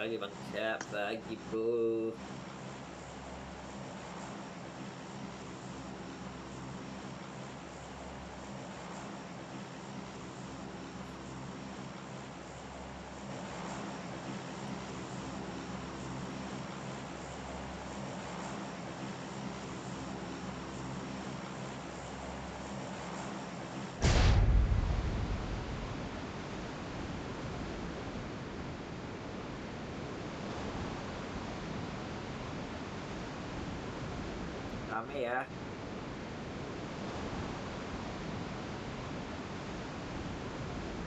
Pagi bang Syah, pagi bro. Rame ya.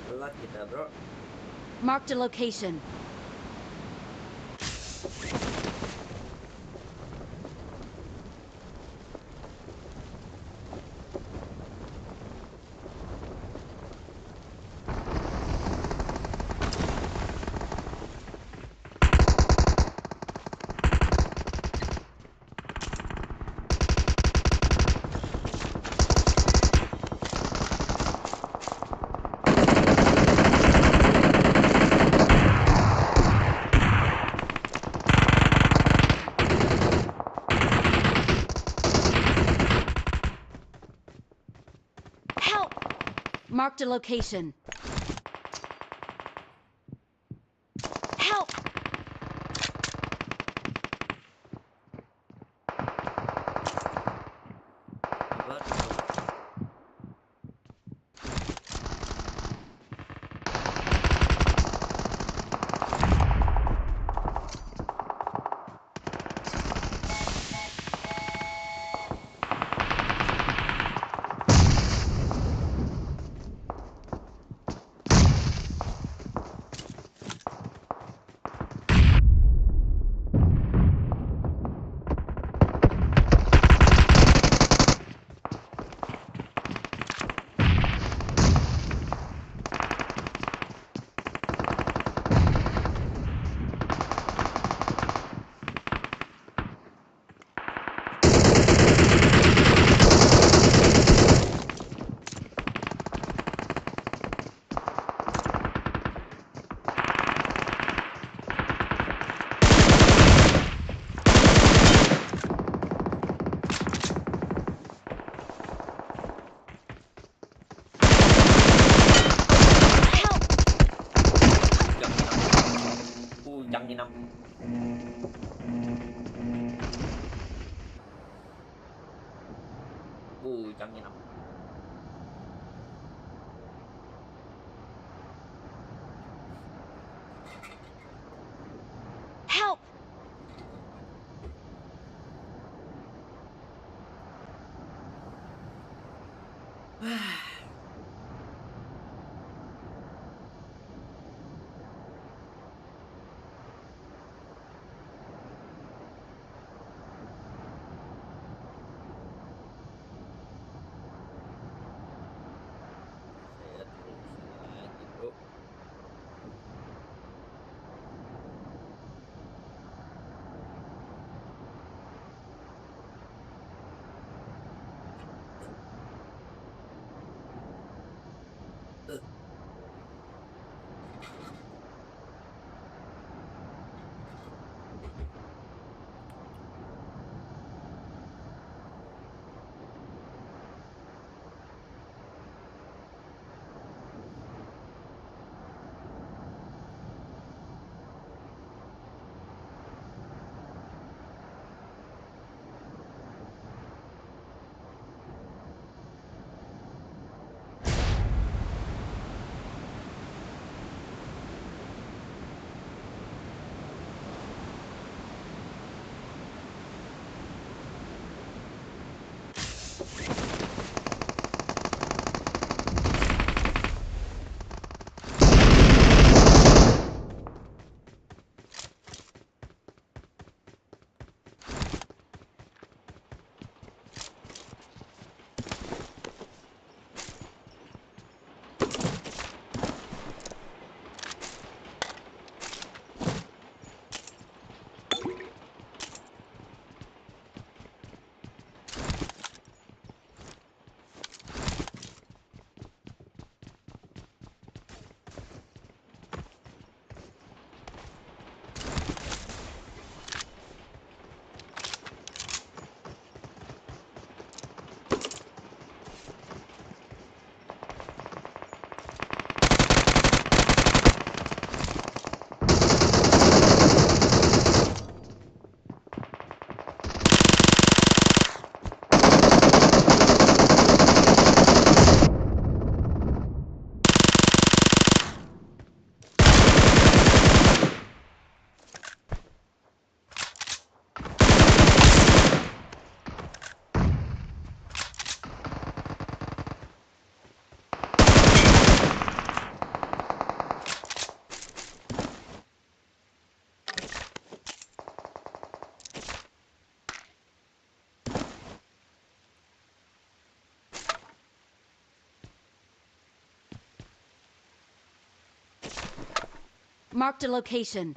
Telat kita bro. Marked a location. Help! Marked a location. Help! Sabar. Jam 6. Jam 6. Help! Saya turun di sini lagi bro. Marked a location.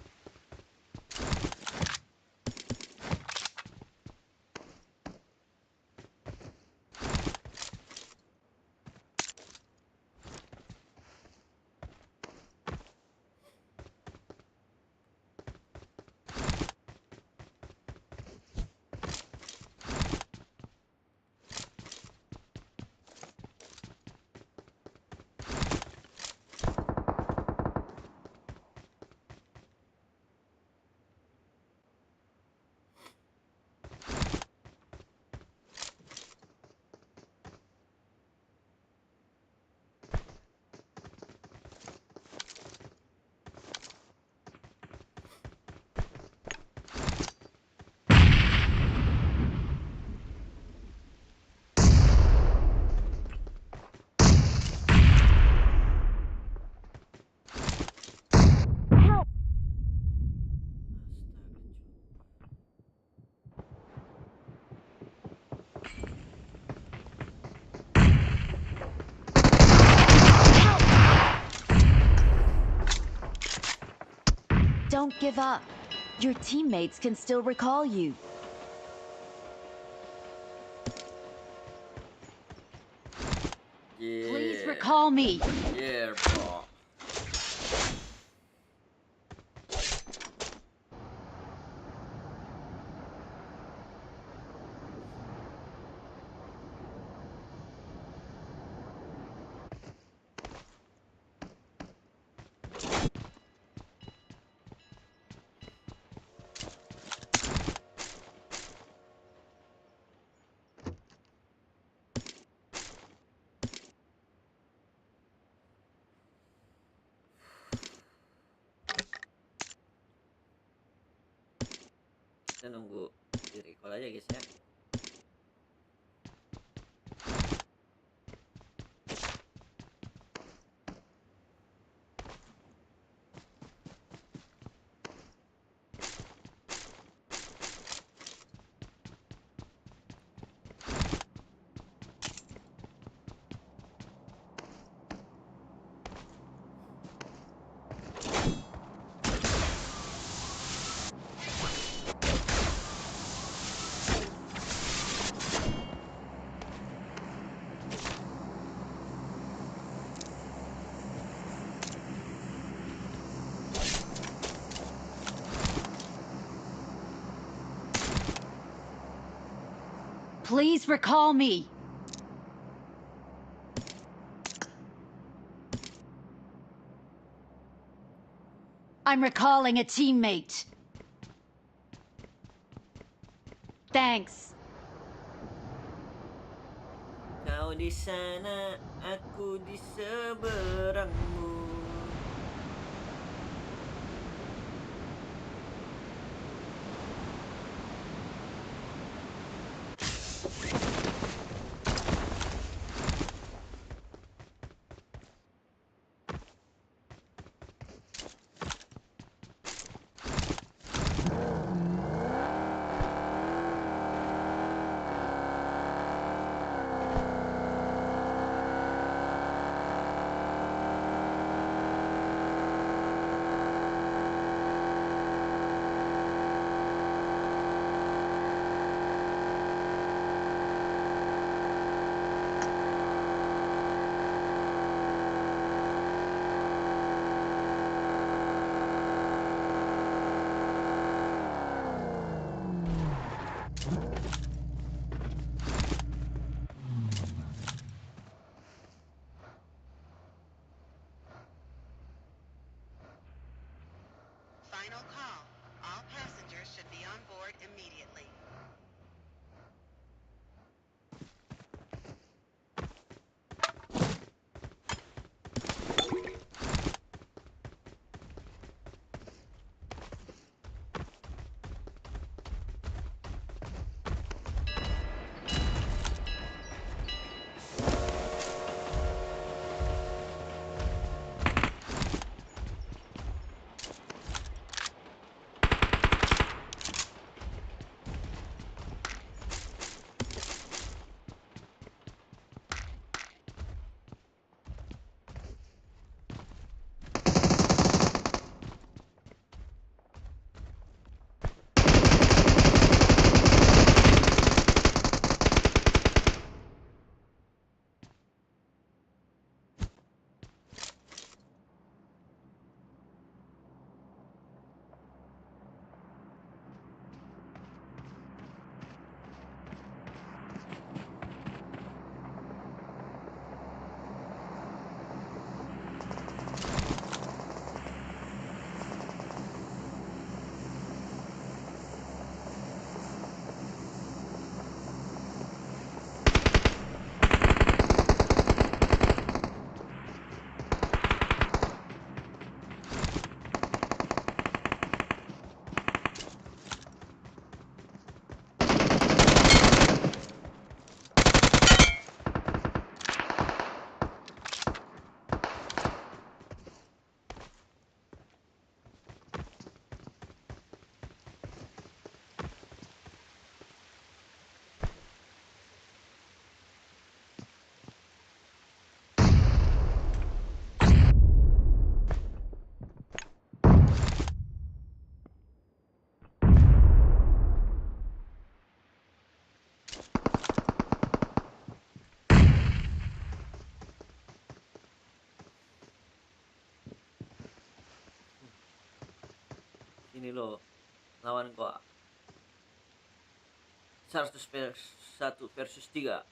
Don't give up. Your teammates can still recall you. Please Yeah. recall me. Yeah, bro. Kita nunggu di recall aja guys ya. Please recall me. I'm recalling a teammate. Thanks. Kau di sana, aku di seberangmu. Ini loh, lawan kok 1 versus 3.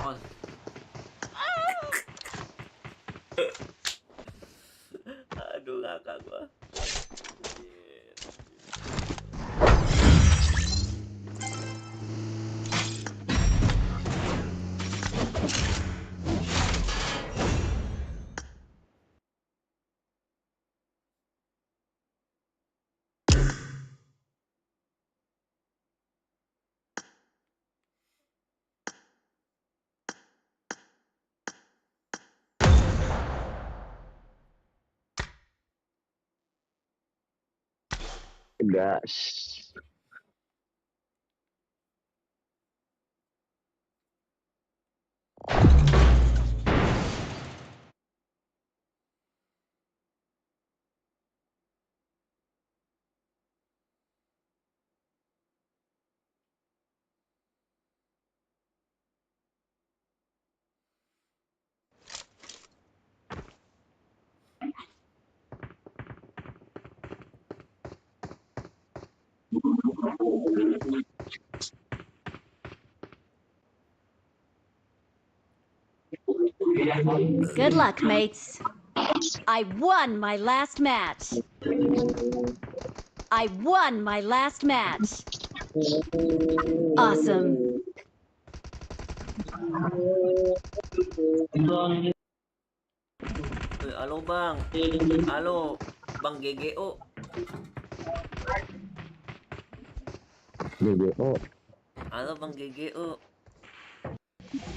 Oh. Aduh, ngakak gua. Anjir, anjir. Gas. Good luck, mates. I won my last match. I won my last match. Awesome. Halo bang, halo bang GGO. GGO. Halo bang GGO.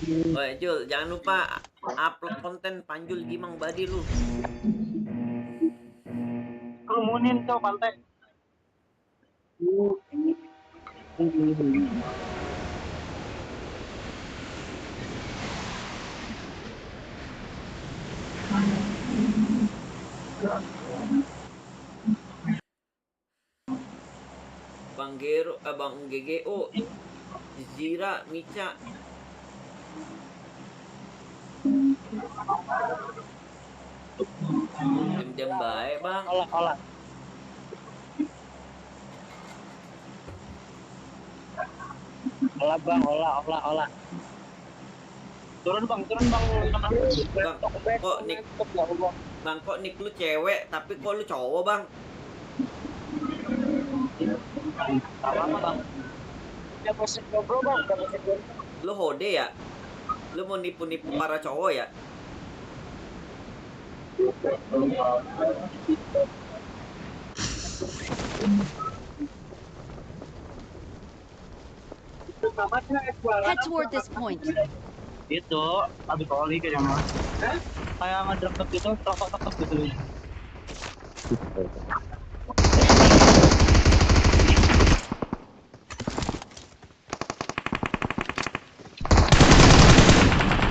Woi Jul, jangan lupa upload konten Panjul Gimang Badi lu. Kerumunin tuh pantai. Bang Gero, bang GGO, Zira, Mica. Dem-dem baik bang. Olah. Olah bang, olah. Turun bang. Bang, kok nik bang kok nik lu cewek tapi kok lu cowok bang? Apa bang? Udah posisi ngobrol bang, Lu hode ya? Lu mau nipu-nipu para cowok ya? Head toward this point. Itu habis oli kayaknya mah. Kayak ngedrep gitu, tok gitu.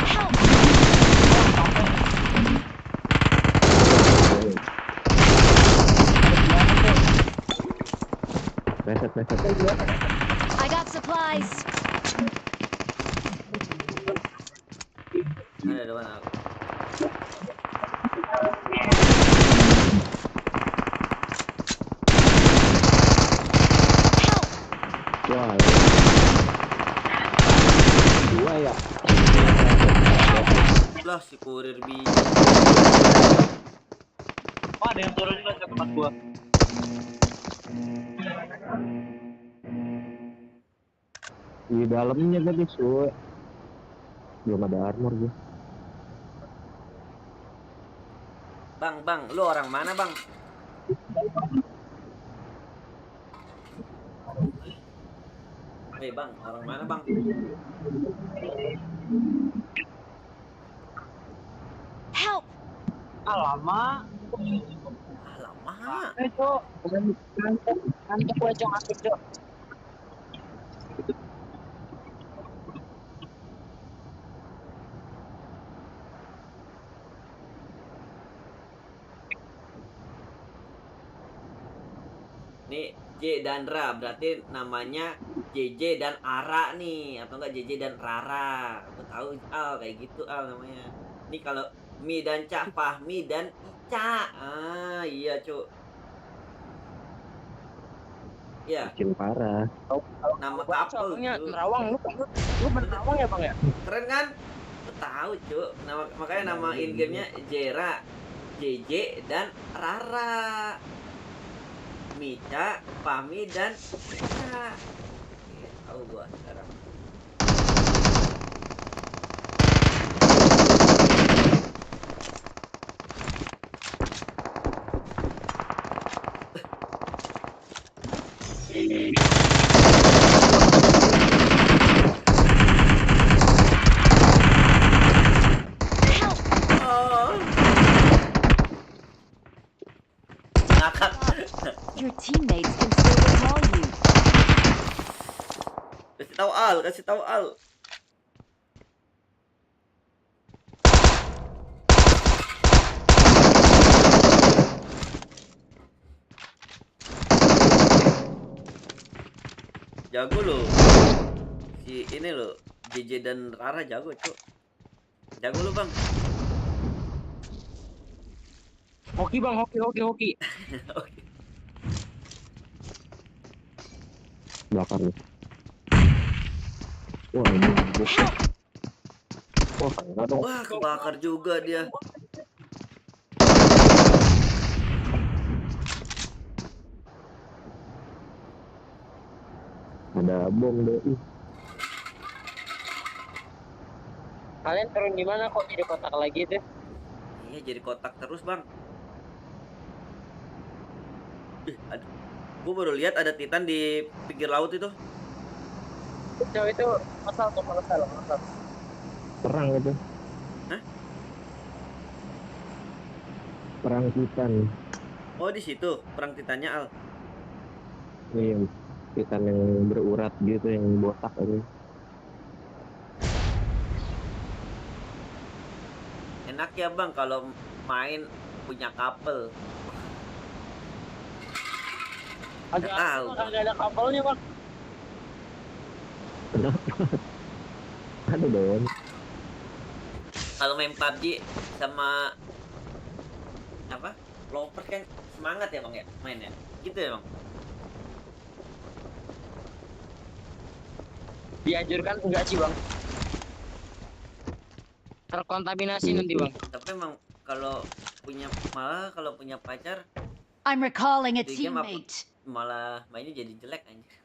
Help! Reset. I got supplies. Ada depan aku. Help! Wah. Dua ya. Lah si kurir biji. Oh, ada yang turun juga ke tempat gua. Di dalamnya tadi su. Belum ada armor gue. Bang, lu orang mana bang? Bang, orang mana bang? Help! Lama. Alamak. Itu. Nanti gua asik cok. Nih Nih J dan Ra, berarti namanya JJ dan Ara nih, atau enggak JJ dan Rara. Aku tahu Al kayak gitu Al namanya. Nih kalau Mi dan Ca, Fahmi dan Ica. Ah iya Cuk. Iya, Bikin parah. nama Bang, couple abangnya Cuk. nerawang lu menerawang ya bang ya? Keren kan? Lu tahu Cuk. Nama makanya nama in gamenya Jera, JJ dan Rara. Mica, Fahmi dan Ica. Tahu gua sekarang. Oh. Ngakak. Your teammates can still recall you. Kasih tahu Al, kasih tahu Al. Jago lo. Si ini lo, JJ dan Rara jago, Cuk. Jago lu, Bang. Hoki bang, hoki. Oke. Belakang nih. Wah ini bukit. Wah enggak dong. Wah, kebakar juga dia. Ada bom deh. Ih, Kalian turun di mana kok jadi kotak lagi tuh? Iya, jadi kotak terus, Bang. Gue baru lihat ada Titan di pinggir laut itu. Itu masal. perang itu. Hah? Perang Titan. Oh, di situ perang Titannya, Al. Ini Titan yang berurat gitu, yang botak ini. Enak ya, Bang, kalau main punya couple. Nggak tahu, Bang. Agak ada kapalnya bang. Ada dong. Kalau main PUBG sama apa? Loper kan semangat ya, Bang ya, mainnya. Gitu ya, Bang. Dianjurkan enggak sih bang? Terkontaminasi nanti bang. Tapi emang kalau punya pacar I'm recalling a di game teammate. malah mainnya jadi jelek anjir.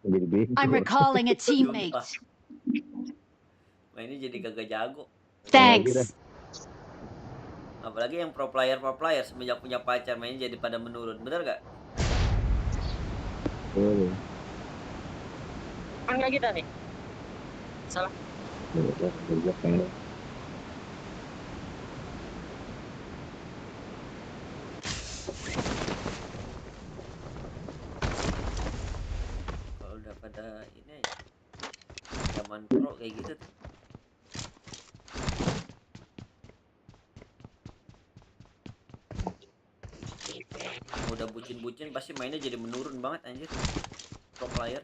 Jadi bego. I'm recalling a teammate. Mainnya jadi kagak jago. Thanks. Apalagi yang pro player semenjak punya pacar mainnya jadi pada menurun. Bener gak? Kan nggak kita nih. Salah. Kalau udah pada ini zaman pro kayak gitu tuh. Udah bucin-bucin pasti mainnya jadi menurun banget anjir. Pro player.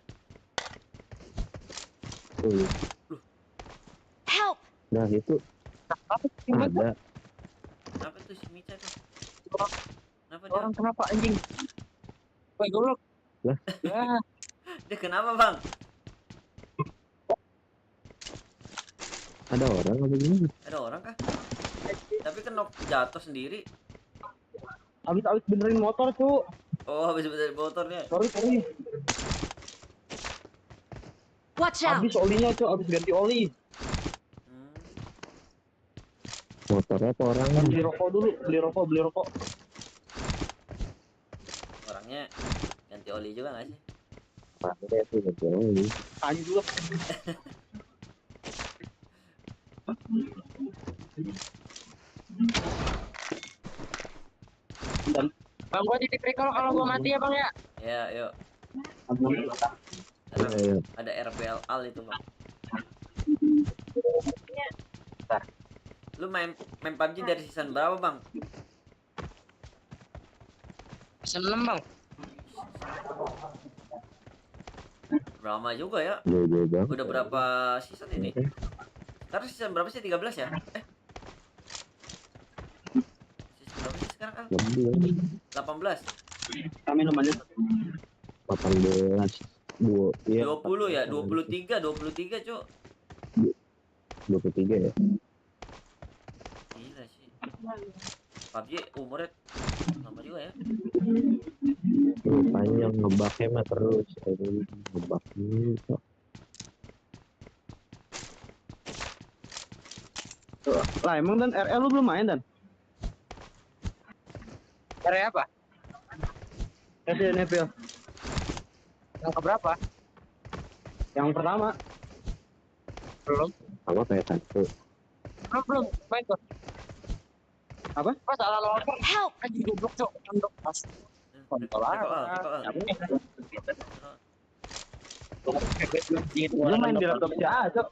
Help! Nah itu ada. Kenapa tuh si Mica tuh? Kenapa dia? Orang kenapa anjing? Woi goblok. Lah? Ya. Dia kenapa, Bang? Ada orang apa gimana? Ada orang kah? Tapi kan jatuh sendiri. Abis benerin motor tuh. Oh, habis dari motornya. Sorry. Watch out! Abis olinya tuh, abis ganti oli. Motornya apa orang? Kan beli rokok dulu, beli rokok. Orangnya ganti oli juga gak sih? Pakai sih betul. Tanya juga. Dan bang gua titip recall kalau gua mati ya bang ya. Ya, yuk. Ada RBL Al itu, Bang. Lu main PUBG dari season berapa, Bang? Season 6 bang. Lama juga ya. Jauh-jauh banget. Udah berapa season ini? Sekarang season berapa sih? 13 ya? Season berapa sih sekarang, Al? Lebih 18? Kami namanya 18. Iya 20 ya? 23, Cuk. 23 ya. Gila sih. PUBG umurnya lama juga ya. Panjang ngebaknya mah terus. Ini ngebak gitu. lah emang dan RL lu belum main dan? Area apa? Resident Evil Yang keberapa? yang pertama. Belum. Sama kayak satu. Belum. Main tuh. Apa? Pas salah loper. Help! Anjing goblok, Cok. Tembok pas. Kontol Rekor, Al. Rekor, Al. Gue main di laptop si A, Cok.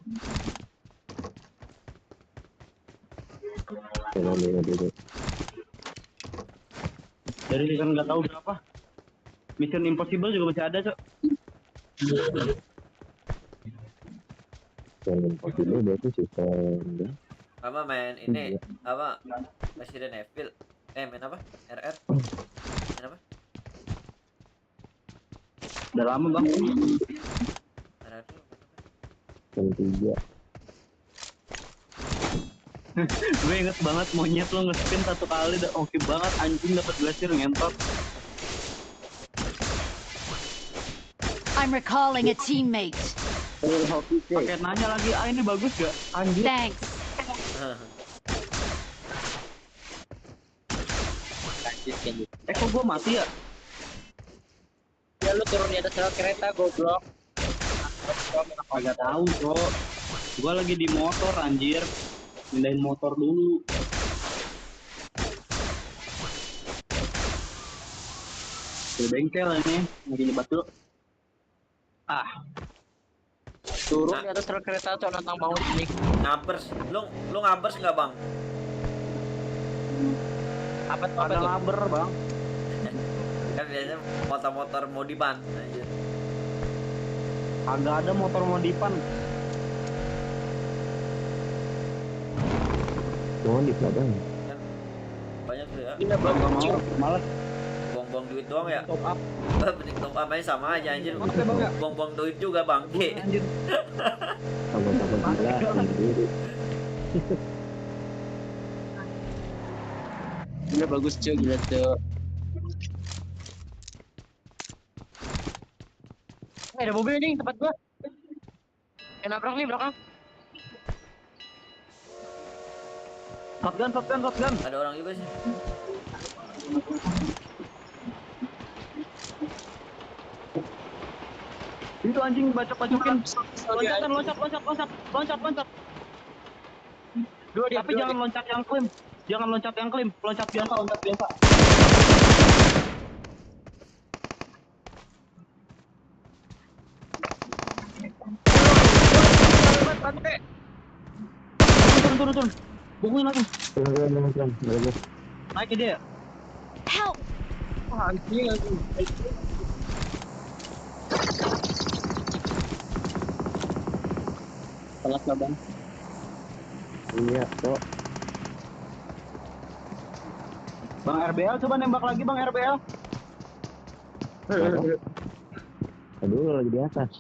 Fenomena dulu. Dari season nggak tahu berapa. Mission Impossible juga masih ada, Cok. Yang impossible berarti sistem. Apa main ini? Apa? Resident Evil. Main apa? RR. Main apa? Udah lama, Bang. RR tuh main apa? Yang 3. Gue inget banget monyet lo nge-spin satu kali udah oke banget, anjing dapat glacier ngentot. I'm recalling a teammate. Pakai nanya lagi, ini bagus gak? Anjing. Thanks. Kok gue mati ya? Ya lu turun di atas rel kereta goblok. Kagak tahu, Cok. Gue lagi di motor, anjir. Pindahin motor dulu. Di bengkel ini, lagi nyebat dulu. Turun di atas rel kereta Cok, nantang bangun sini. Ngabers. Lu ngabers nggak, Bang? Apa tuh? Ada ngaber, Bang. Kan biasanya motor-motor modifan aja. Agak ada motor modifan. Modif lah bang. Kan banyak tuh ya. Ini Bang, belum nggak mau, malas Buang-buang duit doang ya. top up. Mending top up aja sama aja anjir. Oke, Bang, ya. Buang-buang duit juga, Bang. Anjir. Sama-sama gila. Anjir. Gila bagus Cok, gila Cok. Ada mobil nih tempat gua. Nabrak nih belakang. Shotgun. Ada orang juga sih. Itu anjing bacok-bacokin. Loncat. Dua dia. Tapi jangan loncat yang klaim. Loncat biasa. Turun. Bunguin langsung. Pelan-pelan. Naik dia. Help! Wah, anjing. Telat lah Bang. Iya kok. Bang RBL coba nembak lagi Bang RBL. Aduh lagi di atas.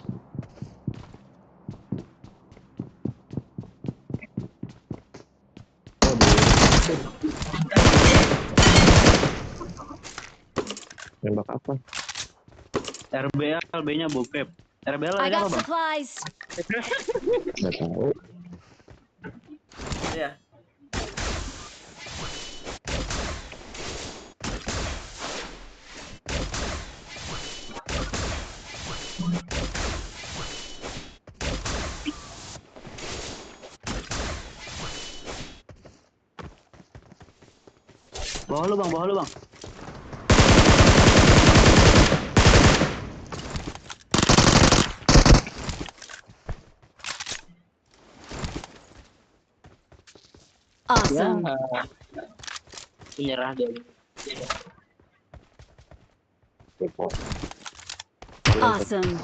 Nembak apa? RBL B-nya bokep. RBL I ada got apa Bang? supplies. Nggak tahu. Iya. Bawah lu Bang. Awesome. Menyerah dia. Kepo. Awesome.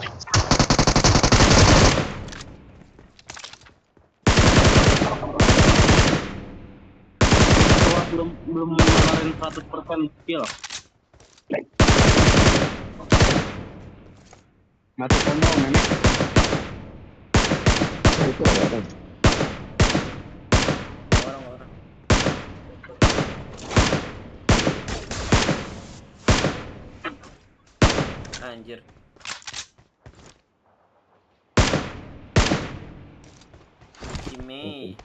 Gua belum ngeluarin 100% skill. Mati kondol men. Itu orang. Orang-orang. Anjir. Si Mei.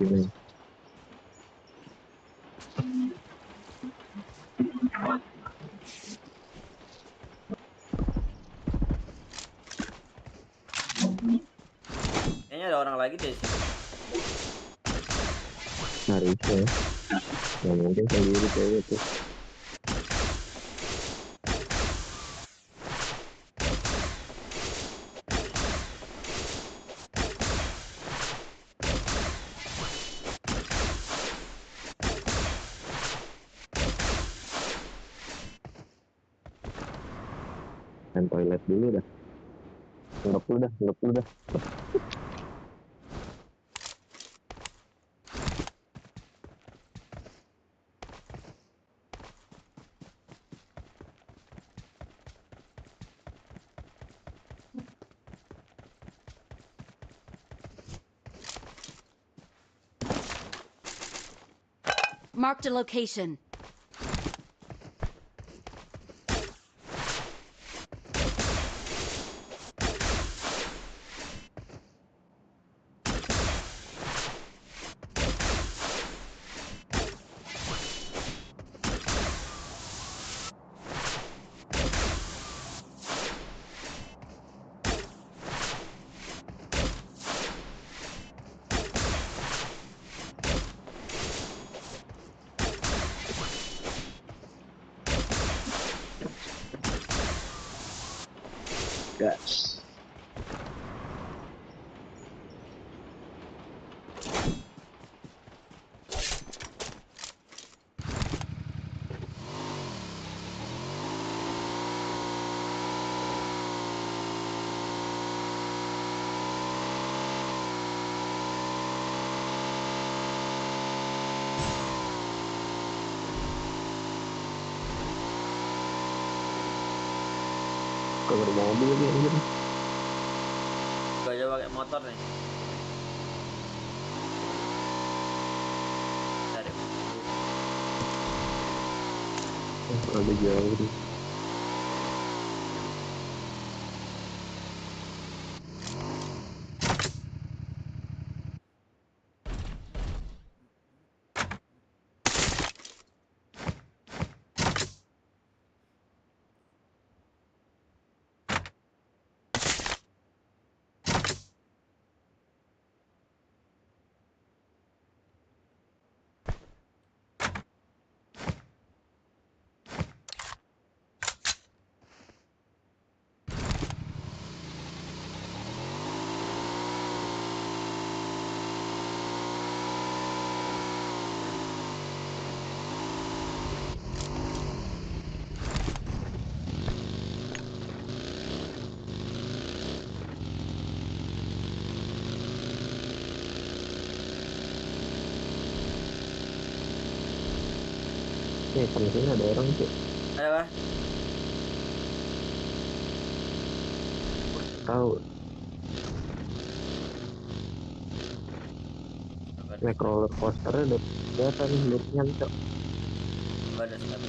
Kayaknya ada orang lagi deh sih. Harusnya. Nggak mungkin sendiri cewek tuh. Dan toilet dulu dah. Ngelap dulu dah. Marked a location. Gas. Kalau ada mobil lagi anjir. Gua aja pakai motor nih. Cari motor dulu. Ada jauh nih. Nih, sama sini ada orang tuh. Ada apa? Tahu, Apa ada? naik roller coasternya udah biasa nih lootnya cok. Apa ada sepatu?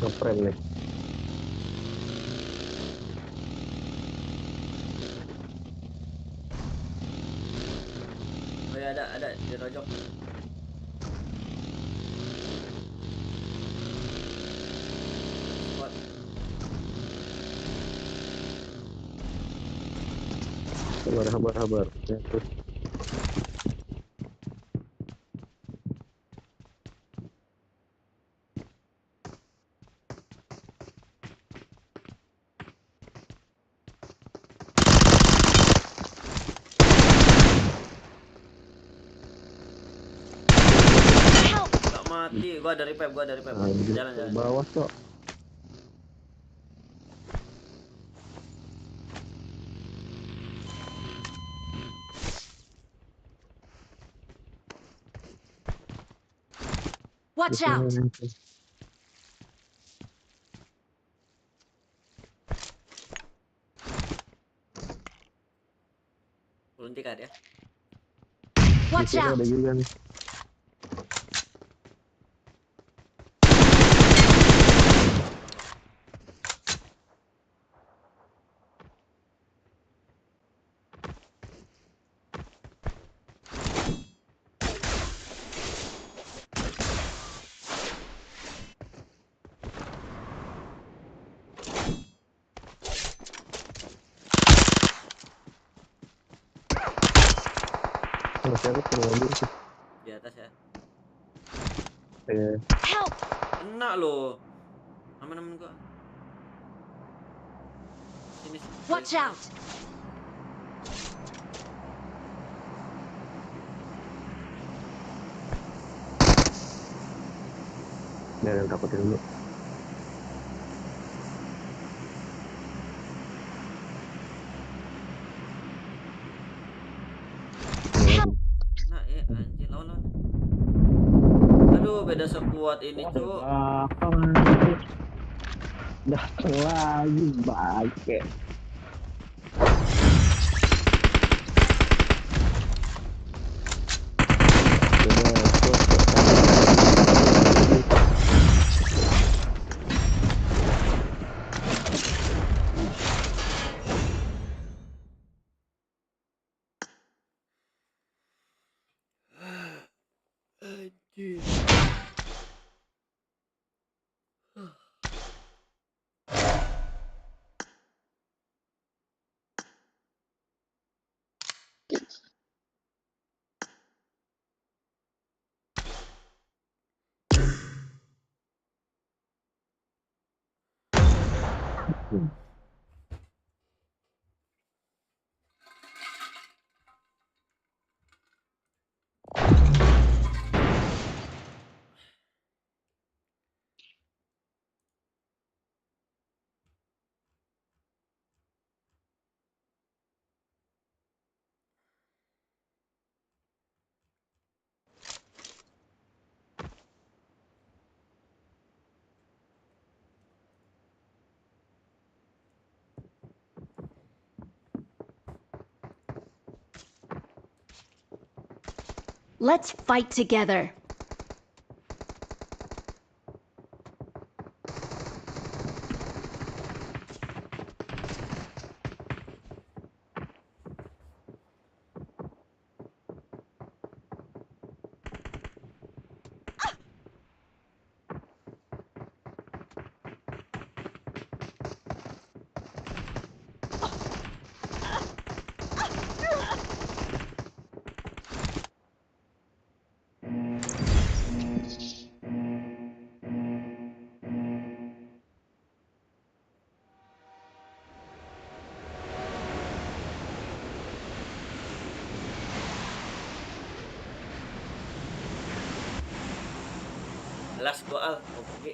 Ngeprank nih. Oh ya ada di rojok. Sabar. Ya, terus. Help! Gak mati. Gua ada revive. Anjir, Jalan. ke bawah, Cok. Watch out! Turun tiket ya. Di Watch sini out! ada juga nih. Masih ada tuh mobil tuh. Di atas ya. Help! Kena loh. Aman gua. Sini. Watch out! Jangan takutin dulu. Help! Kena ya anjir lawan. Aduh, beda sekuat ini, Cuk. Datang lagi, bangke. Anjir. Let's fight together. Letsgo al. Oke.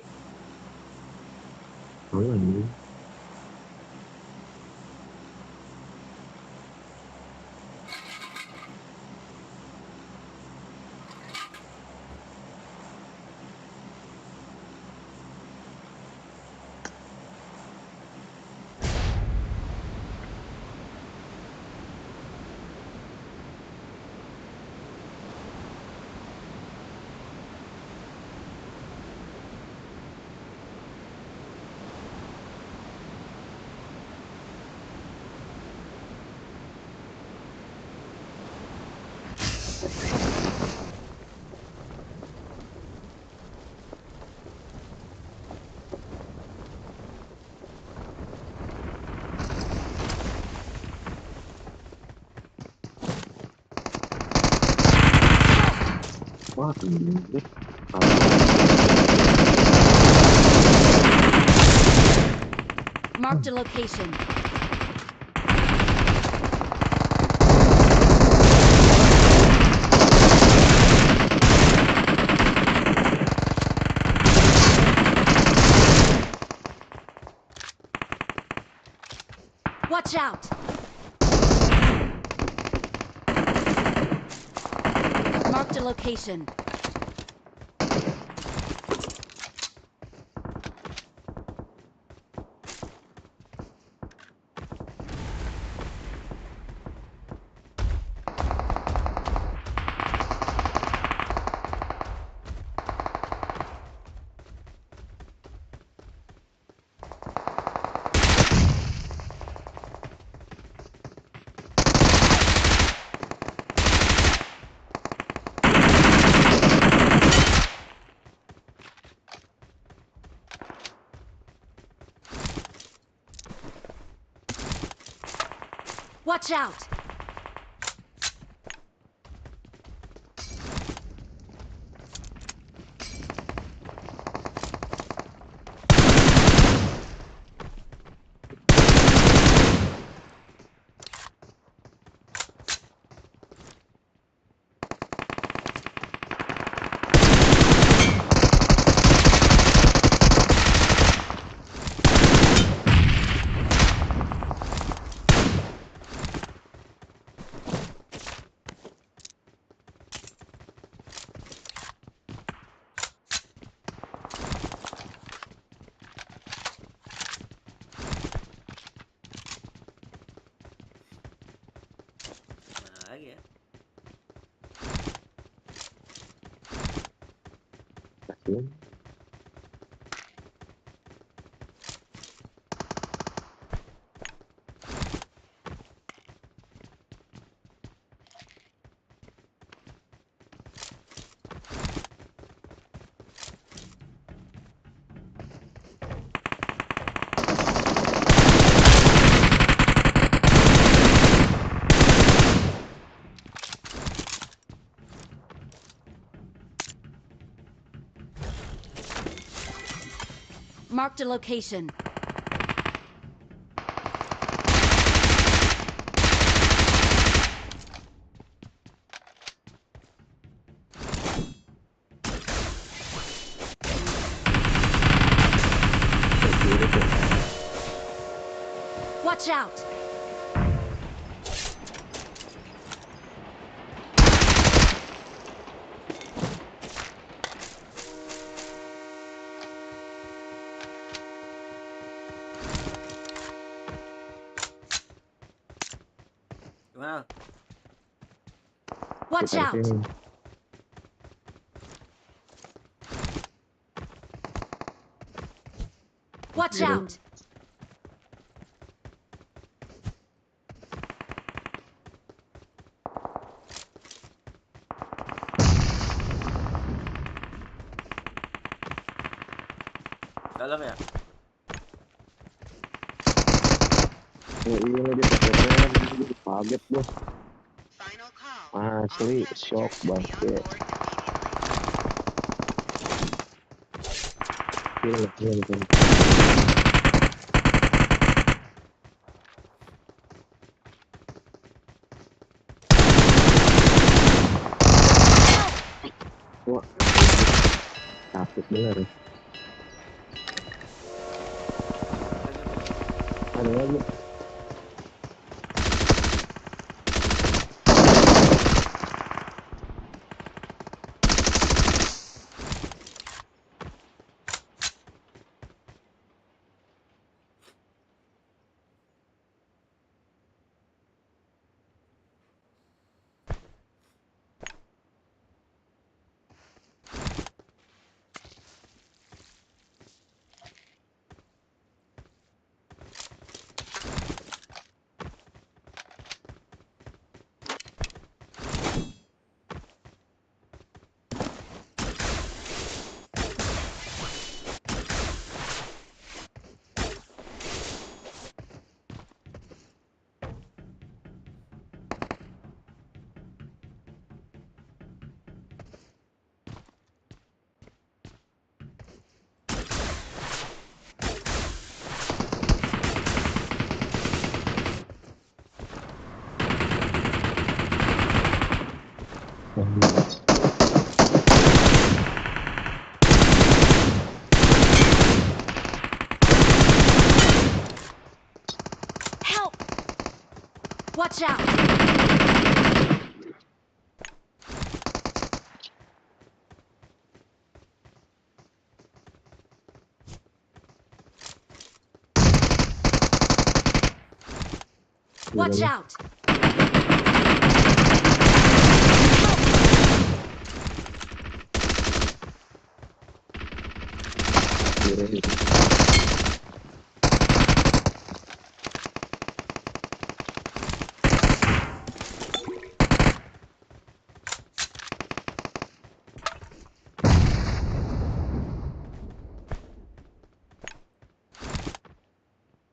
Marked a location. Watch out! Marked a location. Watch out! Mana lagi ya? Kasihan. Marked a location. Watch out! Gimana? Watch Sekitar out! sini. Watch out! Dalam ya? Oh iya dia pakai rem. Kaget bos. Asli shock banget. Kill. Wah, sakit bener. Ada lagi. Watch out! Watch out!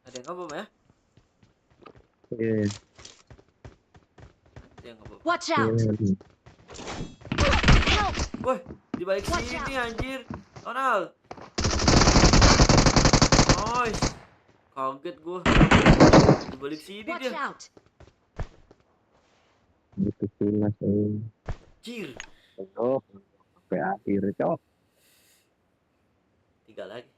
Ada yang ngebom ya? Iya. Ada yang ngebom. Watch out! Iya. Help! Woi, di balik Watch sini out. anjir. Ronald. Nice. Kaget gua. Di balik sini Watch dia. out! Gitu jelas ini. Jir. Cok. Sampai akhir cok. 3 lagi.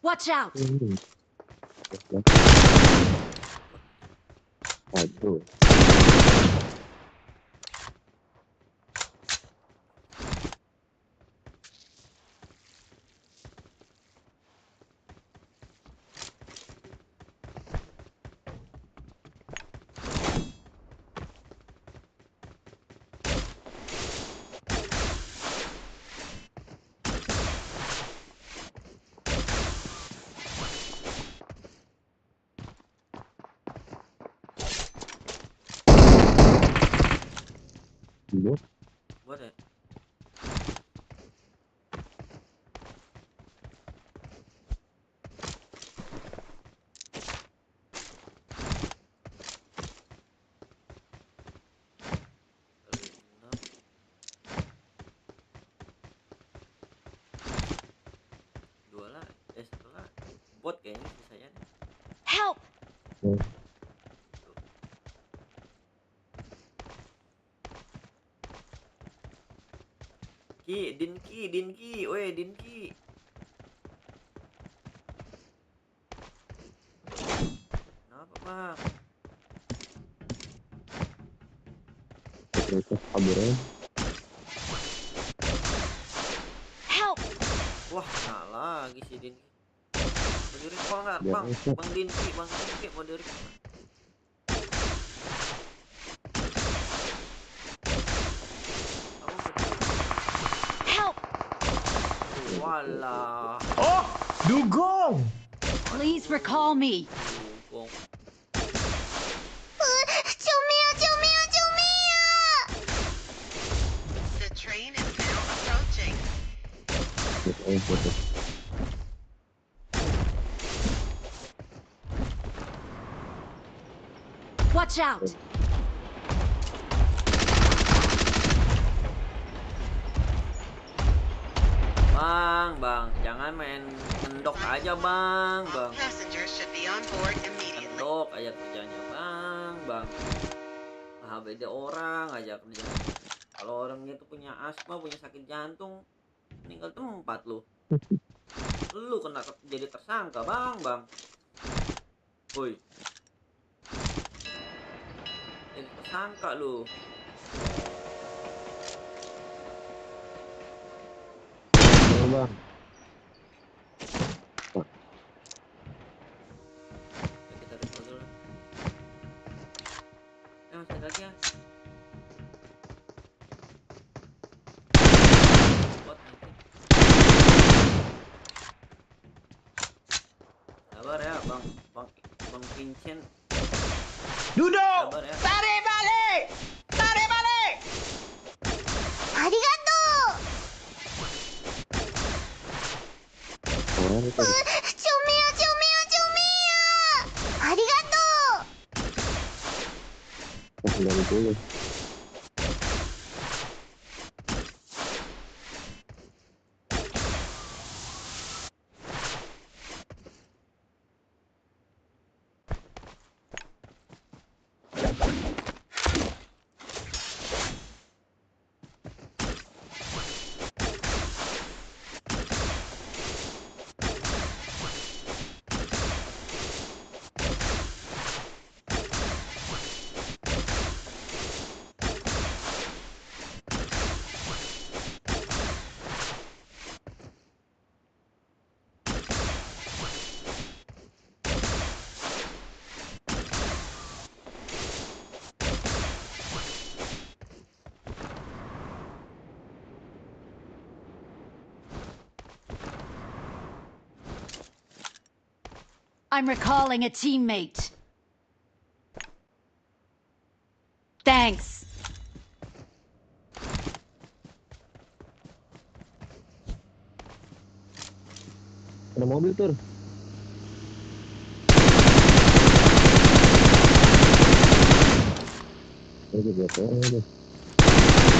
Watch out! Aduh. Bot. Buat ya? Dua lah, satu lah. Bot kayaknya sisanya nih. Help! Dinki, weh Dinki. Kenapa bang? Terus kabur aja. Help! Wah, nah lagi si Dinki. Mau di recall nggak, Biar bang? masuk. Bang Dinki mau di recall nggak? Kamu mau di Help! Walah. Oh, dugong. Please recall me. Dugong. The train is now approaching. Gitu. Watch out! Bang, jangan main ngendok aja bang. All passengers should be on board immediately. Ngendok aja kerjanya bang. Ah, beda orang aja kerjanya. Kalau orangnya itu punya asma, punya sakit jantung, meninggal tempat lu. Lu kena jadi tersangka bang. Woi. Jadi tersangka lu. Bang. Ya, kita recall dulu. Masih ada lagi ya. Bot nanti. Sabar ya bang Vincent. Duduk. Sabar ya. Tarik balik. Tarik balik. Orang itu. 90. I'm recalling a teammate. Thanks. Ada mobil tur.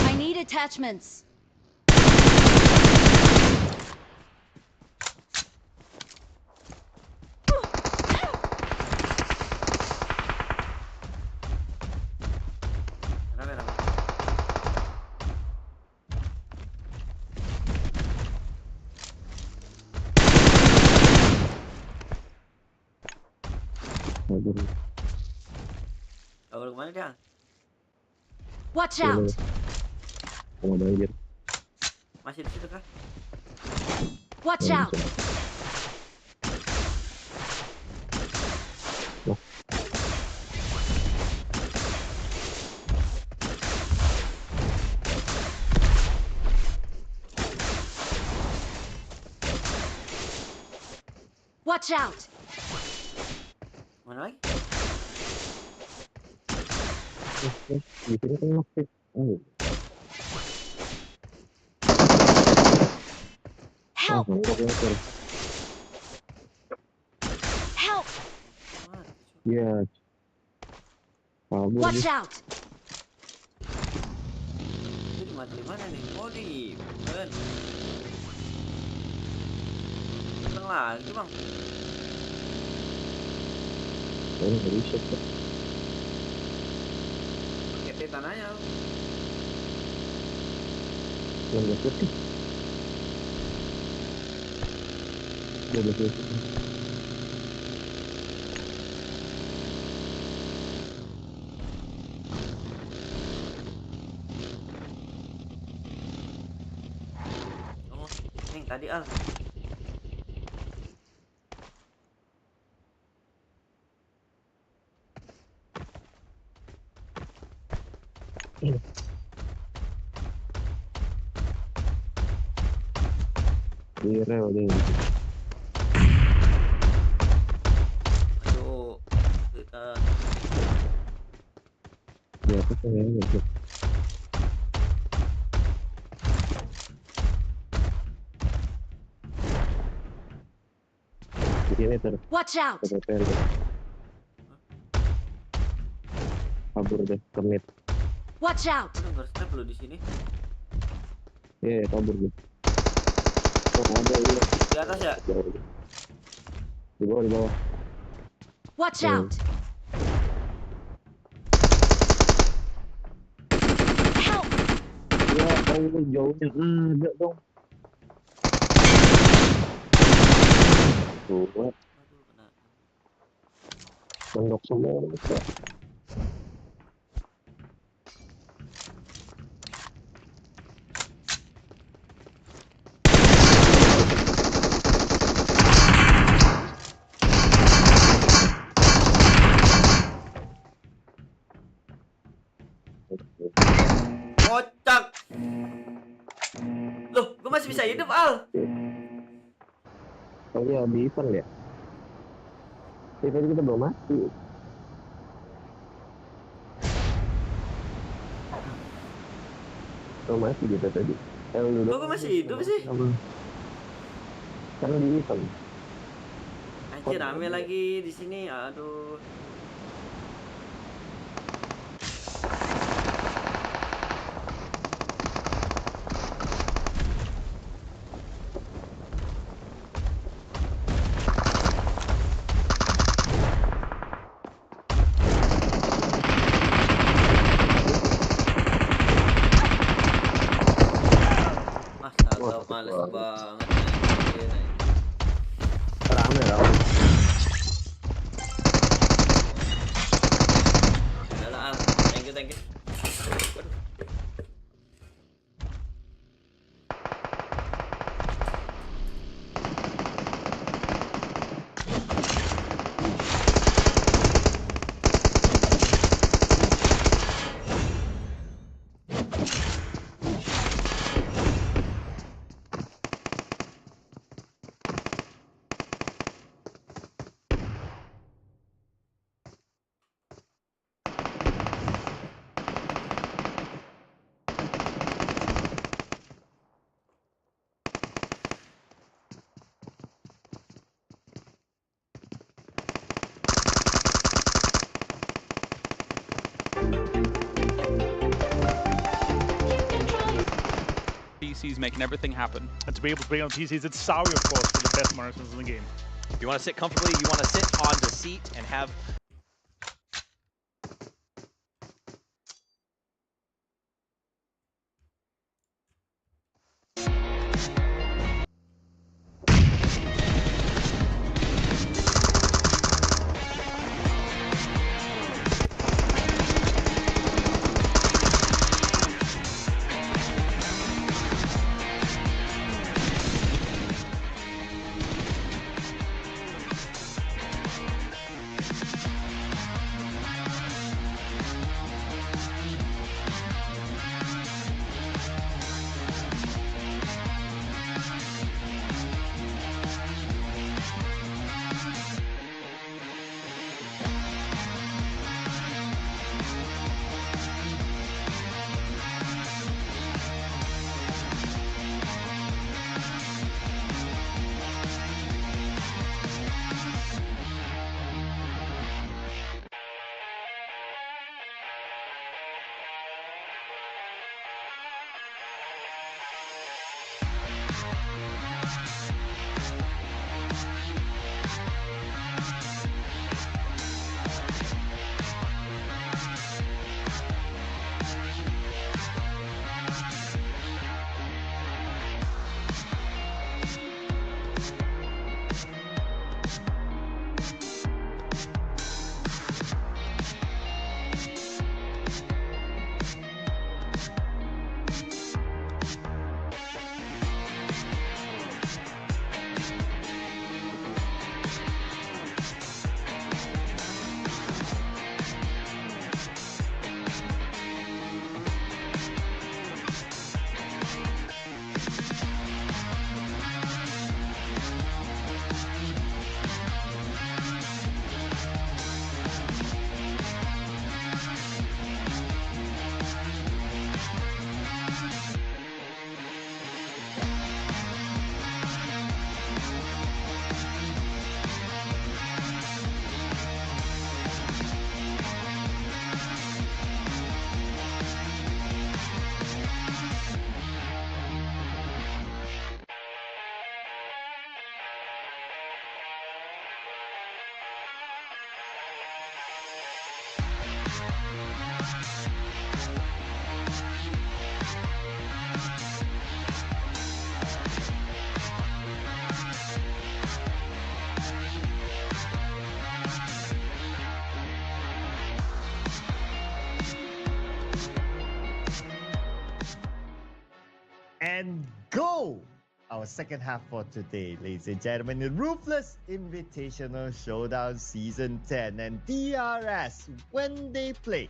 I need attachments. Rame, rame. Mobil. Kabur kemana dia? Watch out. Sama banjir. Masih di situ kah? Watch Yang out. bisa. Loh. Watch out. Mana lagi? Di sini kan masih. Oh, Help. mantap ya tur. Help. Mati, cu. Iya. Kabur Watch dia. out. Itu mati di mana nih? Oh di Ben. Datang lagi bang. Oh, nggak bisa. Pakai titan aja. Yang nggak putih. Dia udah putih. Oh, ini tadi Al. Di rel dia. Aduh. Kita Di atas kan ya. Nggak bisa. Di sini tur. Watch out. Kepepen. Kabur deh ke mid. Watch out. udah step lo di sini. Iya, kabur dia. Oh, ada iya. Di atas ya? Jauh dia. Di bawah, di bawah. Watch Hmm. out. Help. Ya, Allah jauhnya ada dong. Tuh, Aduh, kena. mendok semua mereka. Kocak. Loh, gue masih bisa hidup Al. Oh iya, di event ya? Event kita belum mati. Belum mati kita tadi. Lu Kok gue masih hidup sih? Karena di event. Anjir, rame lagi di sini. Aduh. Astaga, males banget. Anjir, anjir. Rame. Udah lah, Al. Thank you. Waduh. PCs, making everything happen. And to be able to play on PCs, it's Sawi, of course, for the best marksmans in the game. You want to sit comfortably, you want to sit on the seat and have And go! Our second half for today, ladies and gentlemen, the Ruthless Invitational Showdown Season 10. And DRS, when they play,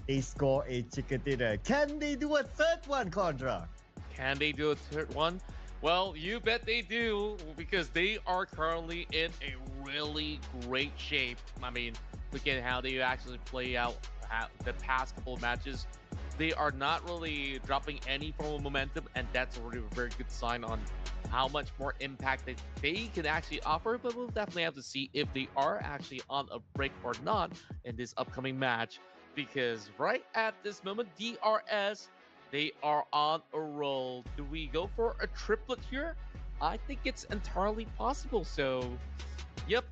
they score a chicken dinner. Can they do a third one, Condra? Can they do a third one? Well, you bet they do, because they are currently in a really great shape. I mean, look at how they actually play out the past couple of matches. They are not really dropping any form of momentum, and that's already a very good sign on how much more impact that they can actually offer. But we'll definitely have to see if they are actually on a break or not in this upcoming match, because right at this moment, DRS, they are on a roll. Do we go for a triplet here? I think it's entirely possible. So, yep,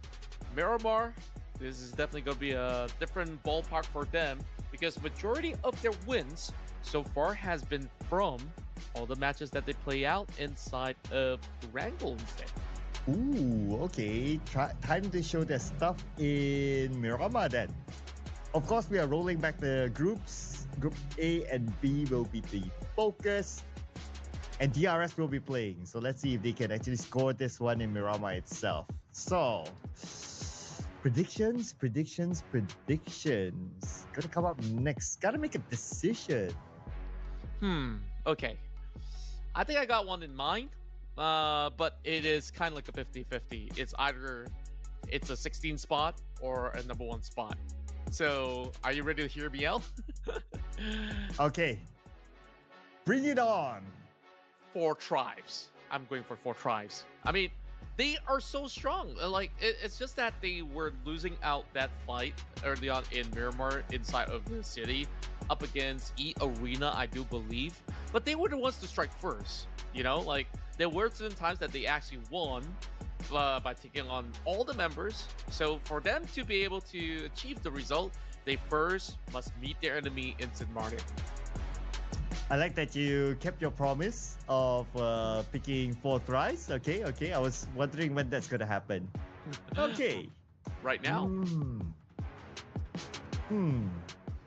Miramar, this is definitely going to be a different ballpark for them, because majority of their wins so far has been from all the matches that they play out inside of Wrangle instead. Ooh, okay. Time to show their stuff in Miramar then. Of course, we are rolling back the groups. Group A and B will be the focus, and DRS will be playing. So let's see if they can actually score this one in Miramar itself. So, predictions. Gotta come up next. Gotta make a decision. Okay. I think I got one in mind, but it is kind of like a 50-50. It's either it's a 16 spot or a number 1 spot. So, are you ready to hear me out? Okay. Bring it on. 4 tribes. I'm going for 4 tribes. I mean, they are so strong. Like, it's just that they were losing out that fight early on in Miramar inside of the city up against E Arena, I do believe. but they were the ones to strike first. You know, like there were certain times that they actually won by taking on all the members. So for them to be able to achieve the result, they first must meet their enemy in St. Martin. I like that you kept your promise of picking 4 thrice. Okay, okay. I was wondering when that's gonna happen. Okay. Right now.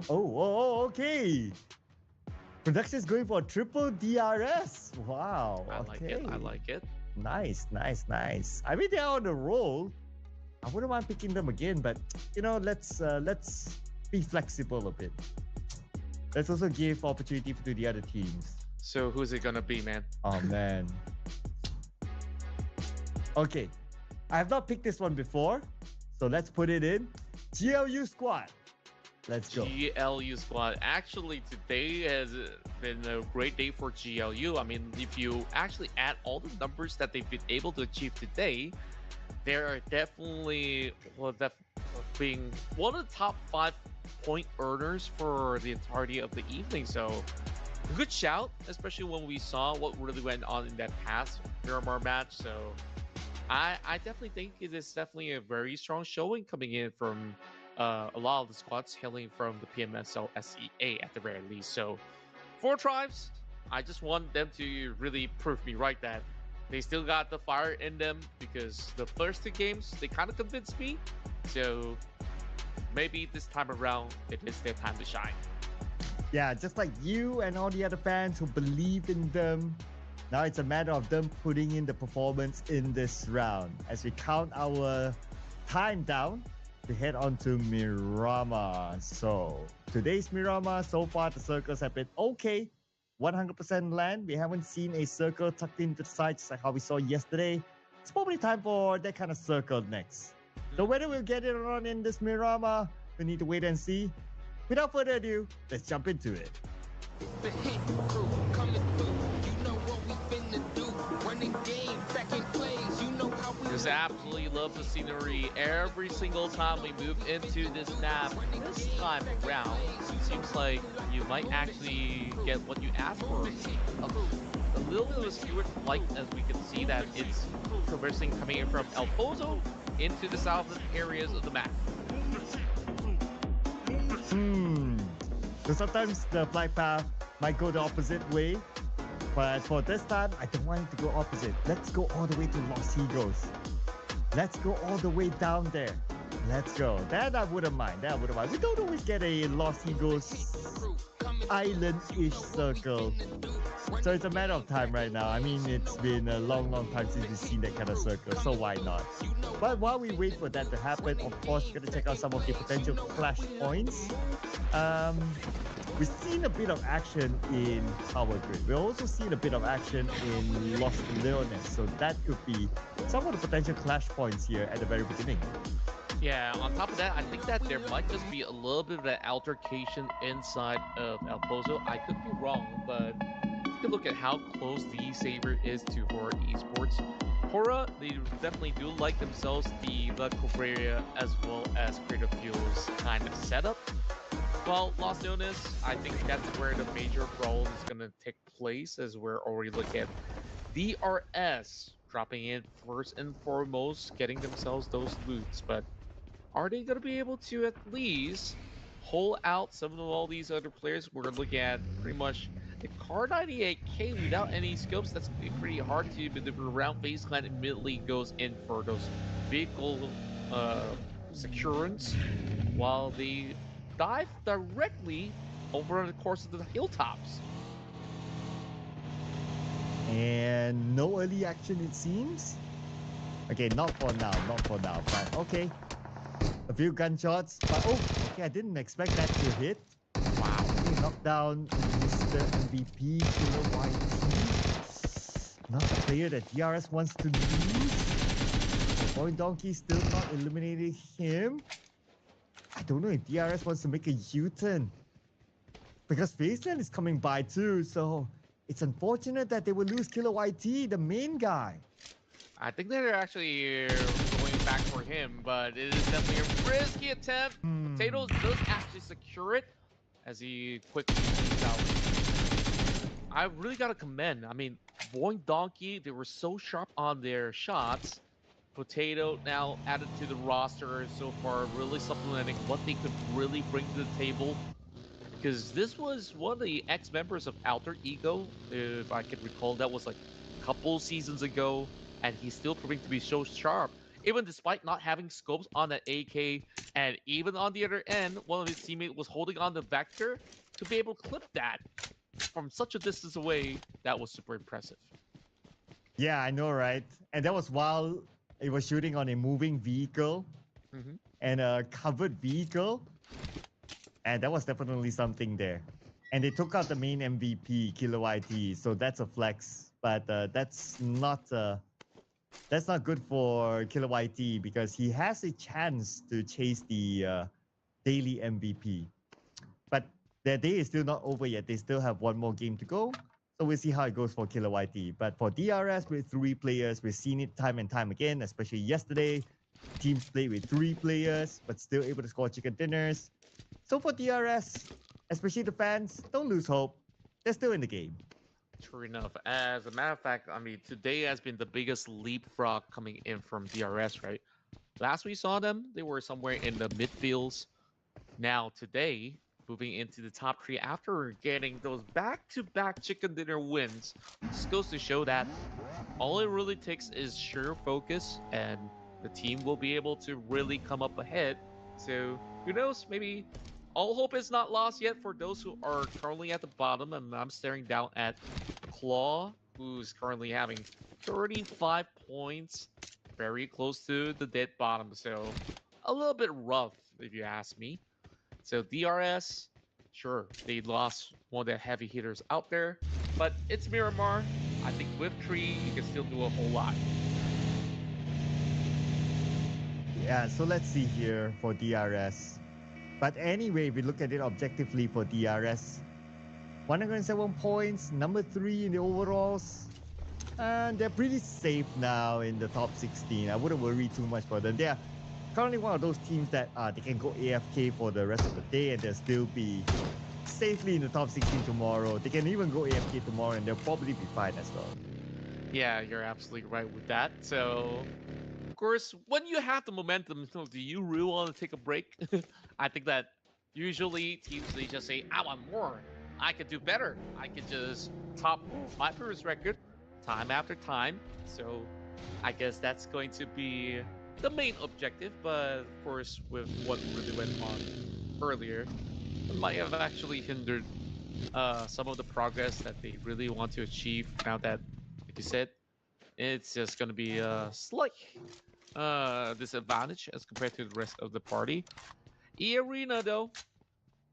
Oh, okay. Production is going for triple DRS. Wow. I like it. I like it. Nice, nice, nice. I mean, they're on a roll. I wouldn't mind picking them again, but you know, let's be flexible a bit. Let's also give opportunity to the other teams. So who's it gonna be, man? Oh man. Okay, I have not picked this one before, so let's put it in. GLU squad. Let's go. GLU squad. Actually, today has been a great day for GLU. I mean, if you actually add all the numbers that they've been able to achieve today, they are definitely being one of the top 5 point earners for the entirety of the evening. So, good shout, especially when we saw what really went on in that past Miramar match. So, I definitely think it is definitely a very strong showing coming in from a lot of the squads hailing from the PMSL SEA at the very least. So, 4 tribes, I just want them to really prove me right that they still got the fire in them, because the first 2 games, they kind of convinced me. So, maybe this time around, it is their time to shine. Yeah, just like you and all the other fans who believe in them. Now it's a matter of them putting in the performance in this round. As we count our time down, we head on to Miramar. So today's Miramar, so far the circles have been okay. 100% land. We haven't seen a circle tucked into the sides like how we saw yesterday. It's probably time for that kind of circle next. So whether we'll get it or not in this Miramar, we need to wait and see. Without further ado, let's jump into it. Just absolutely love the scenery every single time we move into this map. This time around, it seems like you might actually get what you asked for. A little bit of a skewed flight, as we can see that it's traversing coming in from El Pozo into the southern areas of the map. So sometimes the flight path might go the opposite way, but for this time, I don't want it to go opposite. Let's go all the way to Los Higos. Let's go all the way down there. Let's go. That I wouldn't mind. That I wouldn't mind. We don't always get a Los Higos island-ish circle. So it's a matter of time right now. I mean, it's been a long, long time since we've seen that kind of circle, so why not? But while we wait for that to happen, of course, we're going to check out some of the potential flash points. We've seen a bit of action in Power Grid. We've also seen a bit of action in Los Leones, so that could be some of the potential clash points here at the very beginning. Yeah, on top of that, I think that there might just be a little bit of an altercation inside of El Pozo. I could be wrong, but take a look at how close the Saber is to Hora Esports. Hora, they definitely do like themselves the La Cobreria as well as Creative Fuels kind of setup. Well, Los Leones, I think that's where the major brawl is going to take place, as we're already looking at DRS dropping in first and foremost, getting themselves those loots. But are they going to be able to at least hold out some of all these other players? We're looking at pretty much the Car 98K without any scopes. That's going to be pretty hard to maneuver around. Baseline immediately goes in for those vehicle securance, while they dive directly over the course of the hilltops. And no early action, it seems. Okay, not for now, but okay. A few gunshots, but oh, okay, I didn't expect that to hit. Wow, okay, knocked down Mr. MVP, Killer YT. Not a player that DRS wants to lose. Boy Donkey still not eliminating him. I don't know if DRS wants to make a U-turn, because Faceland is coming by too, so it's unfortunate that they will lose Killer YT, the main guy. I think they're actually going back for him, but it is definitely a risky attempt. Potatoes does actually secure it as he quickly moves out. I really gotta commend. I mean, Boing Donkey, they were so sharp on their shots. Potato now added to the roster so far, really supplementing what they could really bring to the table. Because this was one of the ex-members of Alter Ego, if I can recall. That was like a couple seasons ago, and he's still proving to be so sharp, even despite not having scopes on that AK. And even on the other end, one of his teammates was holding on the vector to be able to clip that from such a distance away. That was super impressive. Yeah, I know, right? And that was while it was shooting on a moving vehicle Hmm. and a covered vehicle. And that was definitely something there. And they took out the main MVP, Kilo IT, so that's a flex. But that's not good for Kilo IT because he has a chance to chase the daily MVP. But their day is still not over yet. They still have one more game to go. So we'll see how it goes for Killer YT. But for DRS with 3 players, we've seen it time and time again, especially yesterday. Teams played with 3 players, but still able to score chicken dinners. So for DRS, especially the fans, don't lose hope. They're still in the game. True enough. As a matter of fact, I mean, today has been the biggest leapfrog coming in from DRS, right? Last we saw them, they were somewhere in the midfields. Now today, moving into the top three after getting those back-to-back chicken dinner wins, this goes to show that all it really takes is sheer focus, and the team will be able to really come up ahead. So who knows? Maybe all hope is not lost yet for those who are currently at the bottom. And I'm staring down at Claw, who's currently having 35 points, very close to the dead bottom. So a little bit rough, if you ask me. So DRS, sure, they lost one of the heavy hitters out there, but it's Miramar. I think with Tree, you can still do a whole lot. Yeah, so let's see here for DRS. But anyway, if we look at it objectively for DRS, 107 points, number 3 in the overalls. And they're pretty safe now in the top 16. I wouldn't worry too much for them. They are currently one of those teams that they can go AFK for the rest of the day and they'll still be safely in the top 16 tomorrow. They can even go AFK tomorrow and they'll probably be fine as well. Yeah, you're absolutely right with that. So, of course, when you have the momentum, do you really want to take a break? I think that usually teams, they just say, I want more. I could do better. I could just top my previous record time after time. So I guess that's going to be the main objective. But of course, with what really went on earlier, it might have actually hindered some of the progress that they really want to achieve now that, like you said, it's just going to be a slight disadvantage as compared to the rest of the party. E-Arena, though,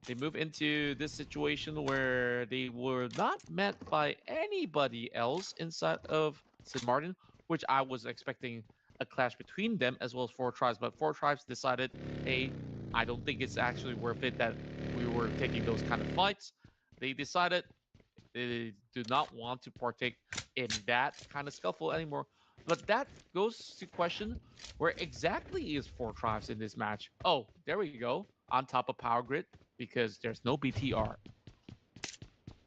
they move into this situation where they were not met by anybody else inside of St. Martin, which I was expecting a clash between them as well as Four Tribes. But Four Tribes decided, hey, I don't think it's actually worth it that we were taking those kind of fights. They decided they do not want to partake in that kind of scuffle anymore. But that goes to question where exactly is Four Tribes in this match? Oh, there we go. On top of Power Grid because there's no BTR.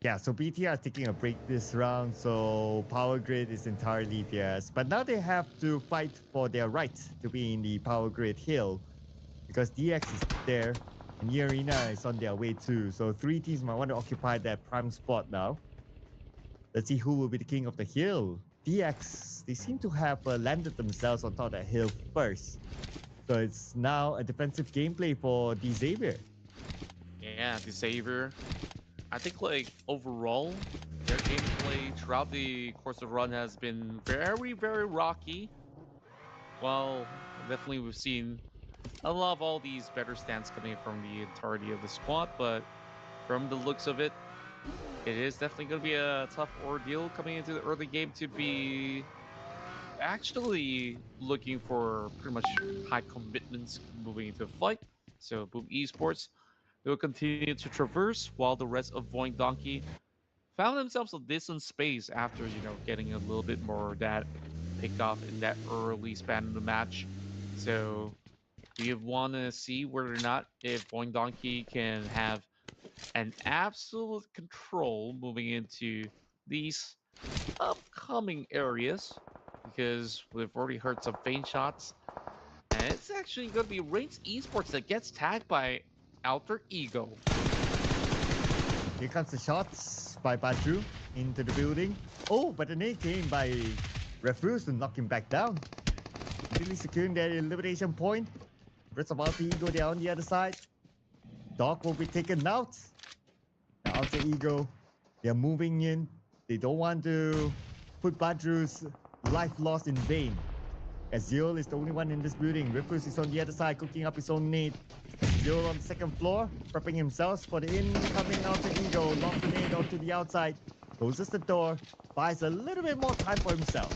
Yeah, so BTR is taking a break this round, so Power Grid is entirely theirs. But now they have to fight for their right to be in the Power Grid hill because DX is there and the Arena is on their way too. So 3 teams might want to occupy that prime spot now. Let's see who will be the king of the hill. DX, they seem to have landed themselves on top of that hill first. So it's now a defensive gameplay for the Xavier. Yeah, the Savior. I think like overall, their gameplay throughout the course of the run has been very, very rocky. Well, definitely we've seen a lot of all these better stands coming from the entirety of the squad, but from the looks of it, it is definitely going to be a tough ordeal coming into the early game to be actually looking for pretty much high commitments moving into the fight. So Boom Esports, they will continue to traverse while the rest of Void Donkey found themselves a decent space after, getting a little bit more of that picked off in that early span of the match. So we want to see whether or not if Void Donkey can have an absolute control moving into these upcoming areas because we've already heard some faint shots. And it's actually going to be Reigns Esports that gets tagged by Alter Ego. Here comes the shots by Badru into the building. Oh, but the nade came by Refuse to knock him back down. Really securing their elimination point. Rest of Alter Ego, they're on the other side. Dog will be taken out. Now Alter Ego, they're moving in. They don't want to put Badru's life lost in vain. Azil is the only one in this building. Refuse is on the other side, cooking up his own nade. Azil on the second floor, prepping himself for the incoming Alter Ego. Launch the nade onto the outside. Closes the door. Buys a little bit more time for himself.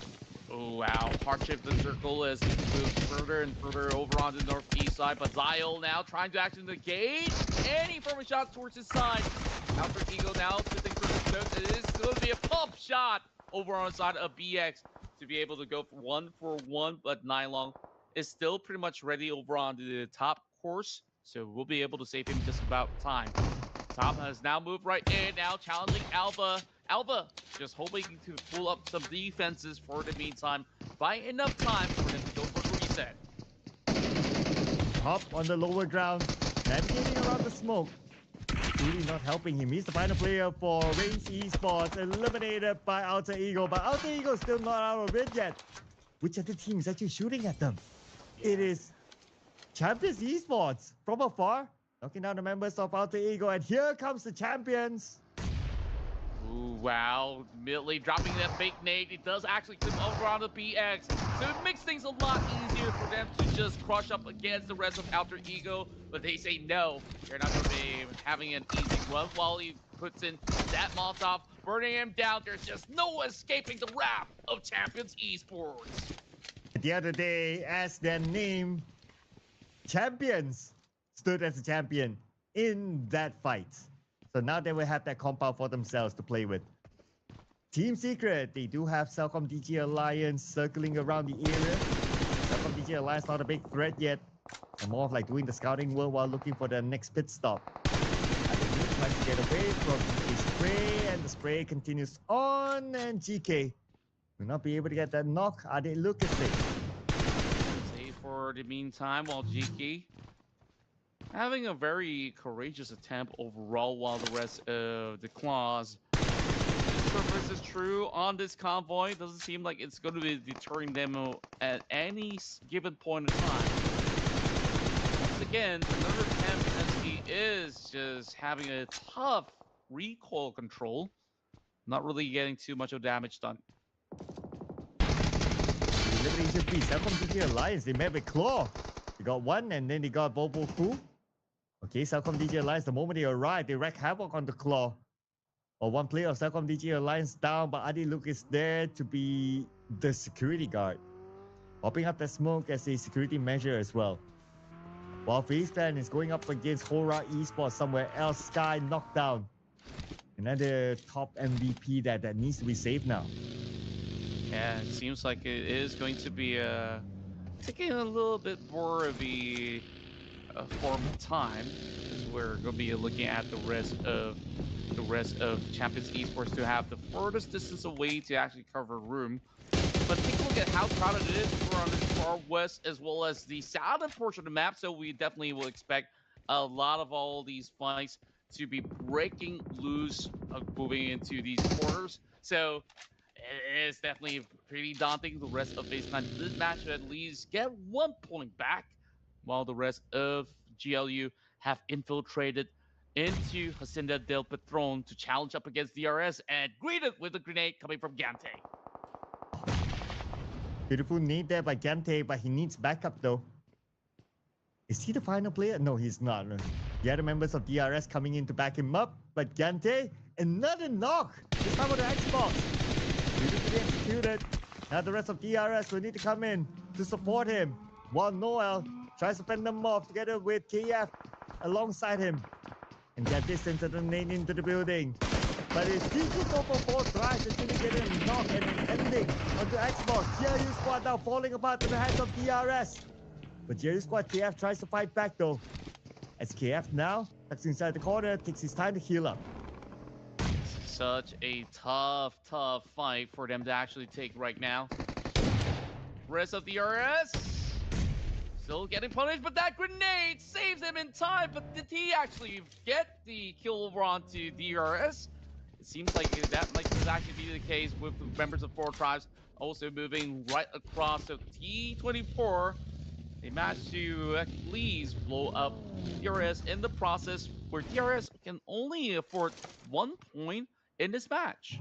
Oh, wow. Hardship the circle as he moves further and further over on the northeast side. But Zyle now trying to actually negate any form of shot towards his side. Alter Ego now sitting for the notes. It is going to be a pump shot over on the side of BX to be able to go for one. But Nylon is still pretty much ready over on the top course. So we'll be able to save him just about time. Top has now moved right in, now challenging Alba. Alba just hoping to pull up some defenses for the meantime. Buy enough time for them to go for a reset. Top on the lower ground, navigating around the smoke. Really not helping him. He's the final player for Reigns Esports, eliminated by Alter Ego. But Alter Ego is still not out of it yet. Which other team is actually shooting at them? It is Champions Esports from afar, knocking down the members of Alter Ego. And here comes the champions. Ooh, wow. Immediately dropping that fake nade. It does actually come over on the BX. So it makes things a lot easier for them to just crush up against the rest of Alter Ego. But they say no. They're not going to be having an easy run while he puts in that Molotov, burning him down. There's just no escaping the wrath of Champions Esports. The other day, as their name, champions stood as a champion in that fight. So now they will have that compound for themselves to play with. Team Secret, they do have Cellcom DG Alliance circling around the area. Cellcom DG Alliance not a big threat yet. And more of like doing the scouting work while looking for the next pit stop. Adeli trying to get away from the spray, and the spray continues on, and GK will not be able to get that knock. Adeli look is safe. Save for the meantime while GK having a very courageous attempt overall while the rest of the claws. Purpose is true on this convoy. Doesn't seem like it's going to be deterring them at any given point in time. Once again, another attempt as he is just having a tough recoil control. Not really getting too much of damage done. Elimination free. Cellcom DG Alliance, they met with Claw. They got one, and then they got Bobo Fu. Okay, Cellcom DG Alliance, the moment they arrive, they wreak havoc on the Claw. Or one player of Cellcom DG Alliance down, but Adi Luke is there to be the security guard. Popping up the smoke as a security measure as well. While FaceFan is going up against Hora Esports somewhere else, Sky knocked down. Another top MVP that needs to be saved now. Yeah, it seems like it is going to be taking a little bit more of a form of time, as we're going to be looking at the rest of Champions Esports to have the furthest distance away to actually cover room. But take a look at how crowded it is on the far west as well as the southern portion of the map. So we definitely will expect a lot of all these fights to be breaking loose, moving into these quarters. So it is definitely pretty daunting. The rest of FaceTime this match should at least get 1 point back, while the rest of GLU have infiltrated into Hacienda del Patron to challenge up against DRS and greeted with a grenade coming from Gante. Beautiful nade there by Gante, but he needs backup though. Is he the final player? No, he's not. The other members of DRS coming in to back him up, but Gante, another knock! This time on the Xbox. Beautifully executed. Now the rest of DRS will need to come in to support him, while Noel tries to fend them off together with KF alongside him. And Gante sends a nade into the building. But it's TQ go for 4 tries until they get a knock and an ending onto Xbox. GLU squad now falling apart in the hands of DRS. But GLU squad KF tries to fight back though. As KF now tucks inside the corner, takes his time to heal up. such a tough fight for them to actually take right now. Rest of the RS still getting punished, but that grenade saves him in time. But did he actually get the kill over onto DRS? It seems like that might actually be the case with the members of Four Tribes also moving right across. So T24, they managed to at least blow up DRS in the process, where DRS can only afford 1 point in this match.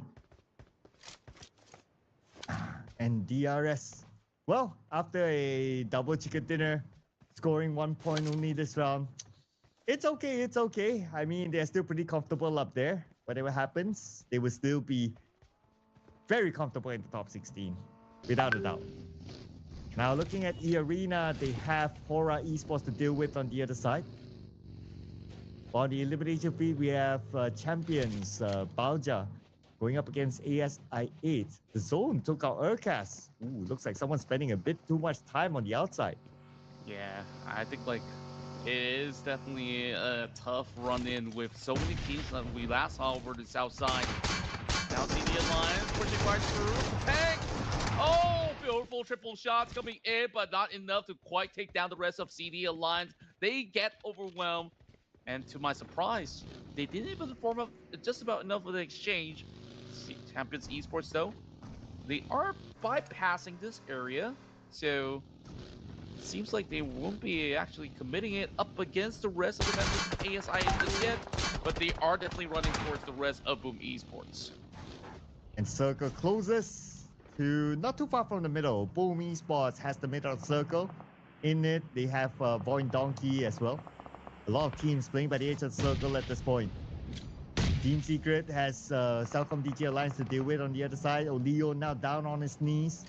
And DRS, well, after a double chicken dinner, scoring 1 point only this round, it's okay, it's okay. I mean, they're still pretty comfortable up there. Whatever happens, they will still be very comfortable in the top 16, without a doubt. Now, looking at E-Arena, they have Hora Esports to deal with on the other side. On the elimination field, we have champions Pubg going up against ASI8. The zone took out Urcas. Ooh, looks like someone's spending a bit too much time on the outside. Yeah, I think like it is definitely a tough run-in with so many teams that we last saw over the south side. Now see the Alliance pushing right through. Tank! Oh, beautiful triple shots coming in, but not enough to quite take down the rest of CD Alliance. They get overwhelmed, and to my surprise, they didn't even form up just about enough of an exchange. See, Champions Esports though, they are bypassing this area, so it seems like they won't be actually committing it up against the rest of the members of ASI just yet, but they are definitely running towards the rest of Boom Esports. And circle closes to not too far from the middle. Boom Esports has the middle circle. In it, they have Void Donkey as well. A lot of teams playing by the edge of the circle at this point. Team Secret has Cellcom DG Alliance to deal with on the other side. Oleo now down on his knees.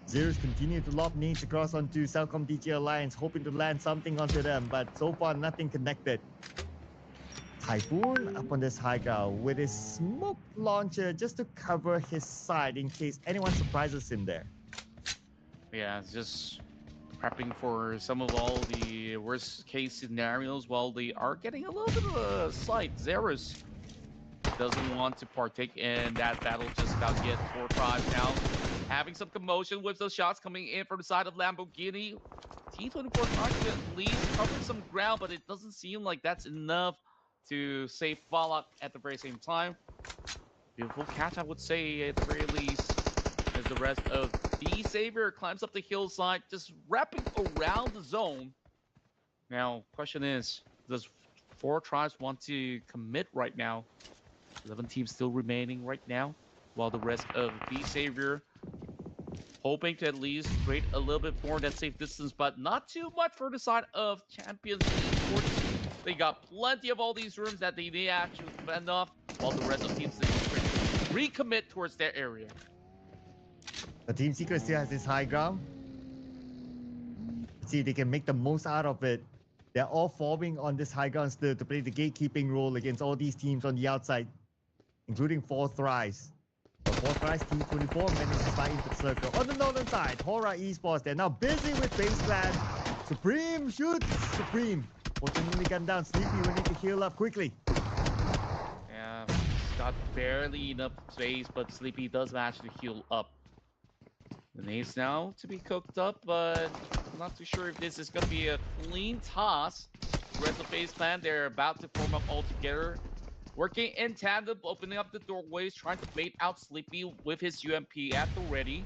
Zeros continue to lob nades across onto Cellcom DG Alliance, hoping to land something onto them, but so far nothing connected. Typhoon up on this high ground with his smoke launcher just to cover his side in case anyone surprises him there. Yeah, it's just prepping for some of all the worst case scenarios while they are getting a little bit of a sight. Zeros doesn't want to partake in that battle just about yet. Four Tribes now having some commotion with those shots coming in from the side of Lamborghini. T24 trying to at least cover some ground, but it doesn't seem like that's enough to save Fallout at the very same time. Beautiful catch, I would say, at the very least, as the rest of the Savior climbs up the hillside, just wrapping around the zone. Now, question is, does Four Tribes want to commit right now? 11 teams still remaining right now, while the rest of the Savior hoping to at least create a little bit more that safe distance, but not too much for the side of Champions Esports. They got plenty of all these rooms that they need to actually fend off, while the rest of teams recommit towards their area. The Team Secret still has this high ground. See if they can make the most out of it. They're all forming on this high ground still to play the gatekeeping role against all these teams on the outside, including Fourth Rise. But Fourth Rise T24 managed to slide into the circle. On the northern side, Hora Esports, they're now busy with Baseland. Supreme shoots! Supreme. Fortunately gunned down. Sleepy will need to heal up quickly. Yeah, he's got barely enough space, but Sleepy does manage to heal up. The nades now to be cooked up, but I'm not too sure if this is going to be a clean toss. The rest of FaZe Clan, they're about to form up all together. Working in tandem, opening up the doorways, trying to bait out Sleepy with his UMP at the ready.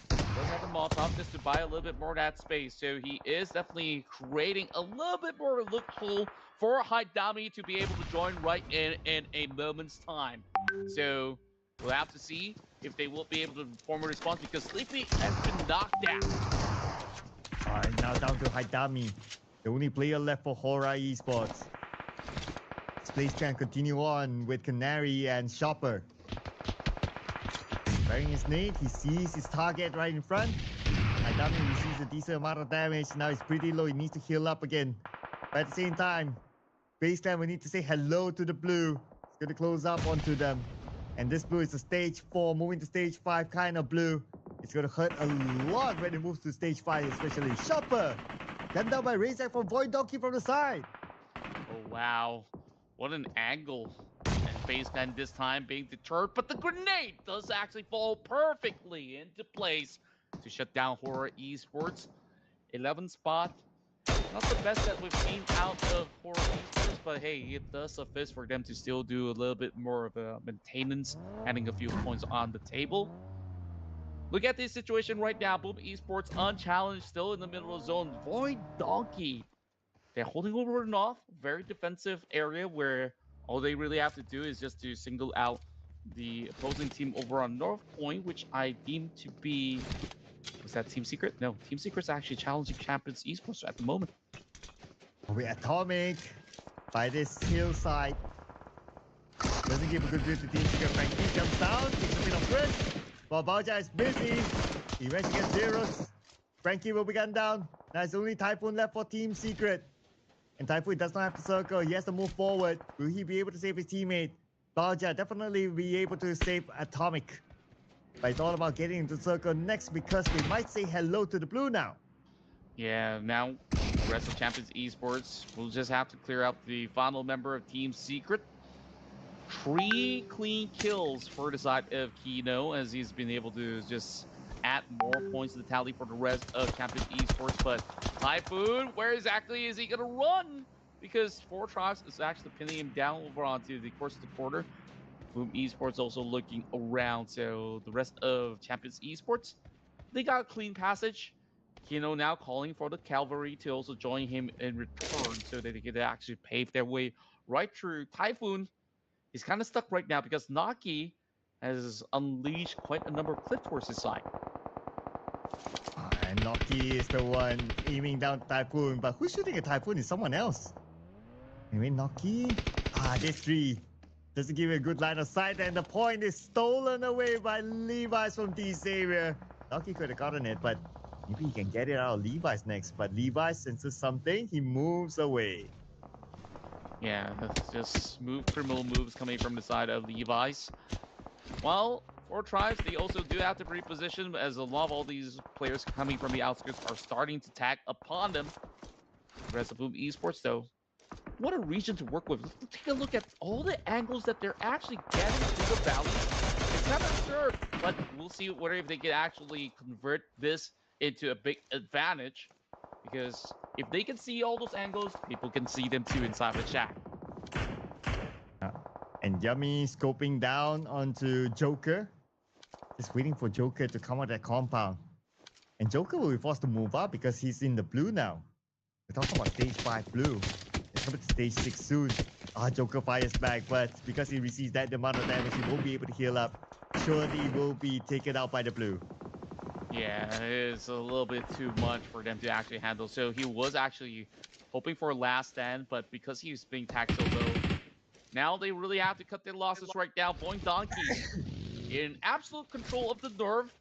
Does have the Molotov just to buy a little bit more of that space, so he is definitely creating a little bit more loophole for Haidami to be able to join right in a moment's time. So we'll have to see if they will be able to form a response, because Sleepy has been knocked down. Alright, now down to Haidami, the only player left for Hora Esports. Space can continue on with Canary and Shopper. Firing his nade, he sees his target right in front. Haidami receives a decent amount of damage. Now he's pretty low, he needs to heal up again. But at the same time, Baseline will need to say hello to the blue. It's going to close up onto them. And this blue is a stage 4, moving to stage 5 kind of blue. It's going to hurt a lot when it moves to stage 5, especially. Shopper! Gunned down by Razak from Void Donkey from the side. Oh, wow. What an angle. And spaceman this time being deterred, but the grenade does actually fall perfectly into place to shut down Horror Esports. 11th spot. Not the best that we've seen out of Horror Esports, but hey, it does suffice for them to still do a little bit more of a maintenance, adding a few points on the table. Look at this situation right now. Boom Esports unchallenged, still in the middle of the zone. Void Donkey. They're holding over and off. Very defensive area where all they really have to do is just to single out the opposing team over on North Point, which I deem to be... Was that Team Secret? No, Team Secret's actually challenging Champions Esports at the moment. We Atomic by this hillside. Doesn't give a good view to Team Secret. Frankie comes down, takes a bit of risk. While Baoja is busy, he managed to get zeros. Frankie will be gunned down. Now it's only Typhoon left for Team Secret. And Typhoon does not have to circle. He has to move forward. Will he be able to save his teammate? Baoja definitely will be able to save Atomic. But it's all about getting into the circle next because we might say hello to the blue now. Yeah, now the rest of Champions Esports will just have to clear out the final member of Team Secret. 3 clean kills for the side of Kino as he's been able to just add more points to the tally for the rest of Champions Esports. But Typhoon, where exactly is he going to run? Because 4 Tribes is actually pinning him down over onto the course of the quarter. Boom Esports also looking around. So the rest of Champions Esports, they got a clean passage. Kino now calling for the Cavalry to also join him in return so that they can actually pave their way right through. Typhoon, he's kind of stuck right now because Naki has unleashed quite a number of clips towards his side. And Noki is the one aiming down Typhoon, but who's shooting at Typhoon is someone else. Anyway, Noki, this 3 doesn't give you a good line of sight, and the point is stolen away by Levi's from this area. Noki could have gotten it, but maybe he can get it out of Levi's next. But Levi senses something, he moves away. Yeah, that's just smooth criminal moves coming from the side of Levi's. Well, 4 Tribes, they also do have to reposition as a lot of all these players coming from the outskirts are starting to tag upon them. The rest of Boom Esports, though, what a region to work with. Let's take a look at all the angles that they're actually getting through the valley. It's kind of absurd, but we'll see whether if they can actually convert this into a big advantage. Because if they can see all those angles, people can see them too inside the chat. And Yummy scoping down onto Joker. Just waiting for Joker to come out of that compound. And Joker will be forced to move up because he's in the blue now. We're talking about stage 5 blue. It's coming to stage 6 soon. Joker fires back, but because he receives that amount of damage, he won't be able to heal up. Surely will be taken out by the blue. Yeah, it is a little bit too much for them to actually handle. So he was actually hoping for a last stand, but because he was being taxed so low, now they really have to cut their losses right now. Boing Donkey in absolute control of the nerve.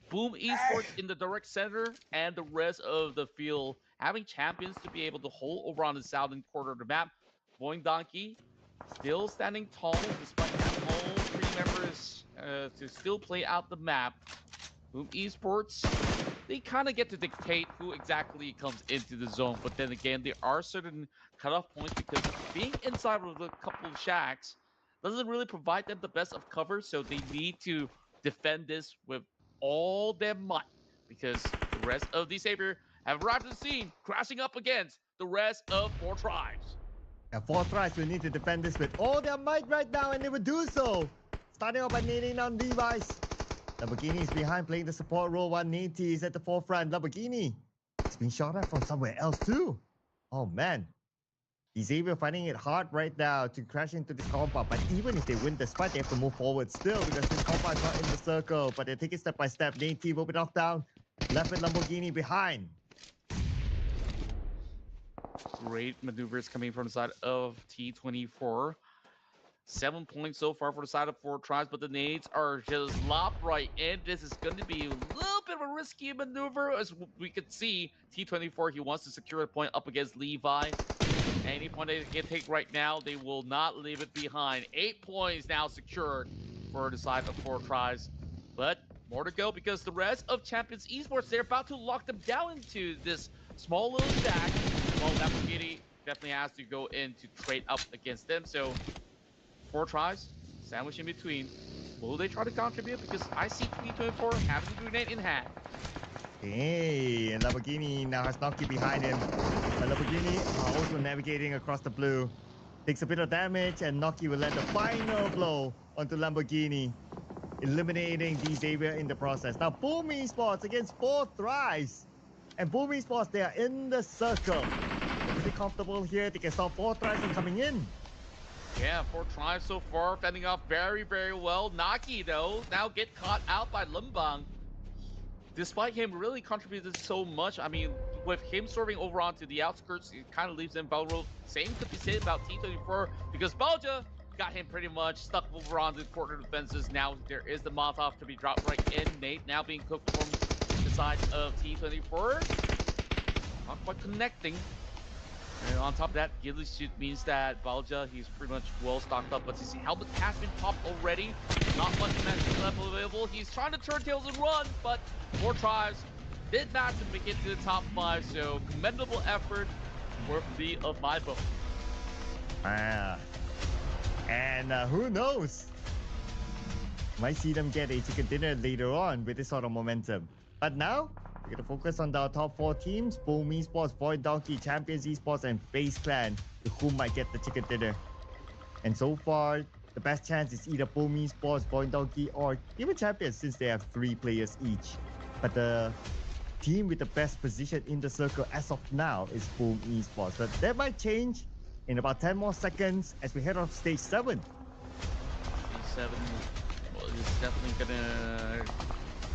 Boom Esports in the direct center, and the rest of the field having champions to be able to hold over on the southern quarter of the map. Boing Donkey still standing tall despite having all 3 members to still play out the map. Boom Esports, they kind of get to dictate who exactly comes into the zone, but then again, there are certain cutoff points because being inside of a couple of shacks doesn't really provide them the best of cover, so they need to defend this with all their might because the rest of the Savior have arrived at the scene, crashing up against the rest of 4 Tribes. And 4 Tribes will need to defend this with all their might right now, and they will do so. Starting off by nading down Levi's. Lamborghini is behind playing the support role while Nati is at the forefront. Lamborghini is being shot at from somewhere else too. Oh man. Xavier finding it hard right now to crash into this compound. But even if they win this fight, they have to move forward still because this compound is not in the circle. But they take it step by step. Nati will be knocked down. Left with Lamborghini behind. Great maneuvers coming from the side of T24. 7 points so far for the side of 4 Tribes, but the nades are just lopped right in. This is going to be a little bit of a risky maneuver. As we could see, T24, he wants to secure a point up against Levi. Any point they can take right now, they will not leave it behind. 8 points now secured for the side of 4 Tribes. But more to go because the rest of Champions Esports, they're about to lock them down into this small little stack. Well, Lamborghini definitely has to go in to trade up against them. So 4 tries, sandwich in between. Will they try to contribute? Because I see T24 having a grenade in hand. Hey, and Lamborghini now has Noki behind him. But Lamborghini are also navigating across the blue. Takes a bit of damage, and Noki will land the final blow onto Lamborghini, eliminating the Xavier in the process. Now, Boom Esports against 4 tries. And Boom Esports, they are in the circle. They're pretty comfortable here. They can stop 4 tries from coming in. Yeah, 4 tries so far, fending off very, very well. Naki, though, now get caught out by Lumbang. Despite him really contributed so much, I mean, with him serving over onto the outskirts, it kind of leaves him vulnerable. Same could be said about T24, because Balja got him pretty much stuck over onto the corner defenses. Now there is the Molotov to be dropped right in. Nate now being cooked from the side of T24. Not quite connecting. And on top of that, Ghillie suit means that Balja, he's pretty much well stocked up, but his helmet has been popped already. Not much magic level available. He's trying to turn tails and run, but 4 tries did not to make it to the top 5, so commendable effort worthy of my vote. And who knows? Might see them get a chicken dinner later on with this sort of momentum. But now, we're going to focus on the top 4 teams: Boom Esports, Void Donkey, Champions Esports, and FaZe Clan, who might get the chicken dinner. And so far, the best chance is either Boom Esports, Void Donkey, or even Champions, since they have 3 players each. But the team with the best position in the circle as of now is Boom Esports. But that might change in about 10 more seconds as we head off stage 7. Stage 7 is definitely gonna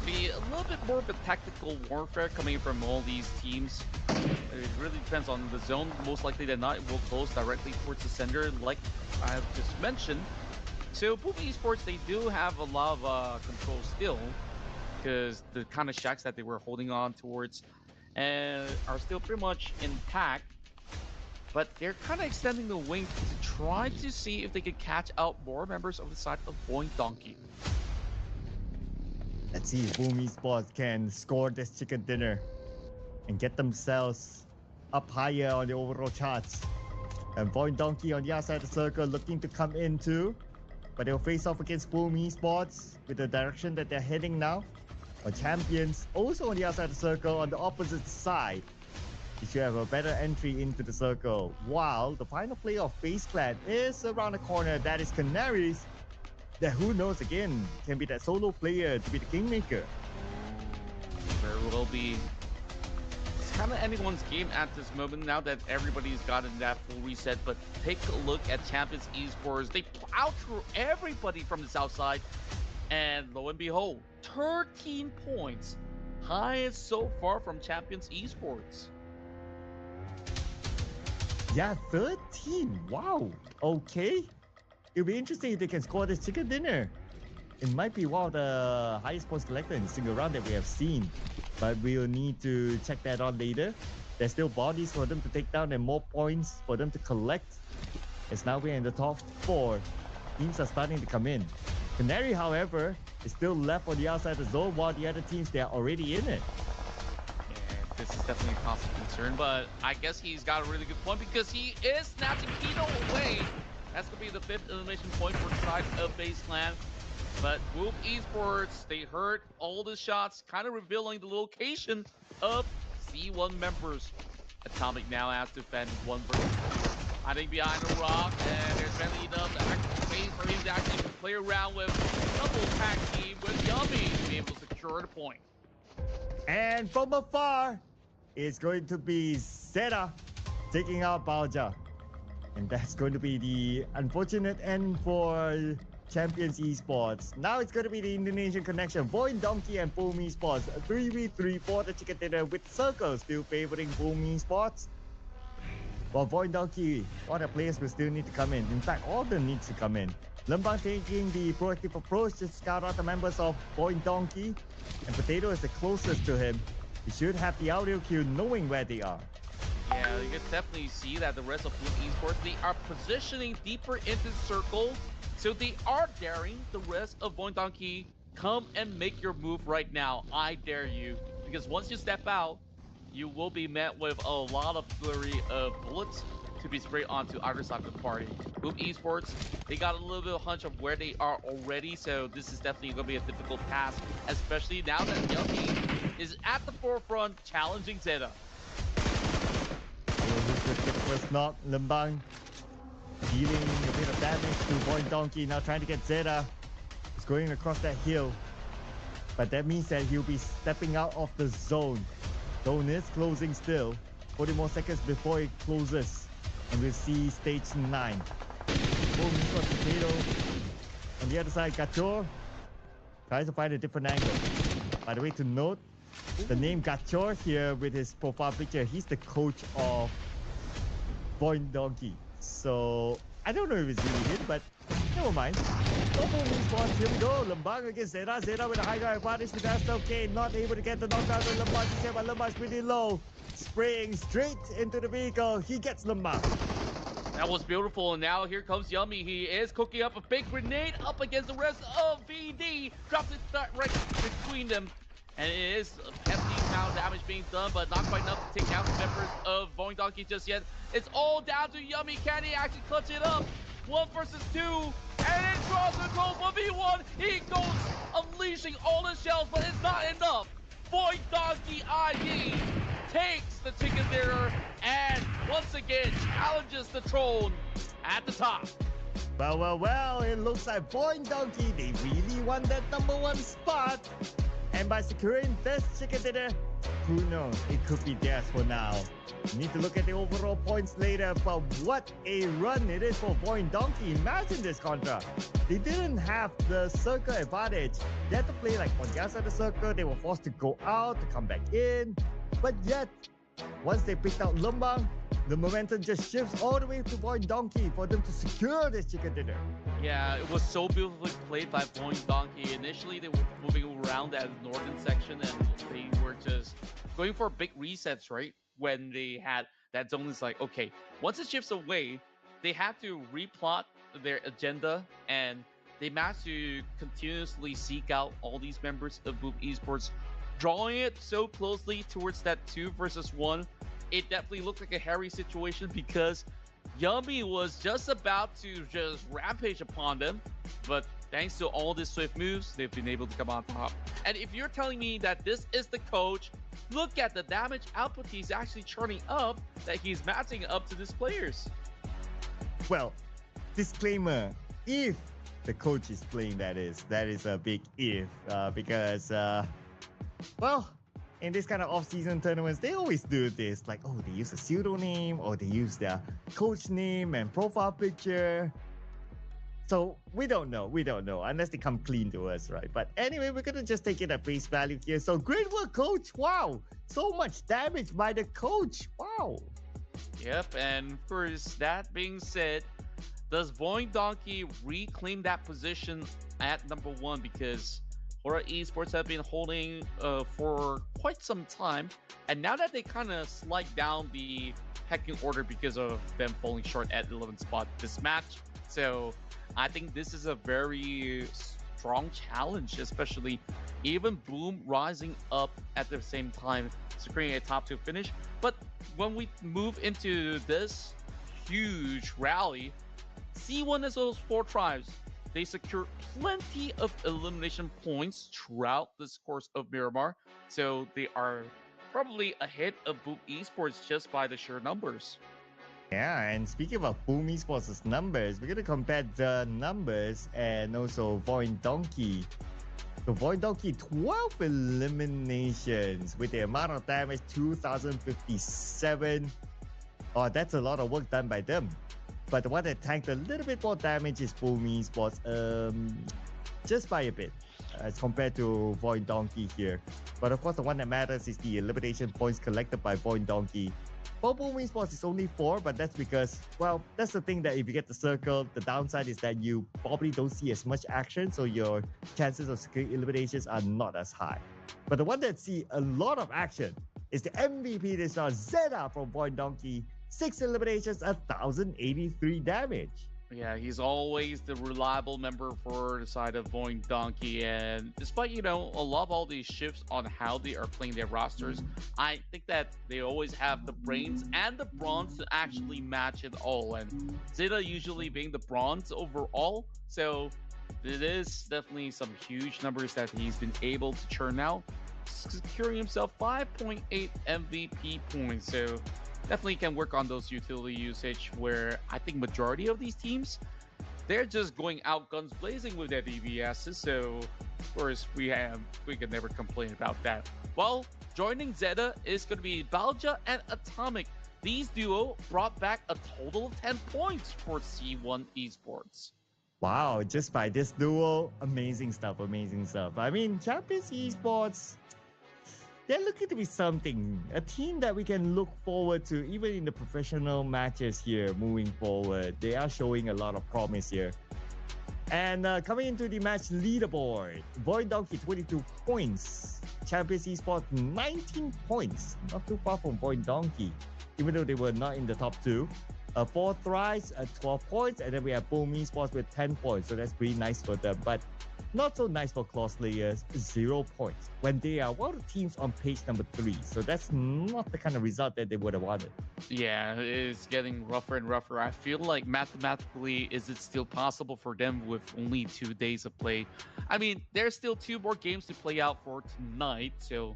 be a little bit more of a tactical warfare coming from all these teams. It really depends on the zone. Most likely than not, it will close directly towards the center, like I've just mentioned. So Pubg Esports, they do have a lot of control still, because the kind of shacks that they were holding on towards and are still pretty much intact. But they're kind of extending the wing to try to see if they can catch out more members of the side of Boing Donkey. Let's see if Boom Esports can score this chicken dinner and get themselves up higher on the overall charts. And Void Donkey on the outside of the circle looking to come in too. But they'll face off against Boom Esports with the direction that they're heading now. Or Champions also on the outside of the circle on the opposite side. You should have a better entry into the circle. While the final player of FaZe Clan is around the corner. That is Canaries. That, who knows, again, can be that solo player to be the kingmaker. Very well be. It's kind of anyone's game at this moment now that everybody's gotten that full reset. But take a look at Champions Esports. They plow through everybody from the south side. And lo and behold, 13 points. Highest so far from Champions Esports. Yeah, 13. Wow. Okay. It'll be interesting if they can score this chicken dinner. It might be one of the highest points collected in a single round that we have seen. But we'll need to check that out later. There's still bodies for them to take down and more points for them to collect. As now we're in the top 4. Teams are starting to come in. Canary, however, is still left on the outside of the zone, while the other teams, they're already in it. Yeah, this is definitely a cause of concern, but I guess he's got a really good point because he is snatching Kino away. That's going to be the 5th elimination point for the side of FaZe Clan. But Pubg Esports, they heard all the shots, kind of revealing the location of C1 members. Atomic now has to defend 1 versus 2. Hiding behind a rock, and there's barely enough space for him to actually play around with double tag team with Yummy to be able to secure the point. And from afar, it's going to be Zeta taking out Balja. And that's going to be the unfortunate end for Champions Esports. Now it's going to be the Indonesian connection. Void Donkey and Boom Esports. A 3v3 for the chicken dinner with Circle still favoring Boom Esports. While Void Donkey, all the players will still need to come in. In fact, all of them need to come in. Lembang taking the proactive approach to scout out the members of Void Donkey. And Potato is the closest to him. He should have the audio queue knowing where they are. Yeah, you can definitely see that the rest of Pubg Esports, they are positioning deeper into the circle. So they are daring the rest of Void Donkey, come and make your move right now. I dare you. Because once you step out, you will be met with a lot of flurry of bullets. to be sprayed onto either side of the party. Boom Esports, they got a little bit of hunch of where they are already, so this is definitely going to be a difficult task, especially now that Yummy is at the forefront challenging Zeta. First knock, Lembang dealing a bit of damage to Void Donkey, now trying to get Zeta. He's going across that hill. But that means that he'll be stepping out of the zone. Zone is closing still. 40 more seconds before it closes. And we'll see stage 9. Boom, he's got Potato. On the other side, Gachor tries to find a different angle. By the way, to note, the name Gachor here with his profile picture, he's the coach of Void Donkey. So, I don't know if it's really him, but never mind. Double response, here we go. Lembang against Zeta. Zeta with a high ground advantage. That's okay. Not able to get the knockdown on Lembang. But Lembang's pretty low. Spraying straight into the vehicle. He gets Lembang. That was beautiful, and now here comes Yummy. He is cooking up a big grenade up against the rest of VD. Drops it right between them. And it is a hefty amount of damage being done, but not quite enough to take out the members of Void Donkey just yet. It's all down to Yummy. Can he actually clutch it up? 1 versus 2, and it draws a goal 1v1. He goes unleashing all his shells, but it's not enough. Void Donkey ID takes the chicken dinner and once again challenges the throne at the top. Well, it looks like Void Donkey, they really want that #1 spot. And by securing this chicken dinner, who knows, it could be theirs for now. We need to look at the overall points later, but what a run it is for Void Donkey. Imagine this, Contra. They didn't have the circle advantage. They had to play like on the outside of the circle. They were forced to go out, to come back in. But yet, once they picked out Lembang, the momentum just shifts all the way to Void Donkey for them to secure this chicken dinner. Yeah, it was so beautifully played by Void Donkey. Initially, they were moving around that northern section, and they were just going for big resets, right? When they had that zone, it's like, okay, once it shifts away, they have to replot their agenda, and they managed to continuously seek out all these members of Boom Esports, drawing it so closely towards that 2 versus 1. It definitely looked like a hairy situation because Yummy was just about to just rampage upon them, but thanks to all these swift moves, they've been able to come on top. And if you're telling me that this is the coach, look at the damage output he's actually churning up, that he's matching up to these players. Well, disclaimer, if the coach is playing, that is a big if, because, well, in this kind of off-season tournaments, they always do this, like, oh, they use a pseudonym, or they use their coach name and profile picture. So we don't know, unless they come clean to us, right? But anyway, we're gonna just take it at face value here. So great work, coach. Wow, so much damage by the coach. Wow. Yep, and of course, that being said, does Void Donkey reclaim that position at #1? Because Horror Esports have been holding for quite some time, and now that they kind of slide down the pecking order because of them falling short at 11th spot this match, so I think this is a very strong challenge, especially even Boom rising up at the same time, securing a top 2 finish. But when we move into this huge rally, C1 as those 4 tribes, they secure plenty of elimination points throughout this course of Miramar, so they are probably ahead of Boom Esports just by the sheer numbers. Yeah, and speaking of Boom Esports' numbers, we're going to compare the numbers and also Void Donkey. So Void Donkey, 12 eliminations with the amount of damage, 2,057. Oh, that's a lot of work done by them. But the one that tanked a little bit more damage is Boom Esports, just by a bit, as compared to Void Donkey here. But of course, the one that matters is the elimination points collected by Void Donkey. For Boom Esports, it's only 4, but that's because, well, that's the thing that if you get the circle, the downside is that you probably don't see as much action, so your chances of securing eliminations are not as high. But the one that see a lot of action is the MVP this round, Zeta from Void Donkey. 6 eliminations, 1,083 damage. Yeah, he's always the reliable member for the side of Boing Donkey. And despite, a lot of all these shifts on how they are playing their rosters, I think that they always have the brains and the bronze to actually match it all. And Zeta usually being the bronze overall. So it is definitely some huge numbers that he's been able to churn out, securing himself 5.8 MVP points. So definitely can work on those utility usage where I think majority of these teams they're just going out guns blazing with their DVSs. So of course we can never complain about that. Well, joining Zeta is going to be Balja and Atomic. These duo brought back a total of 10 points for C1 Esports. Wow, just by this duo, amazing stuff, amazing stuff. I mean, Champions Esports, they're looking to be something, a team that we can look forward to even in the professional matches here moving forward. They are showing a lot of promise here. And coming into the match leaderboard, Boy Donkey 22 points, Champions Esports 19 points, not too far from Boy Donkey, even though they were not in the top two. 4 tries at 12 points, and then we have Boom Esports with 10 points, so that's pretty nice for them. But not so nice for Claw Slayers, 0 points, when they are one of the teams on page number 3. So that's not the kind of result that they would have wanted. Yeah, it's getting rougher and rougher. I feel like mathematically, is it still possible for them with only 2 days of play? I mean, there's still 2 more games to play out for tonight, so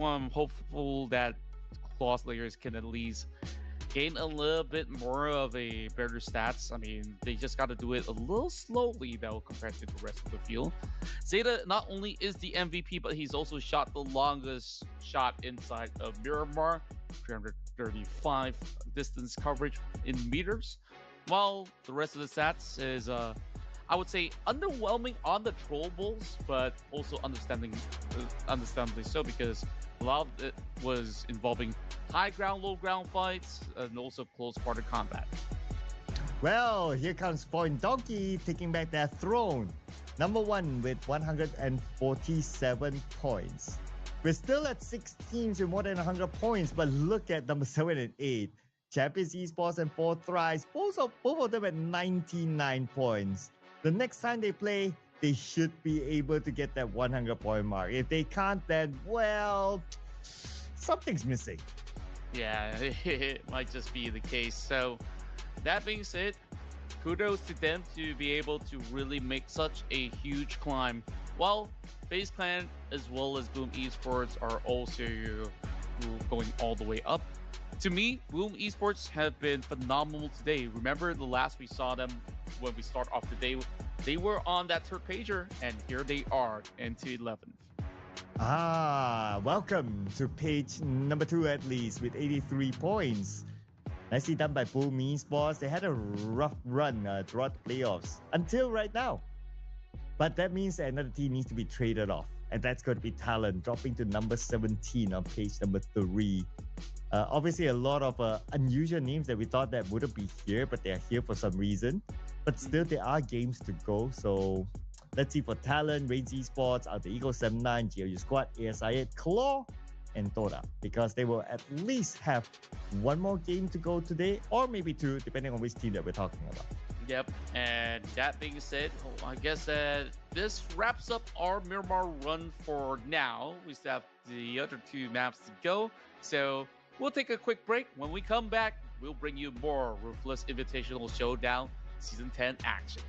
I'm hopeful that Claw Slayers can at least gain a little bit more of a better stats. I mean, they just got to do it a little slowly though compared to the rest of the field. Zeta not only is the MVP, but he's also shot the longest shot inside of Miramar, 335 distance coverage in meters, while the rest of the stats is I would say underwhelming on the troll bulls, but also understandably so, because a lot of it was involving high ground, low ground fights, and also close quarter combat. Well, here comes Point Donkey taking back their throne. Number 1 with 147 points. We're still at 6 teams with more than 100 points, but look at number 7 and 8. Champions Esports and 4 Thrives, both of them at 99 points. The next time they play, they should be able to get that 100-point mark. If they can't, then, well, something's missing. Yeah, it might just be the case. So, that being said, kudos to them to be able to really make such a huge climb. While FaZe Clan as well as Boom Esports are also going all the way up. To me, Boom Esports have been phenomenal today. Remember the last we saw them when we start off the day, they were on that third pager, and here they are into 11th. Welcome to page number 2 at least with 83 points. Nicely done by Boom Esports. They had a rough run throughout the playoffs until right now. But that means that another team needs to be traded off. And that's going to be Talon, dropping to number 17 on page number 3. Obviously, a lot of unusual names that we thought that wouldn't be here, but they are here for some reason. But still, there are games to go. So let's see for Talon, Reigns Esports, Outer Eagle 79, GLU Squad, ASI8, Claw, and Tora. Because they will at least have 1 more game to go today, or maybe 2, depending on which team that we're talking about. Yep, and that being said, I guess that this wraps up our Miramar run for now. We still have the other 2 maps to go. So we'll take a quick break. When we come back, we'll bring you more Ruthless Invitational Showdown Season 10 action.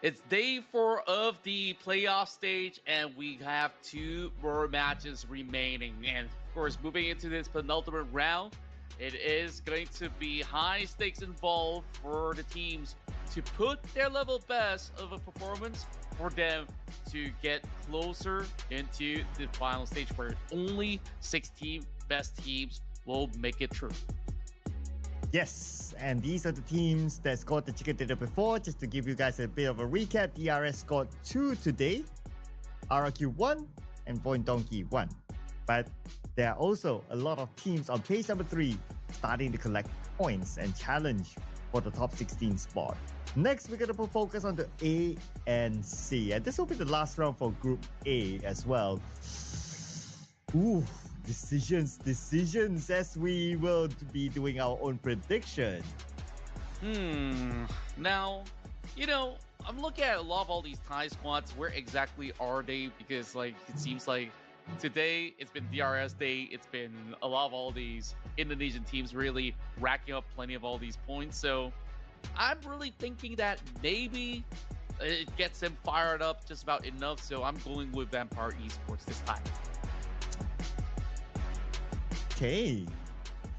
It's day 4 of the playoff stage, and we have 2 more matches remaining. And of course, moving into this penultimate round, it is going to be high stakes involved for the teams to put their level best of a performance for them to get closer into the final stage where only 16 best teams will make it through. Yes, and these are the teams that scored the chicken dinner before. Just to give you guys a bit of a recap, DRS scored 2 today, RRQ 1, and Point Donkey 1. But there are also a lot of teams on page number 3 starting to collect points and challenge for the top 16 spot. Next, we're going to put focus on the A and C. And this will be the last round for Group A as well. Ooh, decisions as we will be doing our own prediction. Now, I'm looking at a lot of all these Thai squads. Where exactly are they? Because it seems like today it's been DRS day. It's been a lot of all these Indonesian teams really racking up plenty of all these points. So I'm really thinking that maybe it gets them fired up just about enough. So I'm going with Vampire Esports this time. Okay,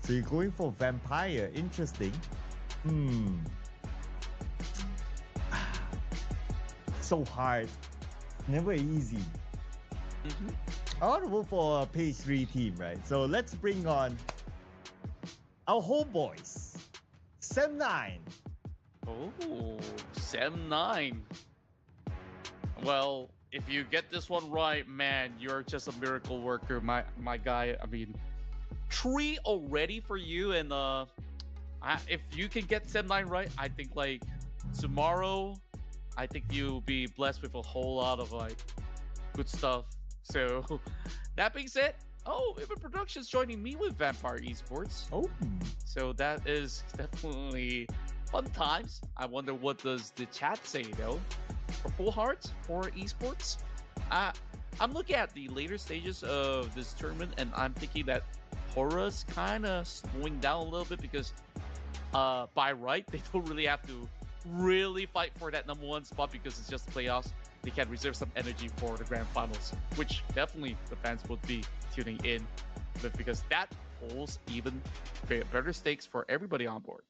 so you're going for Vampire. Interesting. So hard. Never easy. I want to vote for a page 3 team, right? So let's bring on our homeboys. Sem9. Oh, Sem9. Well, if you get this one right, man, you're just a miracle worker, my guy. I mean, 3 already for you, and if you can get Sem9 right, I think tomorrow, I think you'll be blessed with a whole lot of good stuff. So that being said, even Productions joining me with Vampire Esports. Oh, so that is definitely fun times. I wonder what does the chat say though for Full Hearts or Esports. I'm looking at the later stages of this tournament, and I'm thinking that Hora's kind of slowing down a little bit because by right they don't really have to really fight for that number 1 spot because it's just playoffs. They can reserve some energy for the grand finals, which definitely the fans would be tuning in with because that holds even better stakes for everybody on board.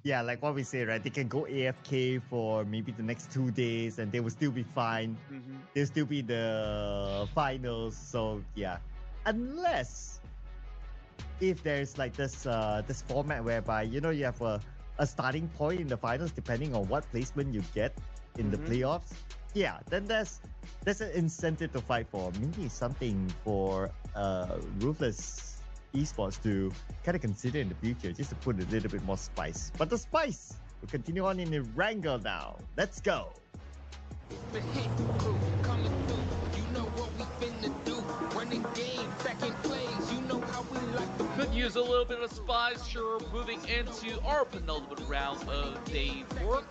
yeah, like what we say, right? They can go AFK for maybe the next 2 days and they will still be fine. They'll still be the finals. So yeah, unless if there's this format whereby you have a starting point in the finals depending on what placement you get in the playoffs. Yeah, then there's an incentive to fight for. Maybe something for Ruthless Esports to kind of consider in the future, just to put a little bit more spice. But the spice will continue on in the wrangle now. Let's go. Could use a little bit of spice, sure. Moving into our penultimate round of day 4.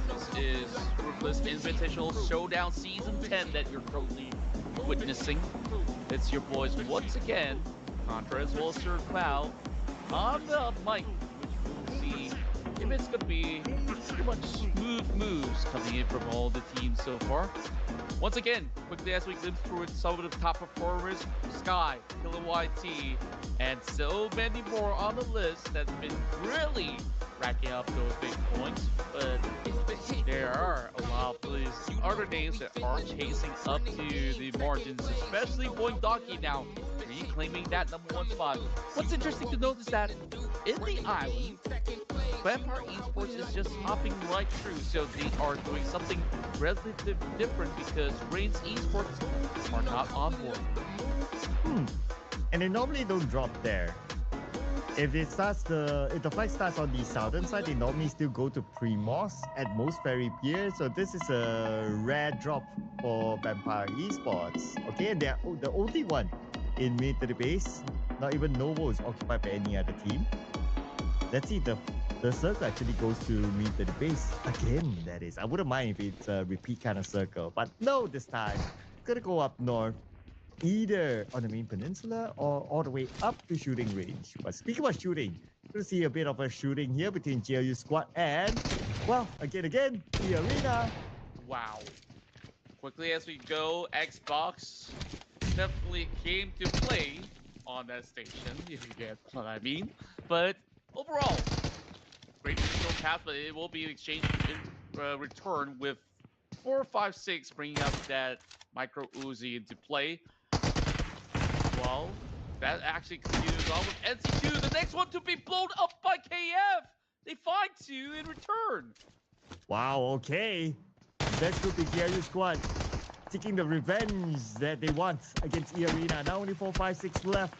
This is Ruthless Invitational Showdown Season 10 that you're currently witnessing. It's your boys once again, Contra as well as Sir Cloud, on the mic, which we'll see if it's going to be pretty much smooth moves coming in from all the teams so far. Once again, quickly as we glimpse through some of the top performers, Sky, Killer YT, and so many more on the list that's been really racking up those big points. But there are a lot of these other names that are chasing up to the margins, especially Point Donkey now reclaiming that number 1 spot. What's interesting to note is that in the island, Vampire Esports is just hopping right through, so they are doing something relatively different because Reigns Esports are not on board. And they normally don't drop there. If the fight starts on the southern side, they normally still go to Primos, at most Ferry Pier. So this is a rare drop for Vampire Esports. Okay, and they're the only one in military base. Not even Novo is occupied by any other team. Let's see if the circle actually goes to military base again. That is, I wouldn't mind if it's a repeat kind of circle, but no, this time it's gonna go up north, either on the main peninsula or all the way up to shooting range. But speaking about shooting, we'll see a bit of a shooting here between GLU squad and, well, again, the arena. Wow. Quickly as we go, Xbox definitely came to play on that station, if you get what I mean. But overall, great initial pass, but it will be exchanged in return with 456 bringing up that micro Uzi into play. Well, that actually continues on with NC2. The next one to be blown up by KF. They find 2 in return. Wow, okay. That could be GLU squad taking the revenge that they want against E Arena. Now only 456 left.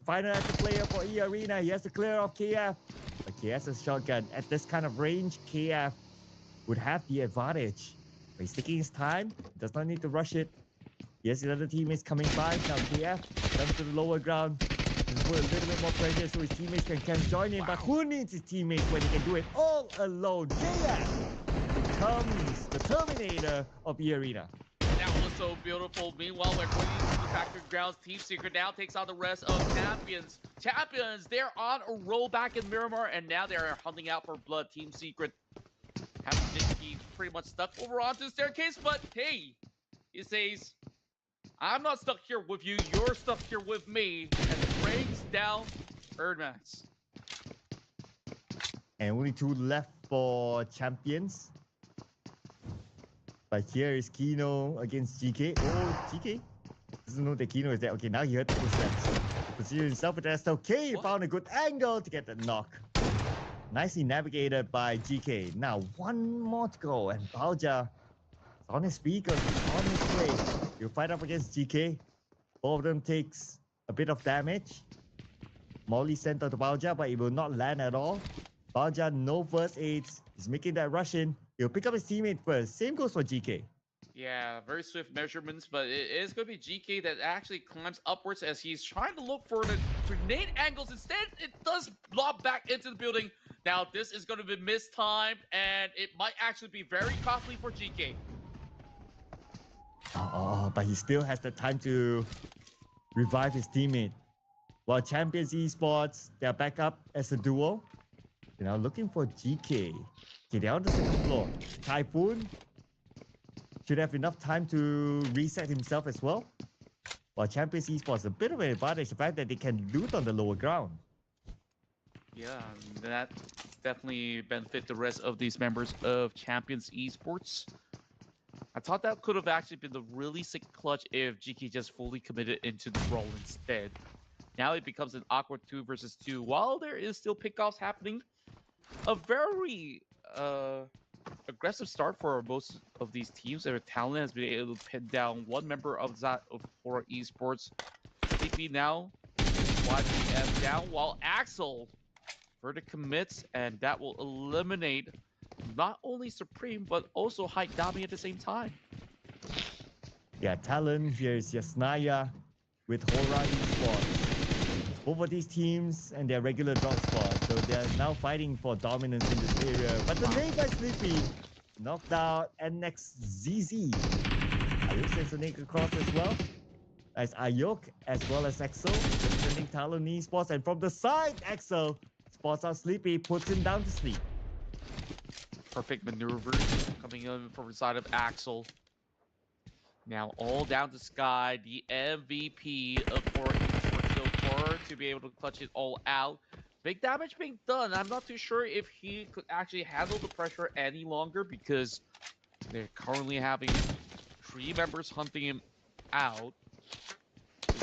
Final active player for E Arena. He has to clear off KF. But he has a shotgun. At this kind of range, KF would have the advantage. But he's taking his time. Does not need to rush it. Yes, the other teammates coming by. Now KF comes to the lower ground. He's put a little bit more pressure so his teammates can join in. But who needs his teammates when he can do it all alone? KF becomes the Terminator of E Arena. That was so beautiful. Meanwhile, we're going into the factory grounds. Team Secret now takes on the rest of Champions. Champions, they're on a roll back in Miramar, and now they're hunting out for blood. Team Secret have Nicky pretty much stuck over onto the staircase, but hey, he says, I'm not stuck here with you, you're stuck here with me, and brings down Erdmax. And only 2 left for Champions. But here is Kino against GK. Oh, GK doesn't know that Kino is there. Okay, now he heard the footsteps. He positioned himself, but that's okay. He found a good angle to get the knock. Nicely navigated by GK. Now 1 more to go, and Balja is on his feet, he's on his way. He'll fight up against GK. Both of them takes a bit of damage. Molly sent out to Balja, but it will not land at all. Balja, no first aids. He's making that rush in. He'll pick up his teammate first. Same goes for GK. Yeah, very swift measurements, but it is going to be GK that actually climbs upwards as he's trying to look for the grenade angles. Instead, it does lob back into the building. Now, this is going to be mistimed, and it might actually be very costly for GK. Oh, but he still has the time to revive his teammate. While Champions Esports, they're back up as a duo. They're now looking for GK. Okay, they're on the 2nd floor. Typhoon should have enough time to reset himself as well. While Champions Esports, a bit of an advantage, the fact that they can loot on the lower ground. Yeah, that definitely benefit the rest of these members of Champions Esports. I thought that could have actually been the really sick clutch if GK just fully committed into the role instead. Now it becomes an awkward 2 versus 2. While there is still pickoffs happening, a very aggressive start for most of these teams. Their talent has been able to pin down 1 member of that of Horror Esports. Sleepy now, YPM down, while Axel further commits, and that will eliminate not only Supreme, but also Haidami at the same time. Yeah, talent. Here is Yasnaya with Horror Esports. Both of these teams and their regular drop spot, so they're now fighting for dominance in this area. But the Nega Sleepy knocked out, and next ZZ. Ayuk sends a Nega across as well. As Ayuk as well as Axel sending Talon Esports, and from the side, Axel spots out Sleepy, puts him down to sleep. Perfect maneuvers coming in from the side of Axel. Now all down to Sky, the MVP of Horror Esports so far, to be able to clutch it all out. Big damage being done. I'm not too sure if he could actually handle the pressure any longer because they're currently having 3 members hunting him out.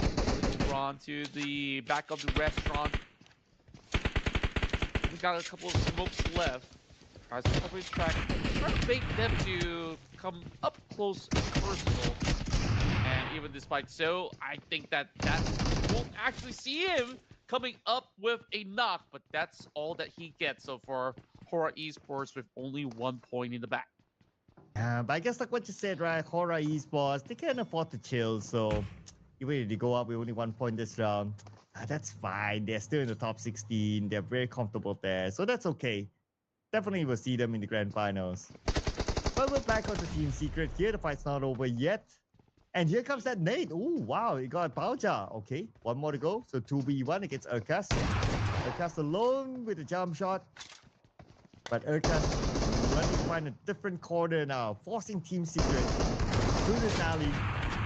Over on to the back of the restaurant. only got a couple of smokes left. Tries to cover his track. Trying to bait them to come up close and personal. And even despite so, I think that won't actually see him coming up with a knock, but that's all that he gets so far. Hora Esports with only 1 point in the back. But I guess like what you said, right? Hora Esports, they can't afford to chill. So even if they go up with only 1 point this round, that's fine. They're still in the top 16. They're very comfortable there. So that's okay. Definitely will see them in the grand finals. But we're back on the Team Secret here. The fight's not over yet. And here comes that nade. Ooh, wow. He got Pubg. Okay, one more to go. So 2v1 against Urkas. Urkas alone with a jump shot. But Urkas running to find a different corner now, forcing Team Secret through this alley.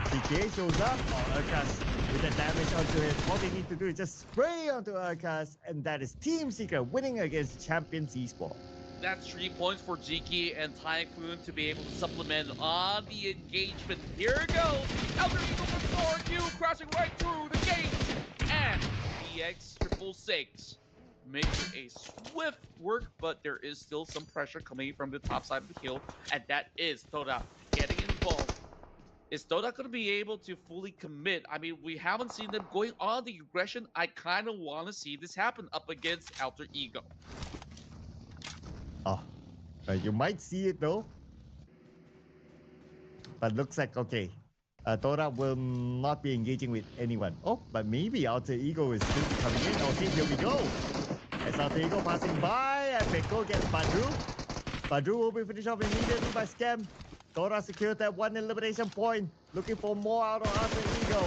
PK shows up. Oh, Urkas with the damage onto it. All they need to do is just spray onto Urkas. And that is Team Secret winning against Champions Esports. That's 3 points for Jiki and Typhoon to be able to supplement on the engagement. Here it goes. Elder Eagle with RQ crashing right through the gate. And BX666 makes a swift work, but there is still some pressure coming from the top side of the hill. And that is Toda getting involved. Is Toda going to be able to fully commit? I mean, we haven't seen them going on the aggression. I kind of want to see this happen up against Alter Ego. Oh, you might see it though. But looks like, okay, Tora will not be engaging with anyone. Oh, but maybe Alter Ego is still coming in. Okay, here we go. As Alter Ego passing by, and Peko gets Badru. Badru will be finished off immediately by Scam. Tora secured that one elimination point. Looking for more out of Alter Ego.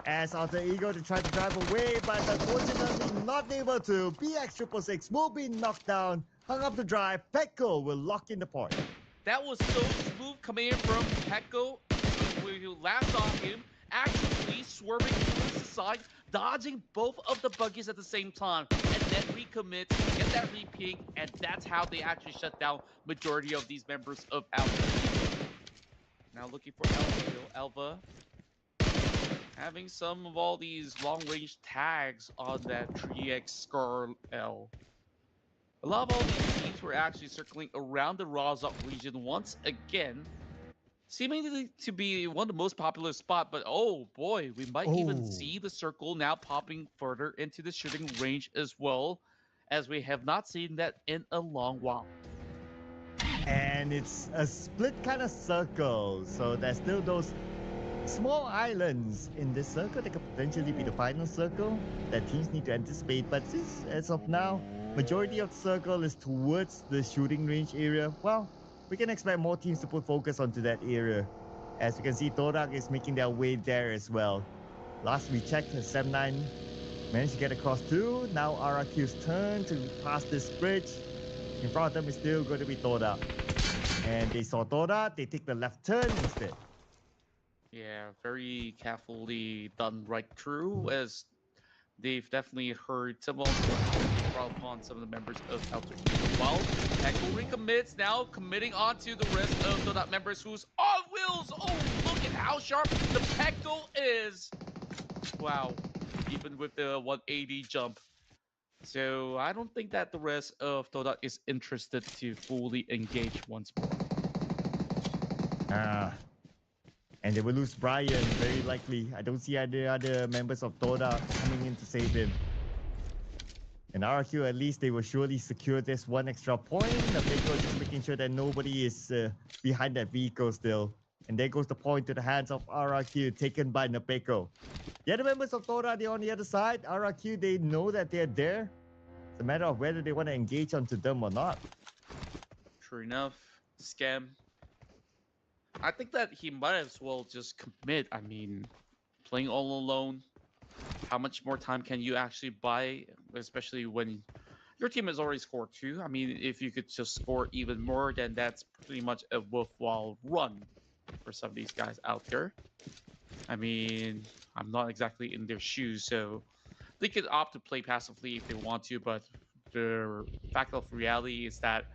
As Alter Ego to try to drive away, but unfortunately not able to. BX666 will be knocked down. Hung up the drive. Peko will lock in the point. That was so smooth coming in from Peko. We last saw him actually swerving to the side, dodging both of the buggies at the same time, and then recommit, get that repeat, and that's how they actually shut down majority of these members of Alpha. Now looking for Alva having some of all these long-range tags on that 3x Scar L. A lot of all these teams were actually circling around the Razak region once again, seemingly to be one of the most popular spots, but oh boy, we might even see the circle now popping further into the shooting range as well, as we have not seen that in a long while. And it's a split kind of circle, so there's still those small islands in this circle that could potentially be the final circle that teams need to anticipate. But since, as of now, majority of the circle is towards the shooting range area, well, we can expect more teams to put focus onto that area. As you can see, Torak is making their way there as well. Last we checked, 7-9 managed to get across too. Now RRQ's turn to pass this bridge. In front of them is still going to be Torak. And they saw Torak, they take the left turn instead. Yeah, very carefully done right through, as they've definitely heard some of what brought upon some of the members of Alter Ego. While Echo recommits, now committing onto the rest of the members who's on wheels. Oh, look at how sharp the Pecto is. Wow, even with the 180 jump. So I don't think that the rest of Todak is interested to fully engage once more. And they will lose Brian, very likely. I don't see any other members of Toda coming in to save him. And RQ, at least they will surely secure this one extra point. The vehicle just making sure that nobody is behind that vehicle still. And there goes the point to the hands of RQ, taken by Napeko. The other members of Toda, they're on the other side. RQ, they know that they're there. It's a matter of whether they want to engage onto them or not. True enough, Scam. I think that he might as well just commit. I mean, playing all alone, how much more time can you actually buy, especially when your team has already scored 2? I mean, if you could just score even more, then that's pretty much a worthwhile run for some of these guys out there. I mean, I'm not exactly in their shoes, so they could opt to play passively if they want to, but the fact of reality is that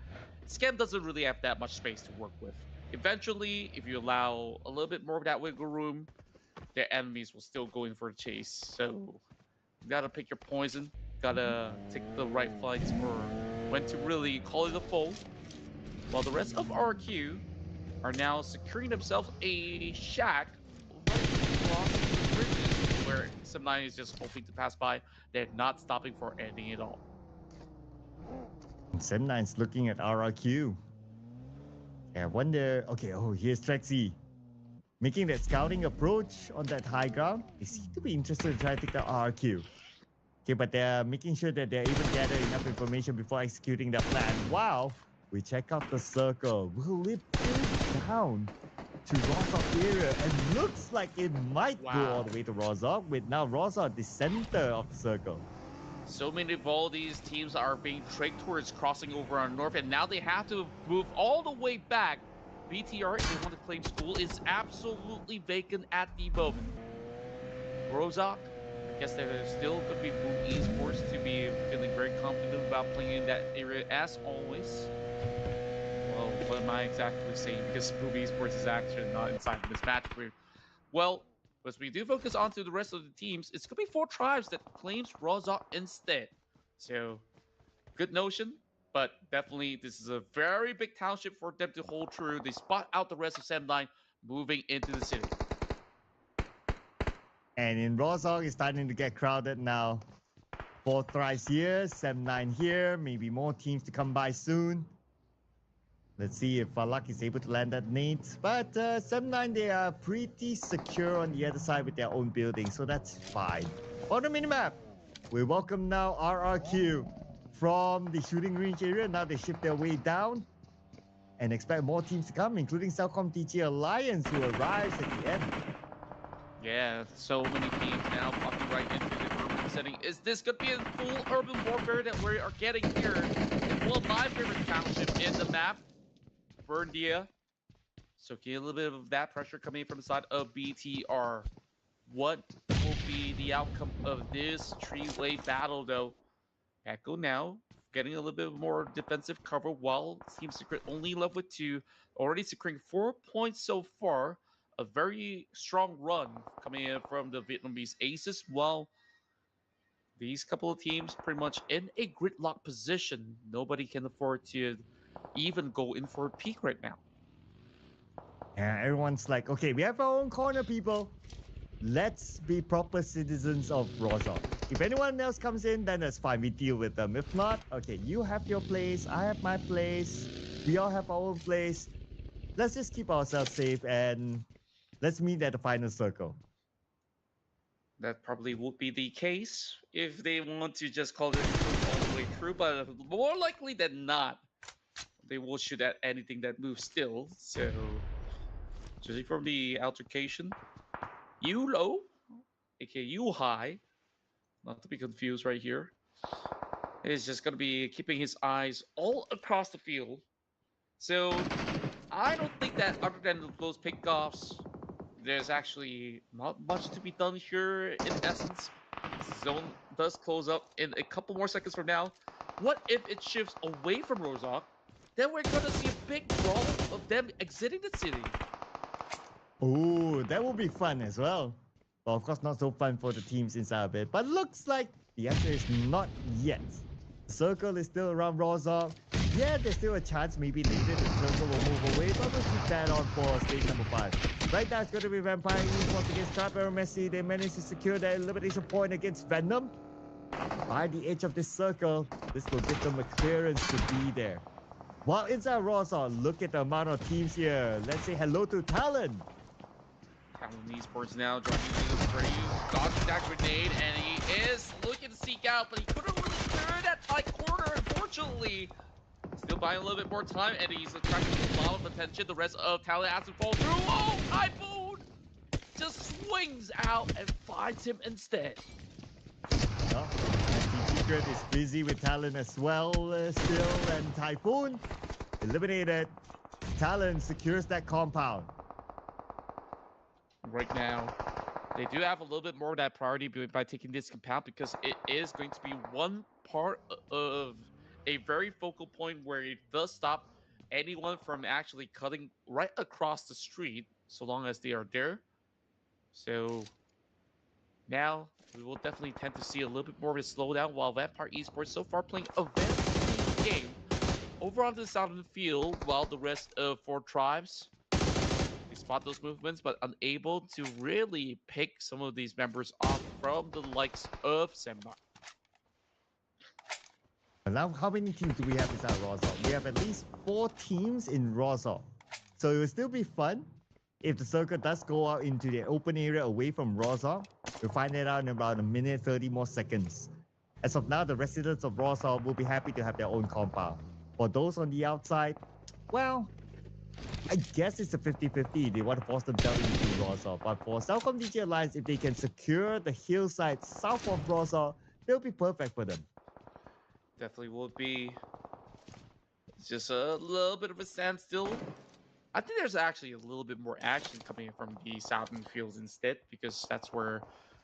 Scam doesn't really have that much space to work with. Eventually, if you allow a little bit more of that wiggle room, their enemies will still go in for a chase. So you gotta pick your poison. gotta take the right flights for when to really call it a fold. While the rest of RQ are now securing themselves a shack right across the bridges where Sim9 is just hoping to pass by. They're not stopping for anything at all. Sim9's looking at RRQ. Yeah, I wonder. Okay, oh, here's Trexie. Making that scouting approach on that high ground. They seem to be interested to try to take the RRQ. Okay, but they're making sure that they're able to gather enough information before executing their plan. Wow, we check out the circle. Will it pull down to Rozok area? And looks like it might go all the way to Rozok, with now Rozok the center of the circle. So many of all these teams are being tricked towards crossing over on north, and now they have to move all the way back. BTR, if they want to claim school, is absolutely vacant at the moment. Rozok, I guess they're still going to be Boom Esports to be feeling very confident about playing in that area as always. Well, what am I exactly saying? Because Boom Esports is actually not inside this match group. Well, as we do focus on to the rest of the teams, it's going to be 4 tribes that claims Rozok instead. So, good notion, but definitely this is a very big township for them to hold true. They spot out the rest of Sam9 moving into the city. And in Rozok, it's starting to get crowded now. 4 thrice here, Sam9 here, maybe more teams to come by soon. Let's see if Luck is able to land that nade. But Sam9, they are pretty secure on the other side with their own building, so that's fine. On the minimap, we welcome now RRQ from the shooting range area. Now they shift their way down and expect more teams to come, including Cellcom TG Alliance, who arrives at the end. Yeah, so many teams now popping right into the urban setting. Is this going to be a full urban warfare that we are getting here? Well, my favorite township in the map, Verndia. So get a little bit of that pressure coming in from the side of BTR. What will be the outcome of this three-way battle, though? Echo now getting a little bit more defensive cover while Team Secret only left with 2, already securing 4 points so far. A very strong run coming in from the Vietnamese aces, while these couple of teams pretty much in a gridlock position. Nobody can afford to even go in for a peak right now. Yeah, everyone's like, okay, we have our own corner, people. Let's be proper citizens of Rozok. If anyone else comes in, then that's fine. We deal with them. If not, okay, you have your place. I have my place. We all have our own place. Let's just keep ourselves safe and let's meet at the final circle. That probably would be the case if they want to just call it all the way through, but more likely than not, they will shoot at anything that moves still. So, judging from the altercation, you low, aka you high, not to be confused right here, is just going to be keeping his eyes all across the field. So, I don't think that other than those pickoffs, there's actually not much to be done here in essence. Zone does close up in a couple more seconds from now. What if it shifts away from Rozok? Then we're gonna see a big brawl of them exiting the city. Oh, that will be fun as well. Well, of course, not so fun for the teams inside of it, but looks like the answer is not yet. The circle is still around Rozok. Yeah, there's still a chance maybe later the circle will move away, but we'll keep that on for stage number 5. Right now, it's going to be Vampire Esports against Trapper Messi. They managed to secure their elimination point against Venom. By the edge of this circle, this will give them a clearance to be there. While inside Rozok, look at the amount of teams here. Let's say hello to Talon. Talon Esports now joining the free. Dodging that grenade, and he is looking to seek out, but he couldn't really clear that tight corner, unfortunately. Still buying a little bit more time, and he's attracting a lot of attention. The rest of Talon has to fall through. Oh, Typhoon just swings out and finds him instead. Oh, and Secret is busy with Talon as well still, and Typhoon eliminated. Talon secures that compound. Right now, they do have a little bit more of that priority by taking this compound because it is going to be one part of a very focal point where it does stop anyone from actually cutting right across the street so long as they are there. So Now, we will definitely tend to see a little bit more of a slowdown while Vampire Esports so far playing a very clean game over onto the side of the field while the rest of four tribes they spot those movements but unable to really pick some of these members off from the likes of Semba. Now, how many teams do we have inside Rosal? We have at least 4 teams in Rosal. So it will still be fun if the circle does go out into the open area away from Rosal. We'll find it out in about a minute, 30 more seconds. As of now, the residents of Rosal will be happy to have their own compound. For those on the outside, well, I guess it's a 50-50. They want to force themselves into Rosal. But for Cellcom DJ Alliance, if they can secure the hillside south of Rosal, they'll be perfect for them. Definitely will be. It's just a little bit of a standstill. I think there's actually a little bit more action coming in from the southern fields instead, because that's where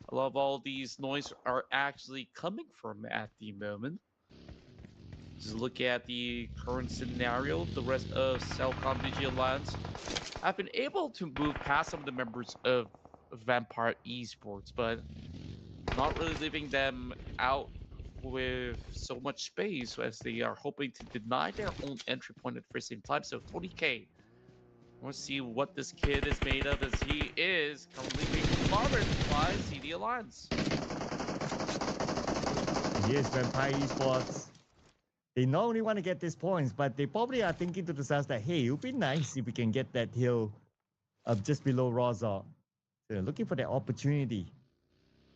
a lot of all these noise are actually coming from at the moment. Just look at the current scenario. The rest of Cellcom DG Alliance have been able to move past some of the members of Vampire Esports, but not really leaving them out with so much space as they are hoping to deny their own entry point at the same time. So Tony K, I want to see what this kid is made of, as he is currently being slaughtered by CD Alliance. Here's Vampire Esports. They not only want to get these points, but they probably are thinking to themselves that, hey, it would be nice if we can get that hill up just below Rosal. So they're looking for that opportunity.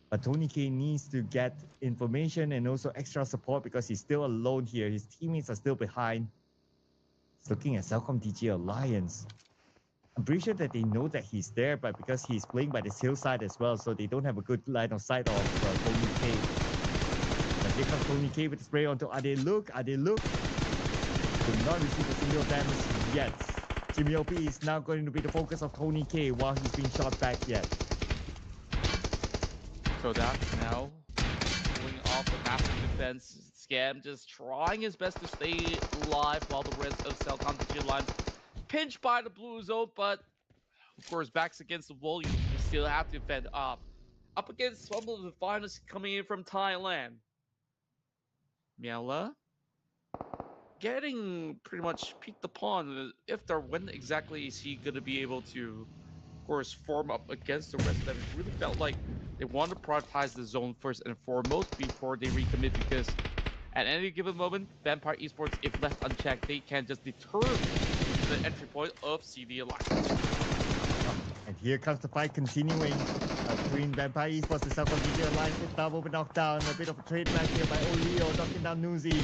But Tony K needs to get information and also extra support because he's still alone here. His teammates are still behind. He's looking at Cellcom DG Alliance. I'm pretty sure that they know that he's there, but because he's playing by this hillside as well, so they don't have a good line of sight of Tony K. But here comes Tony K with the spray onto Ade Look. Ade Look will not receive a single damage yet. Jimmy OP is now going to be the focus of Tony K while he's being shot back yet. So that's now pulling off the massive defense. Scam just trying his best to stay alive while the rest of Cellcom DG Alliance pinched by the blue zone, but of course, backs against the wall, you still have to fend up. Up against some of the finest coming in from Thailand. Miela getting pretty much peeked upon. When exactly is he going to be able to, of course, form up against the rest of them? It really felt like they want to prioritize the zone first and foremost before they recommit, because at any given moment, Vampire Esports, if left unchecked, they can just deter the entry point of CD Alliance. And here comes the fight continuing between Vampire Esports and Cellcom DG Alliance with double knockdown. A bit of a trade match here by Olio knocking down Nuzi.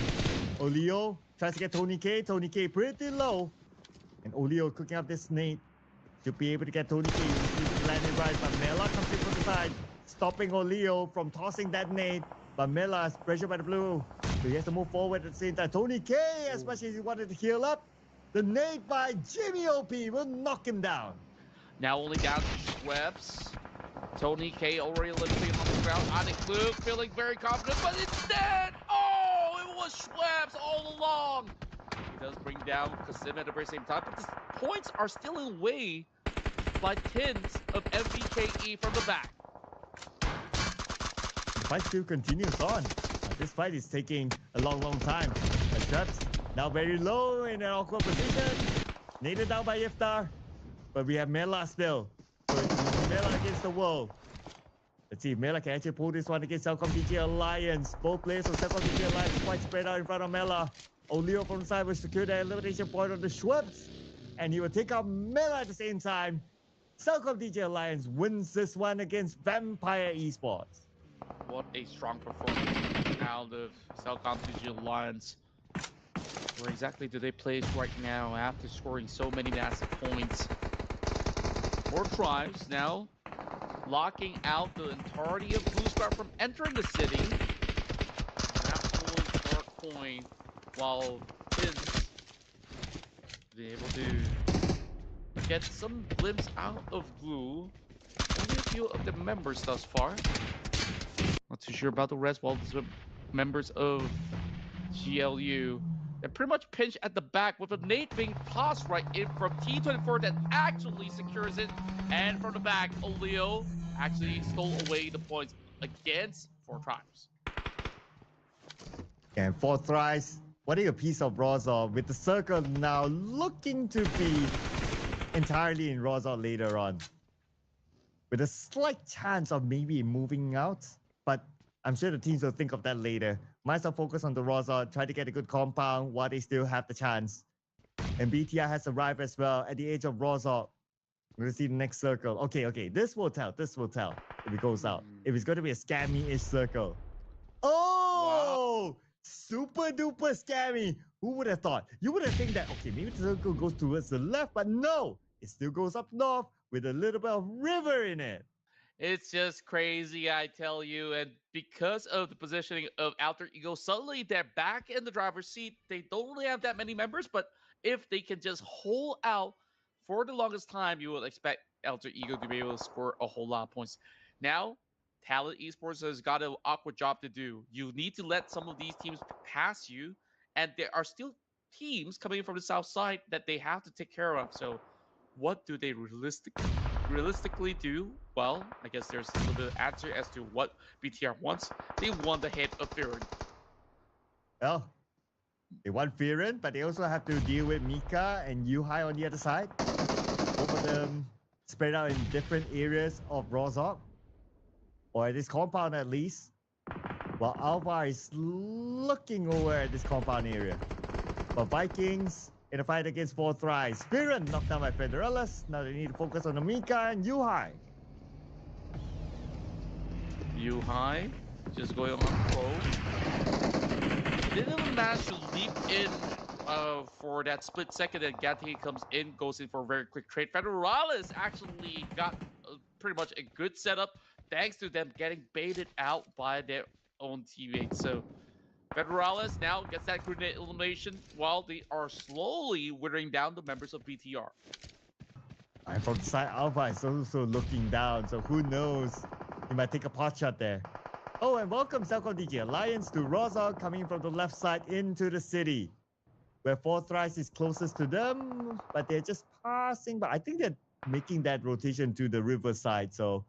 Olio tries to get Tony K. Tony K pretty low. And Olio cooking up this nade. Should be able to get Tony K. He's landing right, but Mela comes in from the side, stopping Olio from tossing that nade. But Mela is pressured by the blue, so he has to move forward at the same time. Tony K, as much as he wanted to heal up, the nade by Jimmy OP will knock him down. Now only down to Schweppes. Tony K already eliminated on the ground. Anik Luke feeling very confident, but instead, oh, it was Schweppes all along. He does bring down Kasim at the very same time, but the points are still in way by tens of MVKE from the back. The fight still continues on. This fight is taking a long time. Schweppes now very low in an awkward position. Naded down by Iftar. But we have Mela still. So it's Mela against the world. Let's see if Mela can actually pull this one against Cellcom DG Alliance. Both players from Cellcom DG Alliance quite spread out in front of Mela. Olio from the side will secure the elimination point on the Schweppes. And he will take out Mela at the same time. Cellcom DG Alliance wins this one against Vampire Esports. What a strong performance out of Cellcom DG Alliance. Where exactly do they place right now after scoring so many massive points? More tribes now locking out the entirety of Blue Star from entering the city. An absolute dark point, while Vince being able to get some glimpse out of Blue. Only a few of the members thus far. Not too sure about the rest, while the members of GLU, they're pretty much pinched at the back with a nade being tossed right in from T24 that actually secures it. And from the back, Olio actually stole away the points against Four Tribes. And fourth rise, what a piece of Rozor with the circle now looking to be entirely in Rozor later on. With a slight chance of maybe moving out, but I'm sure the teams will think of that later. Might as well focus on the Rozor, try to get a good compound while they still have the chance. And BTR has arrived as well at the edge of Rozor. We're gonna see the next circle. Okay, this will tell if it goes out. If it's gonna be a scammy-ish circle. Oh! Wow. Super duper scammy. Who would have thought? You would have think that, okay, maybe the circle goes towards the left, but no, it still goes up north with a little bit of river in it. It's just crazy, I tell you. And because of the positioning of Alter Ego, suddenly they're back in the driver's seat. They don't really have that many members, but if they can just hold out for the longest time, you would expect Alter Ego to be able to score a whole lot of points. Now, Talent Esports has got an awkward job to do. You need to let some of these teams pass you, and there are still teams coming from the south side that they have to take care of. So, what do they realistically do? Well, I guess there's a little bit of answer as to what BTR wants. They want the head of Firen. Well, they want Firen, but they also have to deal with Mika and Yuhai on the other side. Both of them spread out in different areas of Rozok, or at this compound at least, while Alvar is looking over at this compound area. But Vikings in a fight against Fourth Rise. Firen knocked down by Federales. Now they need to focus on the Mika and Yuhai. Yuhai just going on pro. Didn't manage to leap in for that split second, and Gatti comes in, goes in for a very quick trade. Federales actually got pretty much a good setup thanks to them getting baited out by their own teammates. So Federales now gets that grenade elimination while they are slowly withering down the members of BTR. And from the side, Alva is also looking down, so who knows? He might take a pot shot there. Oh, and welcome Celcom DJ Alliance to Rozog, coming from the left side into the city, where Fourth Rise is closest to them, but they're just passing. But I think they're making that rotation to the river side, so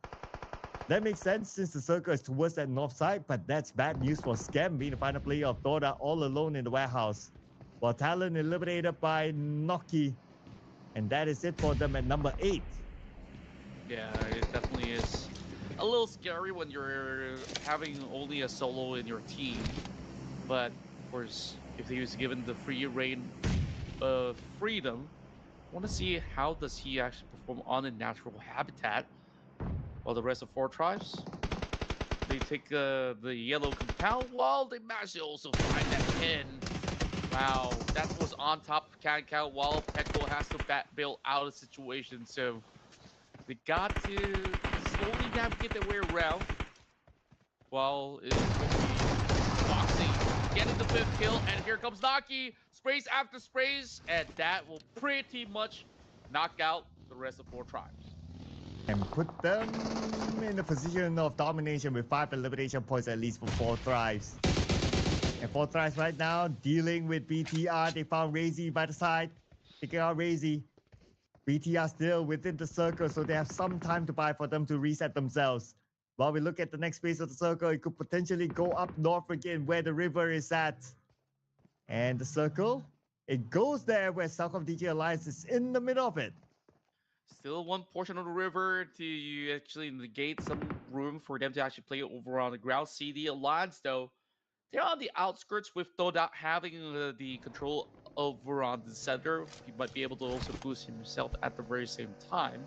that makes sense since the circle is towards that north side, but that's bad news for Scam being the final player of Thora all alone in the warehouse. While Talon eliminated by Noki, and that is it for them at number 8. Yeah, it definitely is a little scary when you're having only a solo in your team. But of course, if he was given the free reign of freedom, I want to see how does he actually perform on a natural habitat. While the rest of Four Tribes, they take the yellow compound while they manage to also find that pin. Wow, that was on top of Can Count while Pekko has to bail out of the situation. So they got to slowly navigate their way around. While it's going to be Foxy getting the 5th kill, and here comes Naki. Sprays after sprays, and that will pretty much knock out the rest of Four Tribes. And put them in a position of domination with 5 elimination points at least for Four Tribes. And Four Tribes right now dealing with BTR. They found Razy by the side. Taking out Razy. BTR still within the circle, so they have some time to buy for them to reset themselves. While we look at the next phase of the circle, it could potentially go up north again where the river is at. And the circle, it goes there where Celcom DJ Alliance is in the middle of it. Still one portion of the river to actually negate some room for them to actually play over on the ground. CD Alliance, though, they're on the outskirts with Doda having the control over on the center. He might be able to also boost himself at the very same time.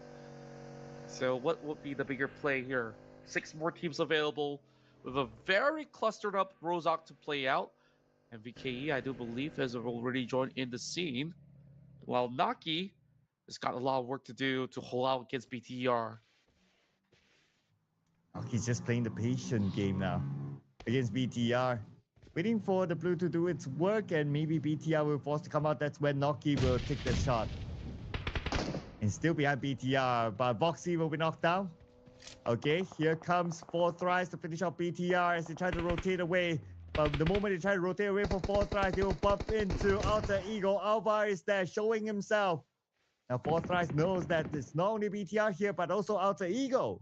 So what would be the bigger play here? 6 more teams available with a very clustered up Rozok to play out. And VKE, I do believe, has already joined in the scene. While Naki has got a lot of work to do to hold out against BTR. Oh, he's just playing the patient game now against BTR. Waiting for the blue to do its work, and maybe BTR will force to come out. That's when Noki will take the shot. And still behind BTR, but Voxy will be knocked down. Okay, here comes Fourth Rise to finish off BTR as they try to rotate away. But the moment they try to rotate away from Fourth Rise, they will bump into Alter Ego. Alvar is there showing himself. Now Fourth Rise knows that it's not only BTR here, but also Alter Ego.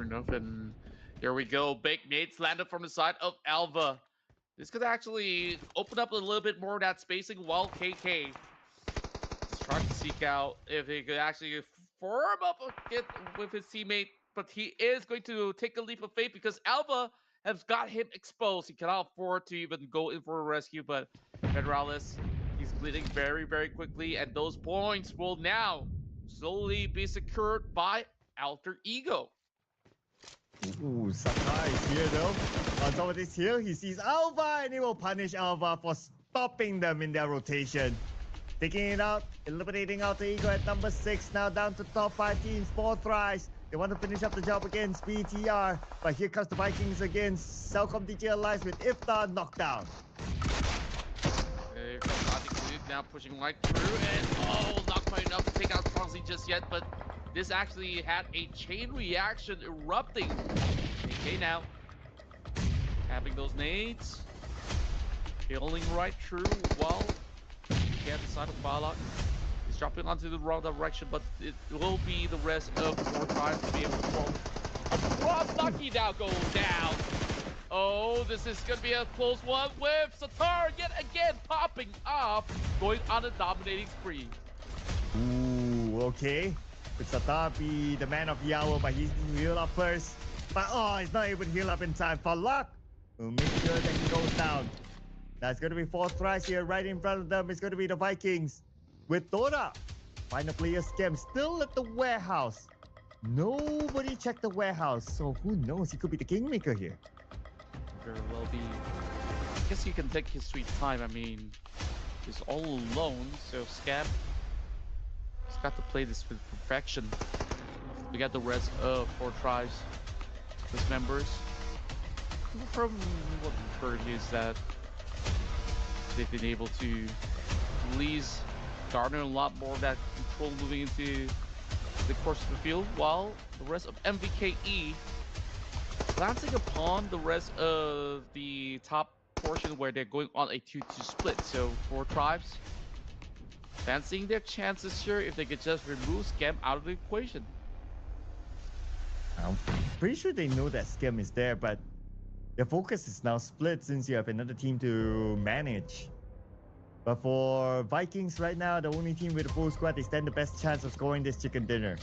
Sure enough, and here we go. Big nades landed from the side of Alva. This could actually open up a little bit more of that spacing while KK is trying to seek out if he could actually form up a get with his teammate. But he is going to take a leap of faith because Alva has got him exposed. He cannot afford to even go in for a rescue, but Federalis, he's bleeding very, very quickly, and those points will now slowly be secured by Alter Ego. Ooh, Saka is here though. On top of this hill, he sees Alva and he will punish Alva for stopping them in their rotation. Taking it out, eliminating Alter Ego at number 6, now down to top 5 teams, 4 tries. They want to finish up the job against BTR, but here comes the Vikings against Celcom DJ Alliance with Iftar knockdown. Now pushing right through, and not quite enough to take out Fonzie just yet, but this actually had a chain reaction erupting. AK now having those nades, killing right through while he at the side of Balak. He's dropping onto the wrong direction, but it will be the rest of 4 tries to be able to fall. Rob Lucky now goes down. Oh, this is going to be a close one with Satar yet again popping off, going on a dominating spree. Ooh, okay. Could Satar be the man of the hour, but he's to heal up first. But he's not able to heal up in time. For luck, we'll make sure that he goes down. That's going to be 4 tries here right in front of them. It's going to be the Vikings with Dora. Final player scam still at the warehouse. Nobody checked the warehouse, so who knows? He could be the kingmaker here. Very well be. I guess you can take his sweet time. I mean, he's all alone, so Scab has got to play this with perfection. We got the rest of 4 tries. His members. From what we've heard is that they've been able to at least garner a lot more of that control moving into the course of the field, while the rest of MVKE glancing upon the rest of the top portion where they're going on a 2-2 split. So 4 tribes fancying their chances here if they could just remove Scam out of the equation. I'm pretty sure they know that Scam is there, but their focus is now split since you have another team to manage. But for Vikings right now, the only team with a full squad, they stand the best chance of scoring this chicken dinner.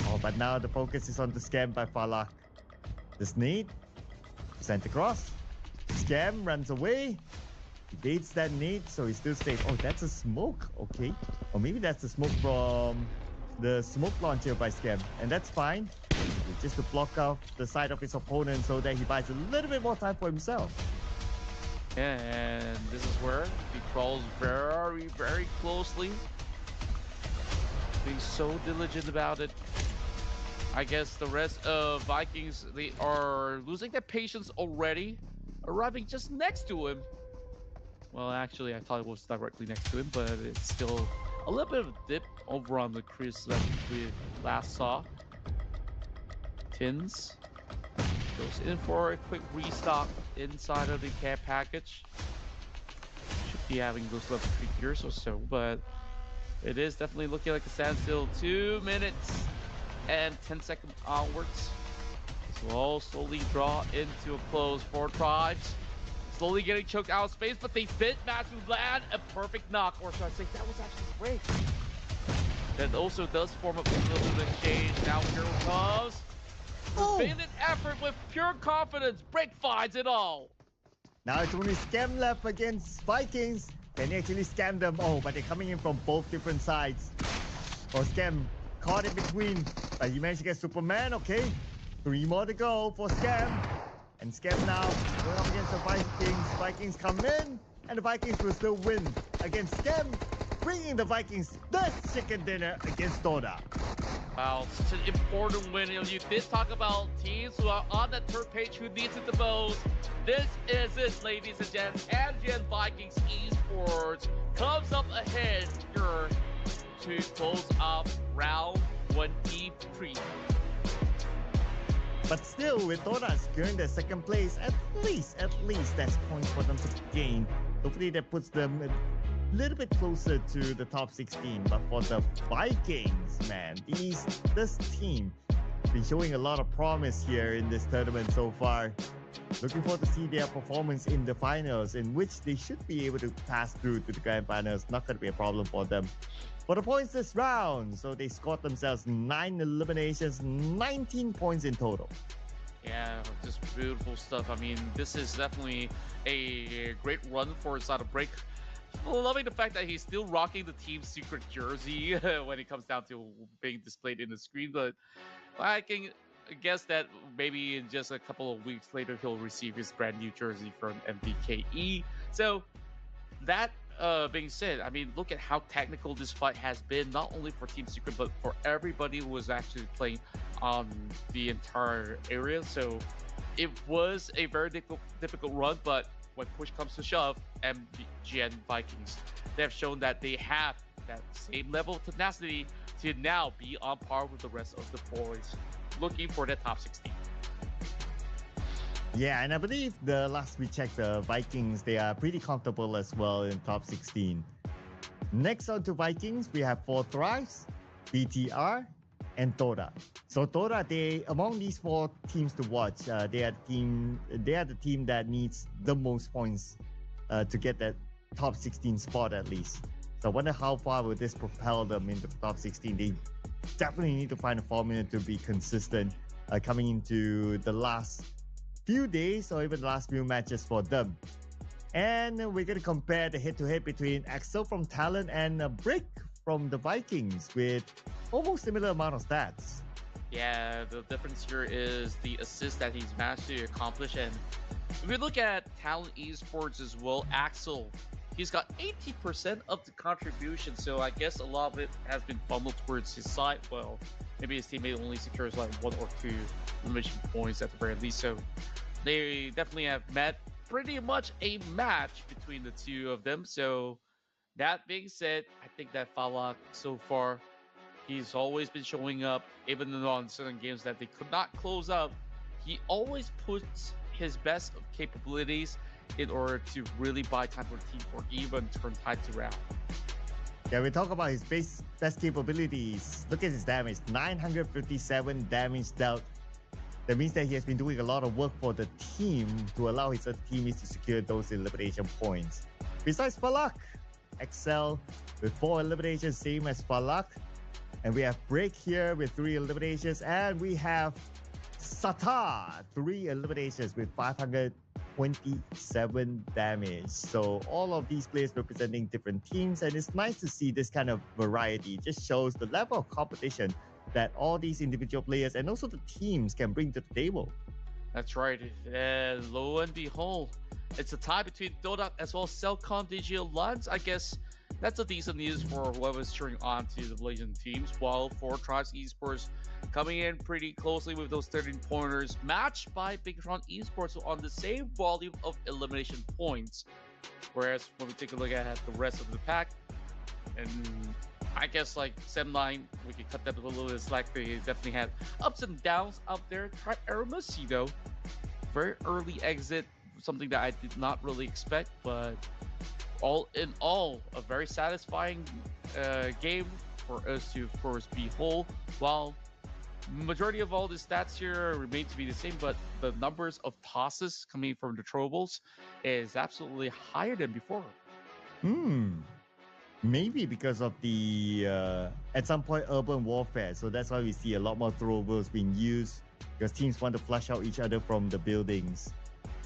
Oh, but now the focus is on the Scam by Falak. The nade sent across. Scam runs away. Evades that nade, so he's still safe. Oh, that's a smoke. Okay. Or maybe that's the smoke from the smoke launcher by Scam. And that's fine. Just to block off the side of his opponent so that he buys a little bit more time for himself. Yeah, and this is where he crawls very, very closely. Being so diligent about it. I guess the rest of Vikings, they are losing their patience already. Arriving just next to him. Well, actually, I thought it was directly next to him, but it's still a little bit of a dip over on the crease that we last saw. Tins goes in for a quick restock inside of the care package. Should be having those level 3 gears or so, but it is definitely looking like a standstill. 2 minutes and 10 seconds onwards. This will all slowly draw into a close. 4 tribes slowly getting choked out of space, but they did manage to land a perfect knock, or should I say that was actually great. That also does form up a little bit of exchange. Now here it comes. Valiant effort with pure confidence. Break finds it all. Now it's only Scam left against Vikings. Can he actually scam them? Oh, but they're coming in from both different sides. Oh, Scam caught in between. But he managed to get Superman, okay. 3 more to go for Scam. And Scam now going up against the Vikings. Vikings come in, and the Vikings will still win against Scam, bringing the Vikings this chicken dinner against Doda. Wow, such an important win. You did talk about teams who are on that third page who needs it the most. This is it, ladies and gents. Andean Vikings Esports comes up ahead here to close up round 23. But still, with Dora securing their second place, at least that's points for them to gain. Hopefully that puts them a little bit closer to the top 16. But for the Vikings, man, this team, been showing a lot of promise here in this tournament so far. Looking forward to see their performance in the finals, in which they should be able to pass through to the grand finals. Not going to be a problem for them. For the points this round, so they scored themselves 9 eliminations, 19 points in total. Yeah, just beautiful stuff. I mean, this is definitely a great run for Sada Break. Loving the fact that he's still rocking the team's secret jersey when it comes down to being displayed in the screen. But I can guess that maybe in just a couple of weeks later, he'll receive his brand new jersey from MDKE. So that being said, I mean, look at how technical this fight has been, not only for Team Secret, but for everybody who was actually playing on the entire area. So it was a very difficult run, but when push comes to shove, MGN Vikings, they have shown that they have that same level of tenacity to now be on par with the rest of the boys, looking for the top 16. Yeah, and I believe the last we checked, the Vikings, they are pretty comfortable as well in top 16. Next on to Vikings, we have 4 Thrives, BTR, and Toda. So Toda, they among these 4 teams to watch, they are the team that needs the most points to get that top 16 spot at least. So I wonder how far will this propel them into the top 16. They definitely need to find a formula to be consistent coming into the last few days or even the last few matches for them. And we're going to compare the head-to-head between Axel from Talon and Brick from the Vikings with almost similar amount of stats. Yeah, the difference here is the assist that he's managed to accomplish. And if we look at Talon Esports as well, Axel, he's got 80% of the contribution. So I guess a lot of it has been funneled towards his side. Well, maybe his teammate only secures like 1 or 2 elimination points at the very least. So they definitely have met pretty much a match between the two of them. So that being said, I think that Falak so far, he's always been showing up, even on certain games that they could not close out. He always puts his best capabilities in order to really buy time for the team or even turn tides around. Yeah, we talk about his best capabilities. Look at his damage, 957 damage dealt. That means that he has been doing a lot of work for the team to allow his teammates to secure those elimination points. Besides Falak, Excel with 4 eliminations, same as Falak. And we have Break here with 3 eliminations. And we have Sata, 3 eliminations with 527 damage. So all of these players representing different teams. And it's nice to see this kind of variety. It just shows the level of competition that all these individual players and also the teams can bring to the table. That's right. And lo and behold, it's a tie between Dota as well as Celcon DG Alliance. I guess that's a decent news for whoever's cheering on to the Blazing teams, while for Tribes Esports coming in pretty closely with those 13 pointers, matched by Bigtron Esports on the same volume of elimination points. Whereas when we take a look at the rest of the pack, and I guess like Sem9, we can cut that a little bit slack. They definitely had ups and downs out there. Try Aramacito, very early exit, something that I did not really expect, but all in all, a very satisfying game for us to, of course, behold. While majority of all the stats here remain to be the same, but the numbers of tosses coming from the Troubles is absolutely higher than before. Maybe because of the, at some point, urban warfare. So that's why we see a lot more throwables being used because teams want to flush out each other from the buildings.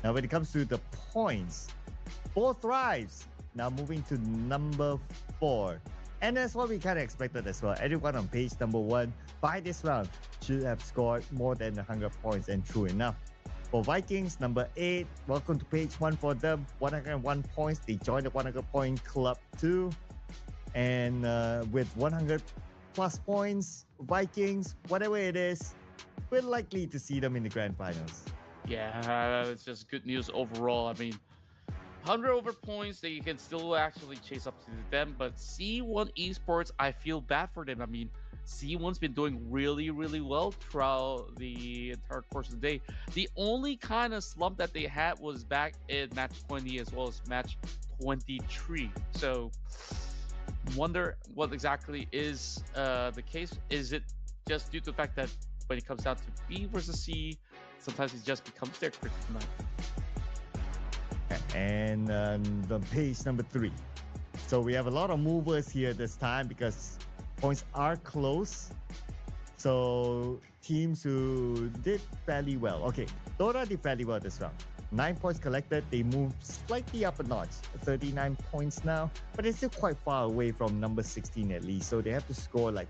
Now, when it comes to the points, 4 Thrives. Now moving to number 4. And that's what we kind of expected as well. Everyone on page number 1 by this round should have scored more than 100 points, and true enough. For Vikings, number 8, welcome to page 1 for them. 101 points. They joined the 100-point club too. And with 100 plus points, Vikings, whatever it is, we're likely to see them in the grand finals. Yeah, it's just good news overall. I mean, 100 over points that you can still actually chase up to them, but C1 Esports, I feel bad for them. I mean, C1's been doing really, really well throughout the entire course of the day. The only kind of slump that they had was back in match 20 as well as match 23. So wonder what exactly is the case. Is it just due to the fact that when it comes down to B versus C, sometimes it just becomes their kryptonite. And the page number 3. So we have a lot of movers here this time because points are close. So teams who did fairly well. Okay, Dora did fairly well this round. 9 points collected. They moved slightly up a notch, 39 points now, but it's still quite far away from number 16 at least. So they have to score like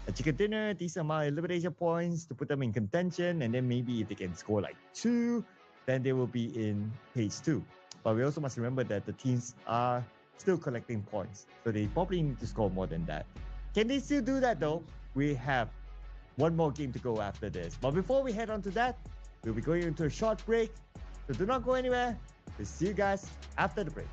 a chicken dinner, decent amount of elimination points to put them in contention, and then maybe if they can score like 2, then they will be in page 2. But we also must remember that the teams are still collecting points, so they probably need to score more than that. Can they still do that though? We have one more game to go after this. But before we head on to that, we'll be going into a short break. So do not go anywhere. We'll see you guys after the break.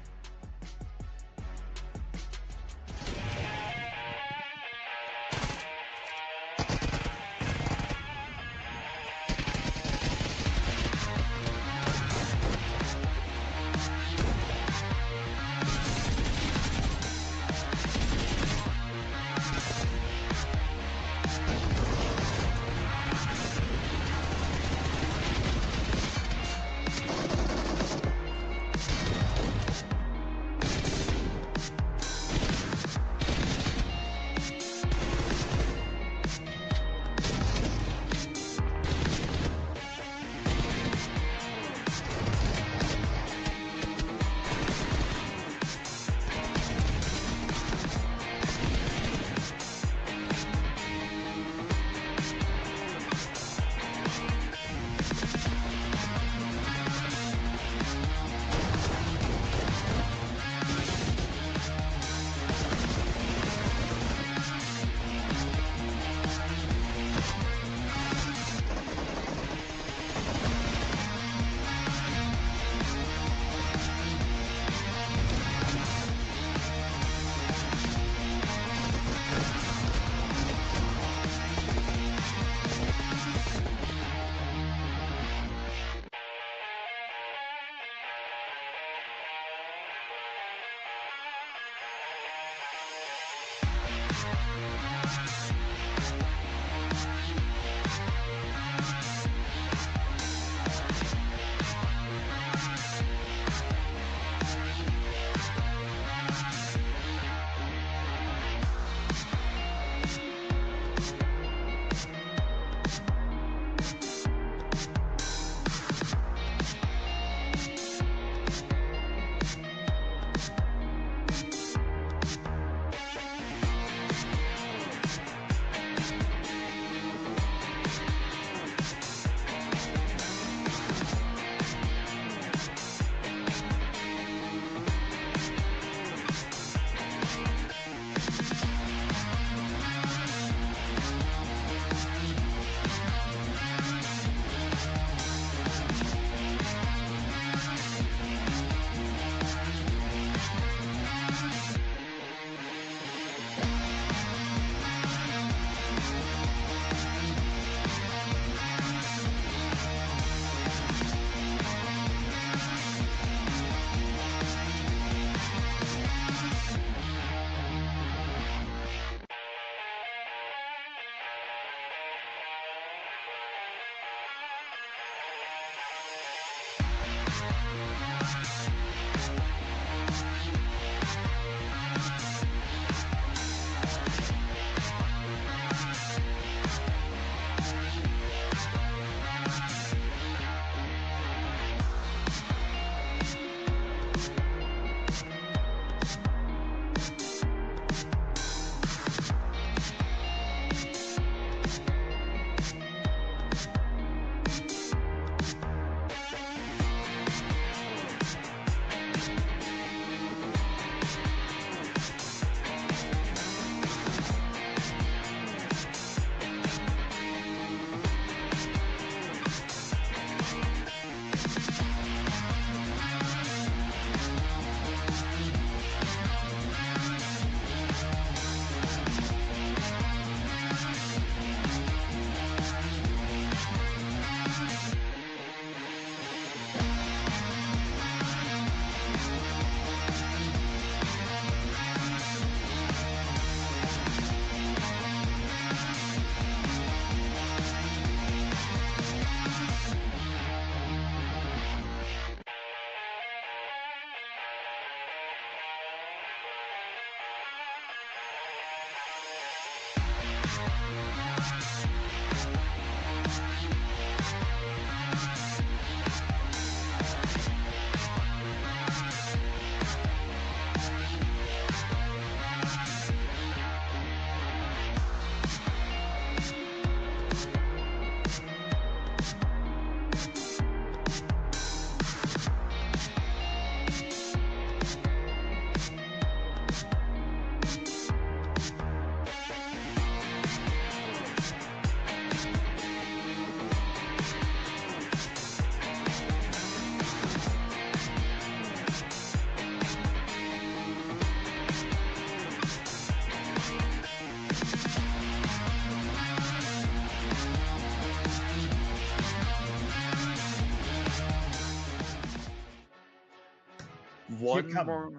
Here One come more.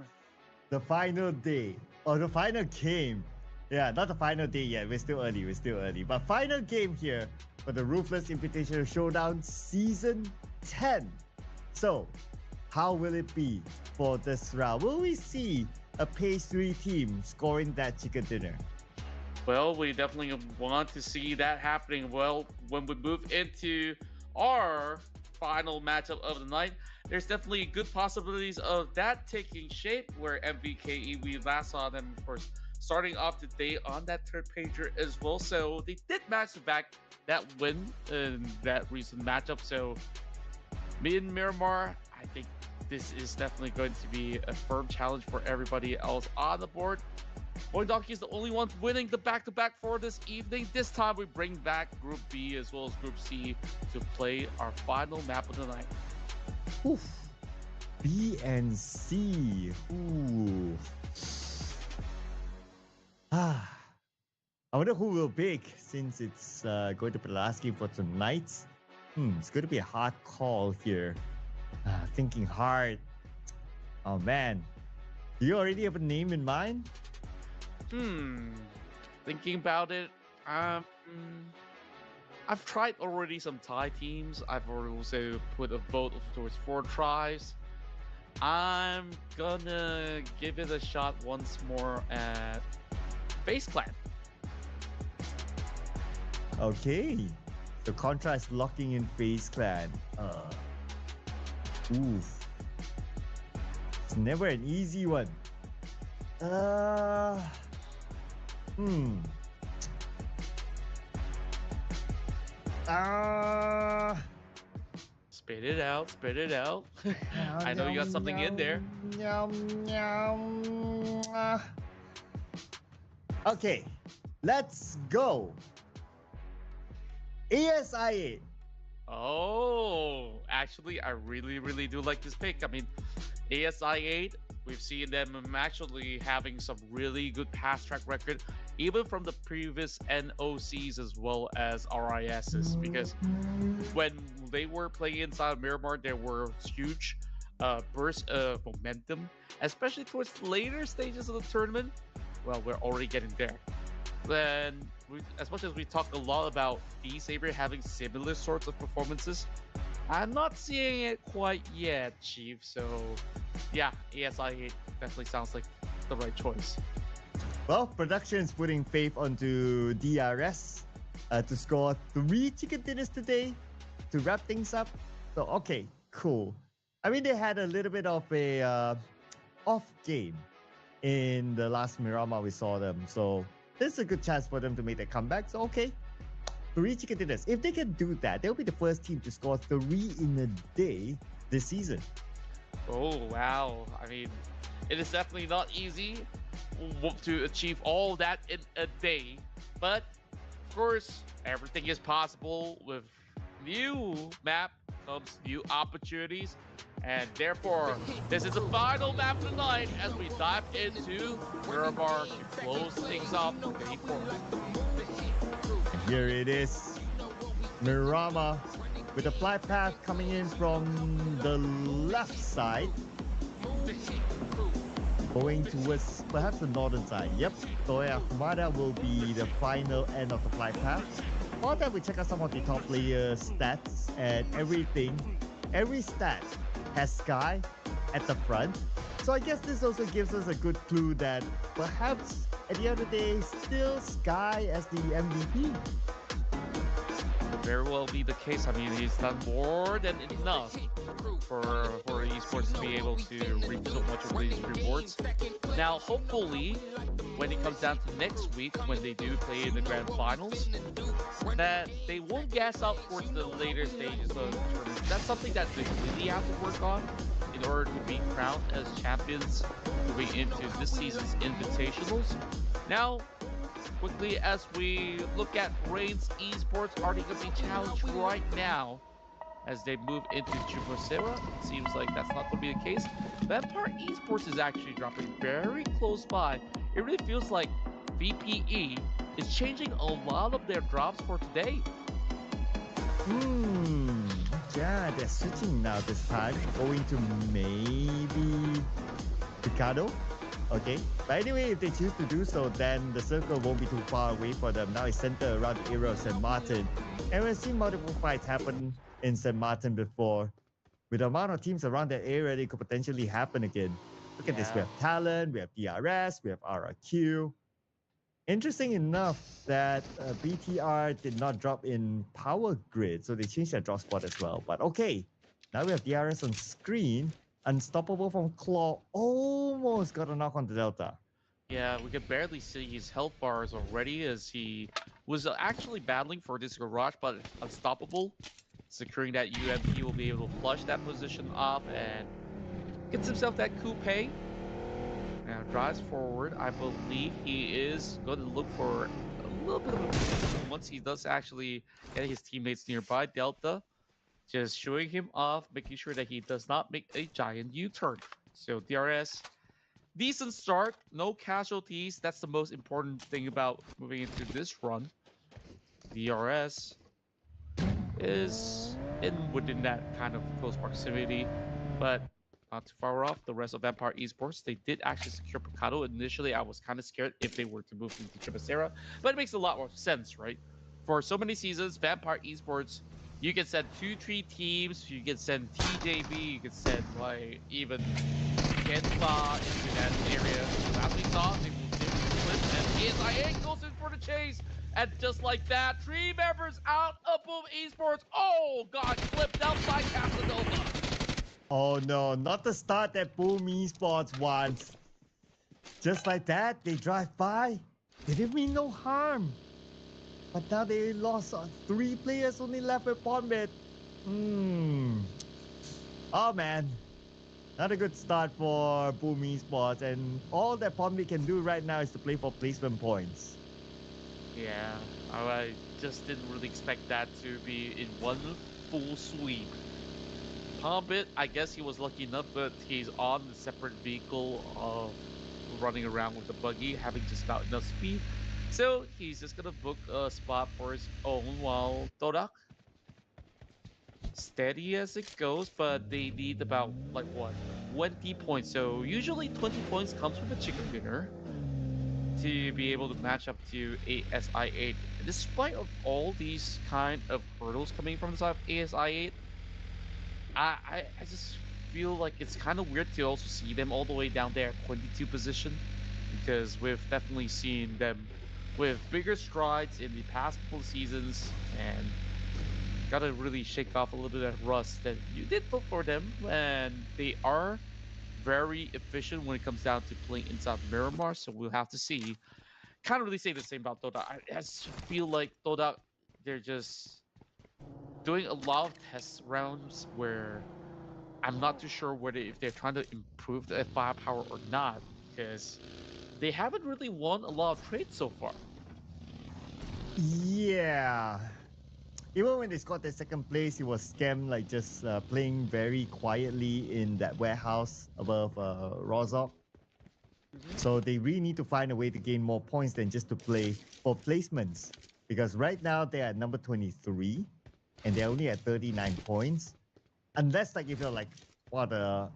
the final day or the final game. Yeah, not the final day yet. We're still early. But final game here for the Ruthless Invitational Showdown Season 10. So, how will it be for this round? Will we see a pastry team scoring that chicken dinner? Well, we definitely want to see that happening. Well, when we move into our final matchup of the night, there's definitely good possibilities of that taking shape. Where MVKE, we last saw them, of course, starting off the day on that third pager as well. So they did match back that win in that recent matchup. So me and Miramar, I think this is definitely going to be a firm challenge for everybody else on the board. Boy Donkey is the only one winning the back-to-back for this evening. This time we bring back Group B as well as Group C to play our final map of the night. Oof. B and C. Ooh. Ah. I wonder who will pick since it's going to be the last game for tonight. It's going to be a hard call here. Thinking hard. Oh man. Do you already have a name in mind? Thinking about it, I've tried already some Thai teams. I've also put a vote towards 4 tries. I'm gonna give it a shot once more at Face Clan. Okay. The Contra is locking in FaZe Clan. Oof. It's never an easy one. Spit it out, spit it out. I know you got something in there. Okay, let's go. ASIA. Oh, actually, I really do like this pick. I mean, ASI8, we've seen them actually having some really good pass track record, even from the previous NOCs as well as RISs, because when they were playing inside Miramar, there were huge bursts of momentum, especially towards the later stages of the tournament. Well, we're already getting there. Then, as much as we talk a lot about D-Saber having similar sorts of performances, I'm not seeing it quite yet, Chief. So, yeah, ASI8 definitely sounds like the right choice. Well, production is putting faith onto DRS to score 3 chicken dinners today to wrap things up. So, okay, cool. I mean, they had a little bit of a off game in the last Miramar we saw them. So, there's a good chance for them to make a comeback. So, okay, 3 chicken dinners. If they can do that, they'll be the first team to score 3 in a day this season. Oh, wow. I mean, it is definitely not easy to achieve all that in a day. But, of course, everything is possible. With new map comes new opportunities. And therefore, this is the final map of the night as we dive into Miramar to close things off day 4. Here it is. Miramar with a flight path coming in from the left side. Going towards perhaps the northern side. Yep. So yeah, Kumada will be the final end of the flight path. While that, we check out some of the top player stats and everything. Every stat has Sky at the front. So I guess this also gives us a good clue that perhaps at the end of the day, still Sky as the MVP. Could very well be the case. I mean, he's done more than enough for esports to be able to reap so much of these rewards. Now, hopefully, when it comes down to next week, when they do play in the grand finals, that they won't gas out towards the later stages of the tournament. That's something that they really have to work on in order to be crowned as champions moving into this season's invitationals. Now, quickly, as we look at Reigns Esports, are they going to be challenged right now as they move into Chupacera? It seems like that's not going to be the case. Vampire Esports is actually dropping very close by. It really feels like VPE is changing a lot of their drops for today. Yeah, they're switching now this time. Going to maybe Picado. Okay, but anyway, if they choose to do so, then the circle won't be too far away for them. Now it's centered around the area of St. Martin. And we've seen multiple fights happen in St. Martin before. With the amount of teams around that area, it could potentially happen again. Look at this. We Yeah. have Talon, we have DRS, we have RRQ. Interesting enough that BTR did not drop in power grid, so they changed their drop spot as well. But okay, now we have DRS on screen. Unstoppable from Claw almost got a knock on the Delta. Yeah, we could barely see his health bars already as he was actually battling for this garage, but unstoppable. Securing that UMP will be able to flush that position off and gets himself that coupe. Now drives forward. I believe he is going to look for a little bit of a position once he does actually get his teammates nearby. Delta just showing him off, making sure that he does not make a giant U-turn. So DRS, decent start, no casualties. That's the most important thing about moving into this run. DRS is within that kind of close proximity, but not too far off. The rest of Vampire Esports, they did actually secure Picado. Initially, I was kind of scared if they were to move into Chibasera, but it makes a lot more sense, right? For so many seasons, Vampire Esports, you can send 2-3 teams, you can send TJB, you can send like even Kenfa into that area. As we saw, they will flip, and ASIA goes in for the chase. And just like that, 3 members out of Boom Esports. Oh, God, flipped out by Casanova. Oh no, not the start that Boom Esports wants. Just like that, they drive by. They didn't mean no harm. But now they lost 3 players only left with Pubg. Oh man. Not a good start for Boom Esports, and all that Pubg can do right now is to play for placement points. Yeah, I just didn't really expect that to be in one full sweep. Pombit, I guess he was lucky enough, but he's on the separate vehicle of running around with the buggy, having just about enough speed. So he's just gonna book a spot for his own while Todak, steady as it goes, but they need about like what, 20 points. So usually 20 points comes from a chicken dinner to be able to match up to ASI8. Despite of all these kind of hurdles coming from the side of ASI8, I just feel like it's kind of weird to also see them all the way down there at 22 position, because we've definitely seen them with bigger strides in the past couple of seasons, and gotta really shake off a little bit of rust that you did vote for them, and they are very efficient when it comes down to playing inside Miramar, so we'll have to see. Can't really say the same about Toda. I just feel like Toda, they're just doing a lot of test rounds where I'm not too sure whether if they're trying to improve the firepower or not, because they haven't really won a lot of trades so far. Yeah. Even when they scored their second place, it was scam, like just playing very quietly in that warehouse above Rozok. So they really need to find a way to gain more points than just to play for placements. Because right now they're at number 23 and they're only at 39 points. Unless like if you're like what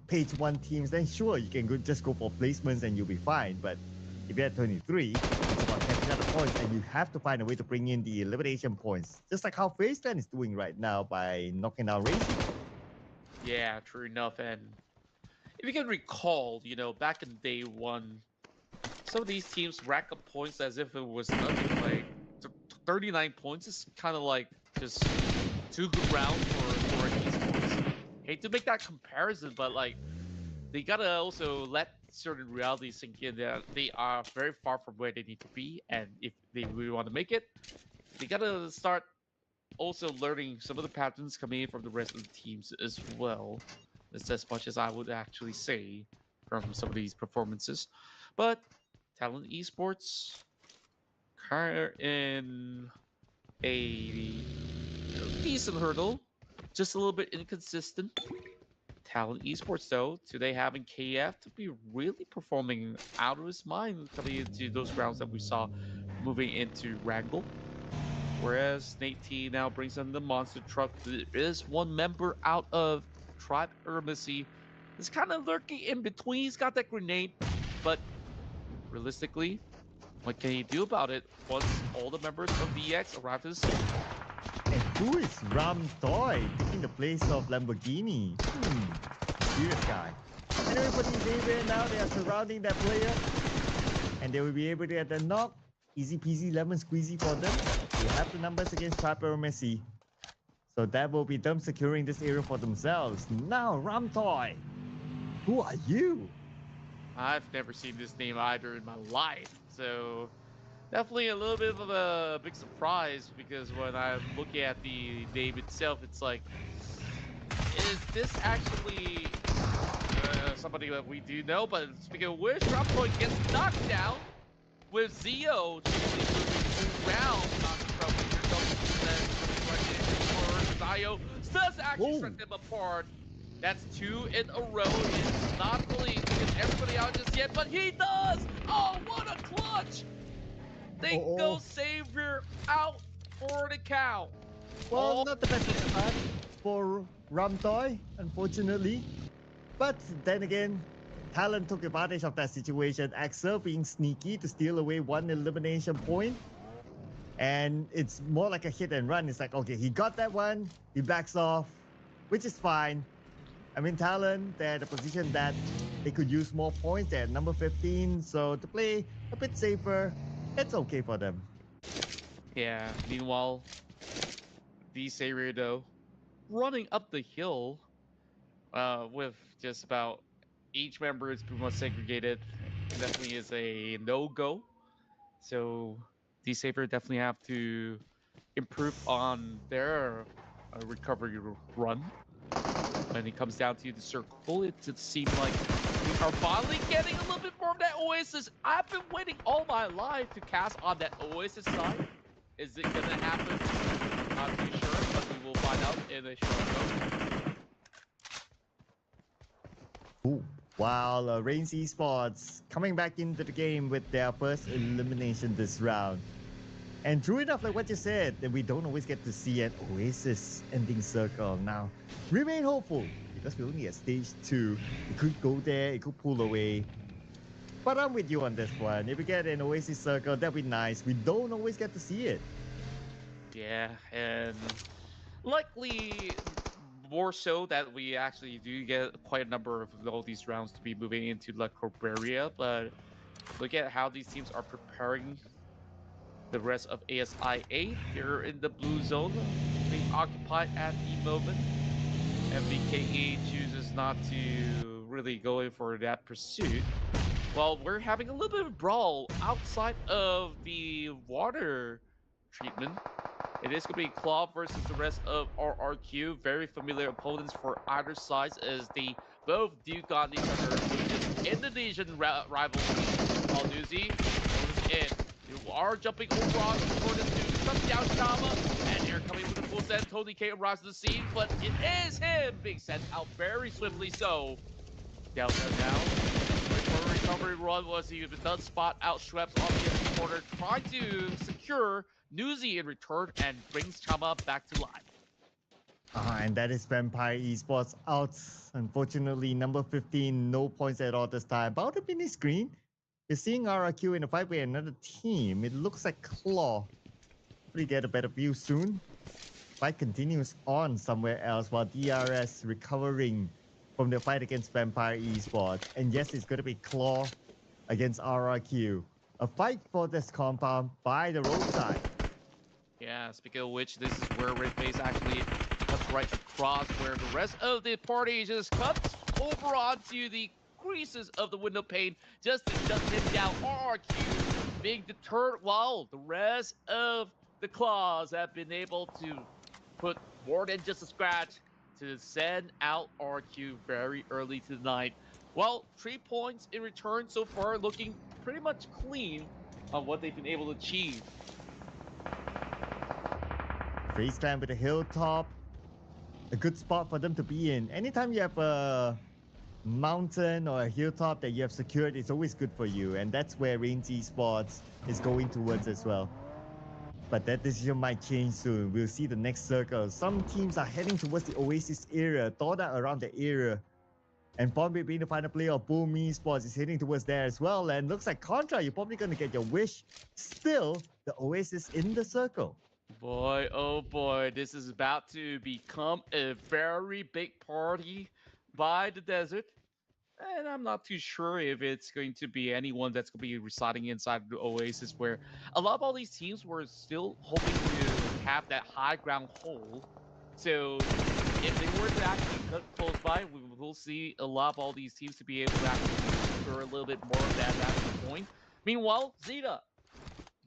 page 1 teams, then sure you can just go for placements and you'll be fine. But if you're at 23, it's about catching up the points and you have to find a way to bring in the elimination points. Just like how Faceland is doing right now by knocking out Racing. Yeah, true enough. And if you can recall, you know, back in day 1, some of these teams rack up points as if it was nothing. Like 39 points is kind of like just 2 good rounds for esports. Hate to make that comparison, but like they gotta also let certain realities sink in that they are very far from where they need to be, and if they really want to make it, they gotta start also learning some of the patterns coming in from the rest of the teams as well. That's as much as I would actually say from some of these performances. But Talent Esports are in a decent hurdle, just a little bit inconsistent. Talent Esports, though, today having KF to be really performing out of his mind coming into those rounds that we saw moving into Wrangle. Whereas Nate T now brings in the monster truck. There is one member out of Tribe Ermacy is kind of lurking in between. He's got that grenade, but realistically, what can he do about it once all the members of VX arrive to the scene? And who is Ram Toy taking the place of Lamborghini? Serious guy. And everybody's area now, they are surrounding that player. And they will be able to get the knock. Easy peasy lemon squeezy for them. They have the numbers against Trapper or Messi. So that will be them securing this area for themselves. Now, Ram Toy, who are you? I've never seen this name either in my life, so definitely a little bit of a big surprise, because when I'm looking at the name itself, it's like, is this actually somebody that we do know? But speaking of which, Droppoint gets knocked down with Zio chasing moving around, knocking from Zio does actually strike them apart. That's 2 in a row. It's not really getting everybody out just yet, but he does! Oh, what a clutch! They go Savior out for the count. Well, not the best start for Ramtoy, unfortunately. But then again, Talon took advantage of that situation. Axel being sneaky to steal away 1 elimination point. And it's more like a hit and run. It's like, okay, he got that one, he backs off, which is fine. I mean, Talon, they're at a position that they could use more points. They're at number 15, so to play a bit safer, it's okay for them. Yeah, meanwhile, Savior though, running up the hill with just about each member is pretty much segregated. Definitely is a no-go. So Savior definitely have to improve on their recovery run. When it comes down to the circle, it seems like we are finally getting a little bit more of that Oasis. I've been waiting all my life to cast on that Oasis side. Is it gonna happen? I'm not too sure, but we will find out in a short moment. Ooh. While Reigns Esports coming back into the game with their first elimination this round. And true enough, like what you said, that we don't always get to see an Oasis ending circle. Now, remain hopeful, because we're only at stage 2. It could go there, it could pull away. But I'm with you on this one. If we get an Oasis circle, that'd be nice. We don't always get to see it. Yeah, and likely more so that we actually do get quite a number of all these rounds to be moving into La Corberia, but look at how these teams are preparing the rest of ASIA. They're in the blue zone, being occupied at the moment. MVKE chooses not to really go in for that pursuit. Well, we're having a little bit of brawl outside of the water treatment. It is going to be Claw versus the rest of RRQ. Very familiar opponents for either side, as they both duke on each other with this Indonesian rivalry. While Nuzi goes in. You are jumping over on for this dude. Comes down Shama, and here coming with the full set. Tony K arrives to the scene, but it is him being sent out very swiftly. So, down now. Recovery run was he does spot out Schweppes on the empty corner, trying to secure Nuzi in return and brings Chama back to life. And that is Vampire Esports out. Unfortunately, number 15, no points at all this time. About a mini screen. You're seeing RRQ in a fight with another team. It looks like Claw. Hopefully get a better view soon. Fight continues on somewhere else while DRS recovering from the fight against Vampire Esports. And yes, it's going to be Claw against RRQ. A fight for this compound by the roadside. Yeah, speaking of which, this is where Red Face actually cuts right across, where the rest of the party just cuts over onto the creases of the window pane just to shut him down. RRQ being deterred while the rest of the claws have been able to put more than just a scratch to send out RQ very early tonight. Well, 3 points in return so far, looking pretty much clean on what they've been able to achieve. Face climb with a hilltop. A good spot for them to be in. Anytime you have a mountain or a hilltop that you have secured, it's always good for you. And that's where Reigns Esports is going towards as well. But that decision might change soon. We'll see the next circle. Some teams are heading towards the Oasis area, Torda around the area. And Pubg being the final player of Boom Esports is heading towards there as well. And looks like Contra, you're probably going to get your wish. Still, the Oasis in the circle. Boy, oh boy, this is about to become a very big party by the desert. And I'm not too sure if it's going to be anyone that's going to be residing inside the Oasis, where a lot of all these teams were still hoping to have that high ground hole. So if they were to actually cut close by, we will see a lot of all these teams to be able to actually secure a little bit more of that damage point. Meanwhile, Zeta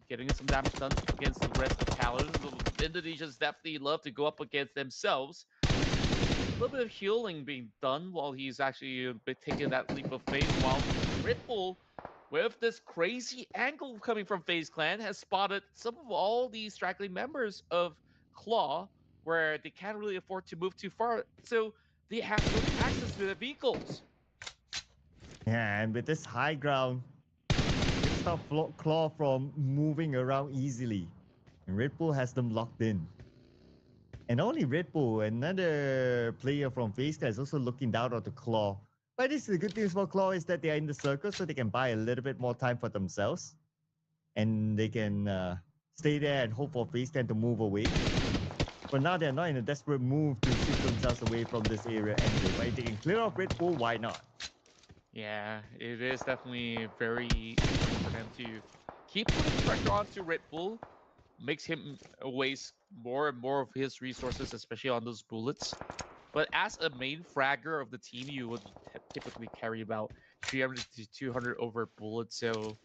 getting some damage done against the rest of Talon. The Indonesians definitely love to go up against themselves. A little bit of healing being done while he's actually taking that leap of faith. While Red Bull, with this crazy angle coming from FaZe Clan, has spotted some of all these straggling members of Claw, where they can't really afford to move too far, so they have no access to their vehicles. Yeah, and with this high ground, it stops Claw from moving around easily. And Red Bull has them locked in. And only Red Bull, another player from FaZe Clan, is also looking down onto Claw. But this is the good news for Claw is that they are in the circle, so they can buy a little bit more time for themselves. And they can stay there and hope for FaZe Clan to move away. But now they're not in a desperate move to shift themselves away from this area anyway. But if they can clear off Red Bull, why not? Yeah, it is definitely very easy for them to keep putting pressure onto Red Bull. Makes him waste more and more of his resources, especially on those bullets. But as a main fragger of the team, you would typically carry about 300 to 200 over bullets. So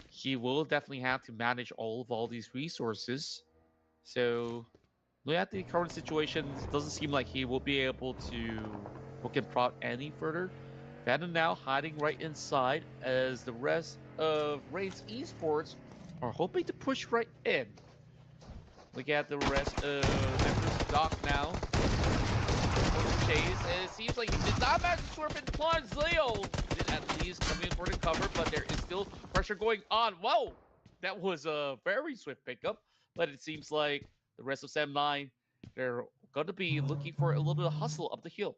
he will definitely have to manage all these resources. So looking at the current situation, it doesn't seem like he will be able to hook and prod any further. Venom now hiding right inside as the rest of Raids Esports are hoping to push right in. Look at the rest of members. Doc now. Chase, and it seems like he did not manage to swerve and plunge. Leo did at least come in for the cover, but there is still pressure going on. Whoa! That was a very swift pickup, but it seems like the rest of Sam 9, they're going to be looking for a little bit of hustle up the hill.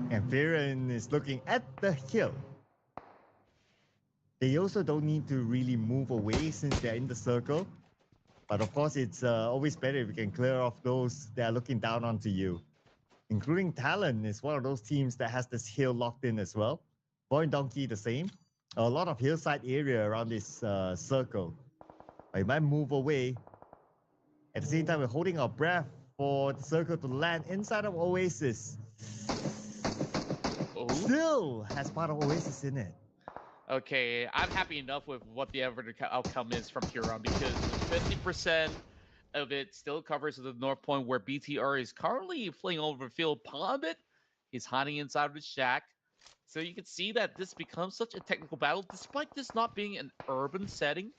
And Farron is looking at the hill. They also don't need to really move away since they're in the circle. But of course, it's always better if you can clear off those that are looking down onto you. Including Talon is one of those teams that has this hill locked in as well. Boy Donkey the same. A lot of hillside area around this circle. But you might move away. At the same time, we're holding our breath for the circle to land inside of Oasis. Oh. Still has part of Oasis in it. Okay, I'm happy enough with what the outcome is from here on, because 50% of it still covers the north point where BTR is currently playing over field Pond. He's hiding inside of the shack. So you can see that this becomes such a technical battle, despite this not being an urban setting.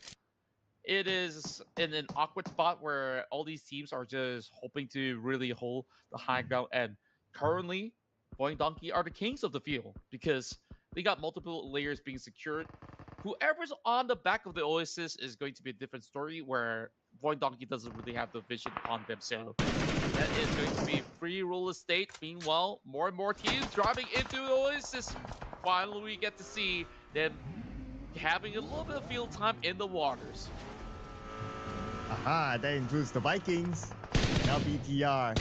It is in an awkward spot where all these teams are just hoping to really hold the high ground. And currently, Boing Donkey are the kings of the field because they got multiple layers being secured. Whoever's on the back of the Oasis is going to be a different story where Void Donkey doesn't really have the vision upon them. So that is going to be free real estate. Meanwhile, more and more teams driving into the Oasis. Finally, we get to see them having a little bit of field time in the waters. Aha, that includes the Vikings. Now BTR.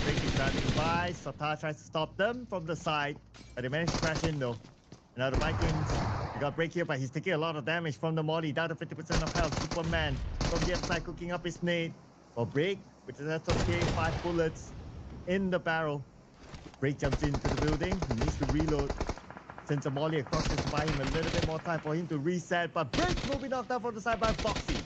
Break is driving by. Sota tries to stop them from the side, but they managed to crash in though. Now the Vikings, they got break here, but he's taking a lot of damage from the molly, down to 50% of health. Superman from the other side cooking up his nade. For Break, which is that's okay, 5 bullets in the barrel. Break jumps into the building, he needs to reload. Sends a molly across to buy him a little bit more time for him to reset, but Break will be knocked out from the side by Foxy.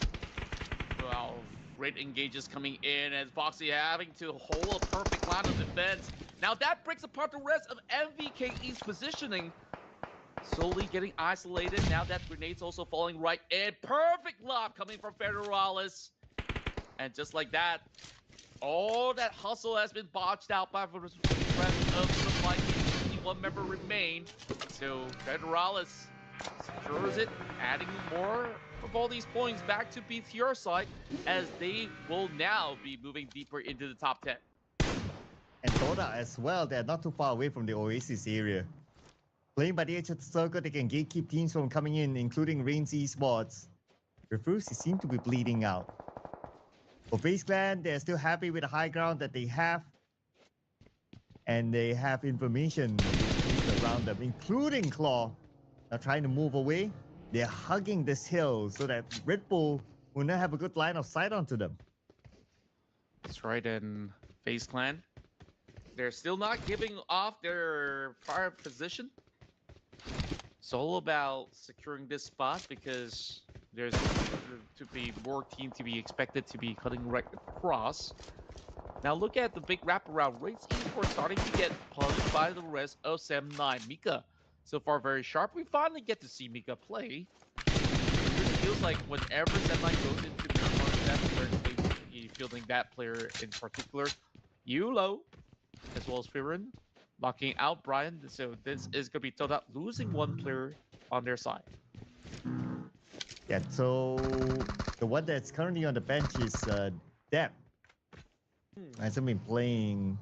Wow, great engages coming in as Foxy having to hold a perfect line of defense. Now that breaks apart the rest of MVKE's positioning. Slowly getting isolated. Now that grenade's also falling right in. Perfect lob coming from Federalis. And just like that, all that hustle has been botched out by the rest of the Vikings. Only one member remained. So Federalis secures it, adding more of all these points back to BTR side as they will now be moving deeper into the top 10. and Dota as well. They're not too far away from the Oasis area. Playing by the edge of the circle, they can gatekeep teams from coming in, including Reigns Esports. Refuse seem to be bleeding out. For FaZe Clan, they're still happy with the high ground that they have. And they have information around them, including Claw. Now trying to move away. They're hugging this hill so that Red Bull will not have a good line of sight onto them. That's right, and FaZe Clan, they're still not giving off their prior position. It's all about securing this spot because there's to be more team to be expected to be cutting right across. Now look at the big wraparound. Rates Esports starting to get punished by the rest of Sem9. Mika, so far very sharp. We finally get to see Mika play. It really feels like whenever Sem9 goes into the opponent's death, where fielding that player in particular, Yulo, as well as Firen, knocking out Brian. So this is going to be Toda losing one player on their side. Yeah, so the one that's currently on the bench is Deb. Hasn't been playing.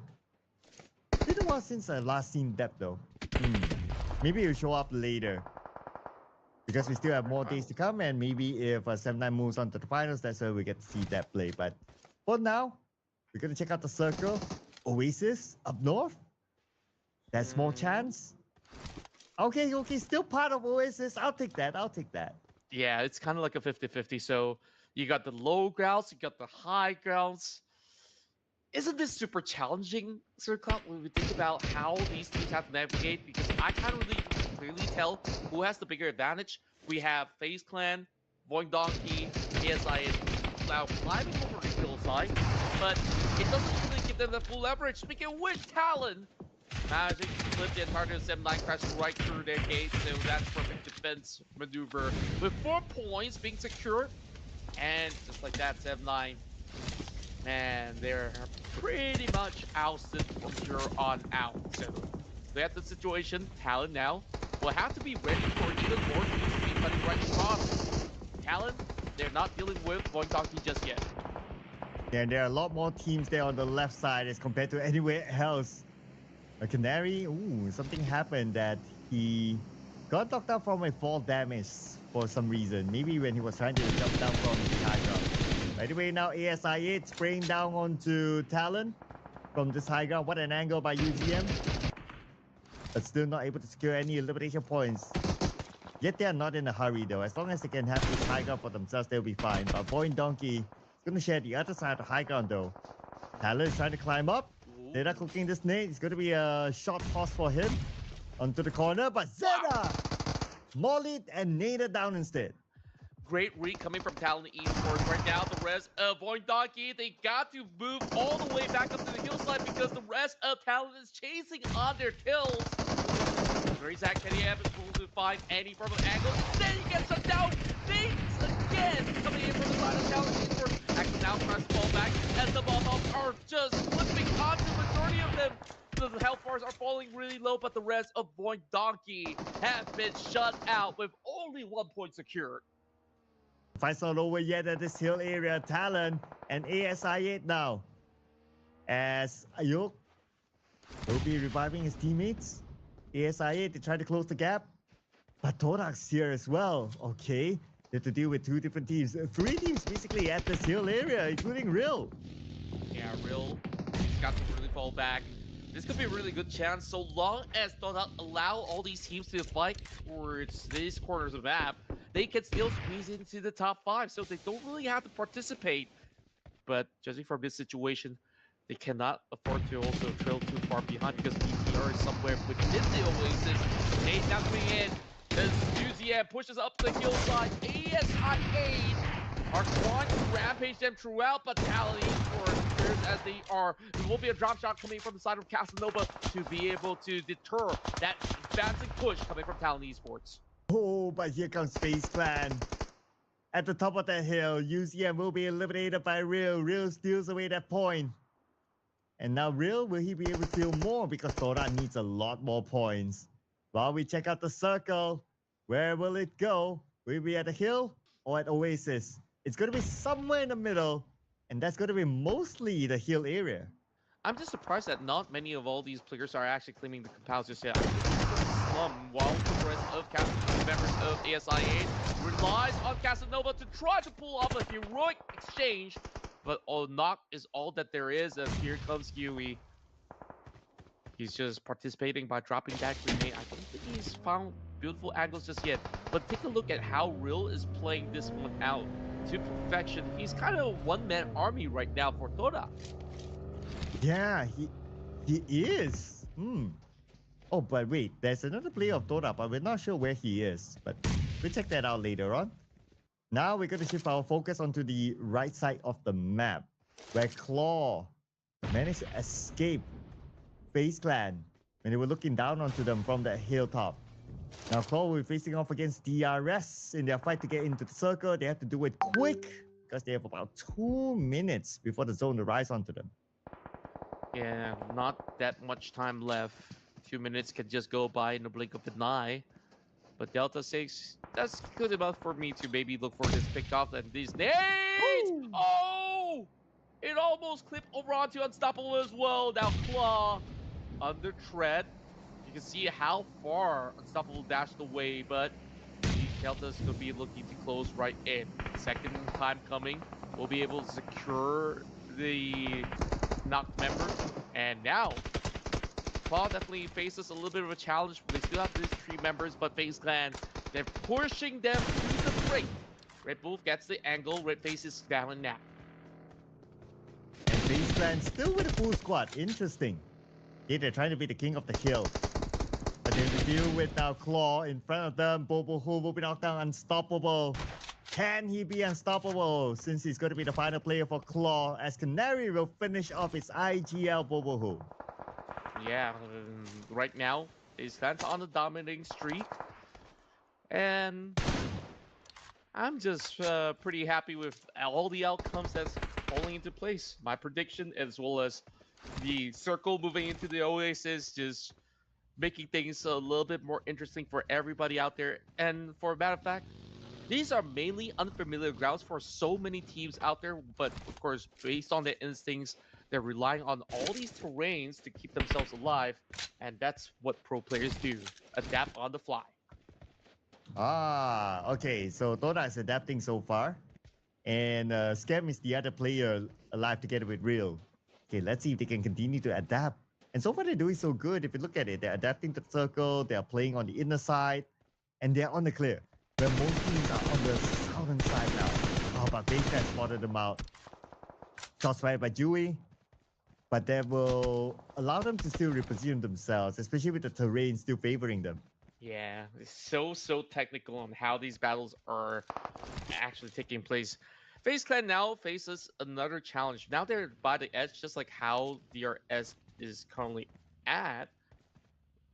It's been a while since I last seen Deb though. Maybe he'll show up later. Because we still have more days to come, and maybe if 7-9 moves on to the finals, that's where we get to see that play. But for now, we're gonna check out the circle. Oasis up north. That small chance. Okay, still part of Oasis. I'll take that. Yeah, it's kind of like a 50-50. So you got the low grounds, you got the high grounds. Isn't this super challenging, Sir Cloud, when we think about how these teams have to navigate? Because I can't really clearly tell who has the bigger advantage. We have FaZe Clan, Void Donkey, ASI now climbing over the hillside, but it doesn't really give them the full leverage. Speaking of which, Talon managing to flip the entire 7-9 crash right through their gate, so that's perfect defense maneuver with 4 points being secured. And just like that, 7-9, man, they're pretty much ousted from here on out. So they have the situation. Talon now will have to be ready for even more teams to be cutting right across. Talon, they're not dealing with Void Donkey just yet. Yeah, there are a lot more teams there on the left side as compared to anywhere else. A Canary, something happened that he got knocked out from a fall damage for some reason. Maybe when he was trying to jump down from the high ground. By the way, now ASI8 spraying down onto Talon from this high ground. What an angle by UGM. But still not able to secure any elimination points. Yet they are not in a hurry though. As long as they can have this high ground for themselves, they'll be fine. But Void Donkey is going to share the other side of the high ground though. Talon is trying to climb up. They're not cooking this nade. It's going to be a short toss for him onto the corner. But Zeta mollied and naded down instead. Great read coming from Talon Esports. Right now, the rest of Void Donkey, they got to move all the way back up to the hillside because the rest of Talon is chasing on their kills. Zach Kenyav is able to find any form of angle. Then he gets them down. Things again coming in from the side of Talon Esports. Actually now tries to fall back as the Molotovs are just flipping onto the majority of them. The health bars are falling really low, but the rest of Void Donkey have been shut out with only 1 point secured. Fight's not over yet at this hill area. Talon and ASI8 now. As Ayuk will be reviving his teammates. ASI8, they try to close the gap. But Torak's here as well. Okay. They have to deal with 2 different teams. 3 teams basically at this hill area, including Real. Yeah, Real got to really fall back. This could be a really good chance so long as Torak allow all these teams to fight towards these corners of the map. They can still squeeze into the top 5, so they don't really have to participate. But judging from this situation, they cannot afford to also trail too far behind because PTR is somewhere within the Oasis. Nate now coming in. As UZM pushes up the hillside, ASI8 are trying to rampage them throughout, but Talon Esports, as they are, there will be a drop shot coming from the side of Casanova to be able to deter that advancing push coming from Talon Esports. Oh, but here comes FaZe Clan. At the top of that hill, UZM will be eliminated by Real. Real steals away that point. And now Real, will he be able to steal more? Because Tora needs a lot more points. While we check out the circle, where will it go? Will it be at the hill or at Oasis? It's going to be somewhere in the middle. And that's going to be mostly the hill area. I'm just surprised that not many of all these players are actually claiming the compounds just yet. I think this is a slum while the rest of members of ASIA relies on Casanova to try to pull off a heroic exchange, but knock is all that there is, and here comes Yui. He's just participating by dropping that grenade. I don't think he's found beautiful angles just yet, but take a look at how Real is playing this one out to perfection. He's kind of a one-man army right now for Tora. Yeah, he is. Oh, but wait, there's another player of Tora, but we're not sure where he is. But we'll check that out later on. Now we're going to shift our focus onto the right side of the map, where Claw managed to escape FaZe Clan when they were looking down onto them from that hilltop. Now Claw will be facing off against DRS in their fight to get into the circle. They have to do it quick because they have about 2 minutes before the zone arrives onto them. Yeah, not that much time left. 2 minutes can just go by in the blink of an eye. But Delta 6, that's good enough for me to maybe look for this pickoff and these nades! Woo! Oh! It almost clipped over onto Unstoppable as well. Now Claw under tread. You can see how far Unstoppable dashed away, but Delta's going to be looking to close right in. Second time coming, we'll be able to secure the knocked member. And now, Claw definitely faces a little bit of a challenge. They still have these 3 members, but FaZe Clan, they're pushing them to the brink. Red Wolf gets the angle. Red Face is down now. And FaZe Clan still with a full squad. Interesting. Okay, they're trying to be the king of the hills. But they have to deal with now Claw in front of them. Bobo Hu will be knocked down. Unstoppable. Can he be unstoppable? Since he's going to be the final player for Claw, as Canary will finish off his IGL Bobo Hu. Yeah, right now, FaZe Clan's on a dominating streak. And I'm just pretty happy with all the outcomes that's falling into place. My prediction, as well as the circle moving into the Oasis, just making things a little bit more interesting for everybody out there. And for a matter of fact, these are mainly unfamiliar grounds for so many teams out there. But of course, based on their instincts, they're relying on all these terrains to keep themselves alive. And that's what pro players do, adapt on the fly. Ah, okay. So Dota is adapting so far. And Scam is the other player alive together with Real. Okay, let's see if they can continue to adapt. And so far they're doing so good. If you look at it, they're adapting to the circle, they're playing on the inner side, and they're on the clear. Where most teams are on the southern side now. Oh, but FaZe Clan spotted them out. Shots fired by Dewey. But that will allow them to still reposition themselves, especially with the terrain still favoring them. Yeah, it's so technical on how these battles are actually taking place. FaZe Clan now faces another challenge. Now they're by the edge, just like how DRS is currently at.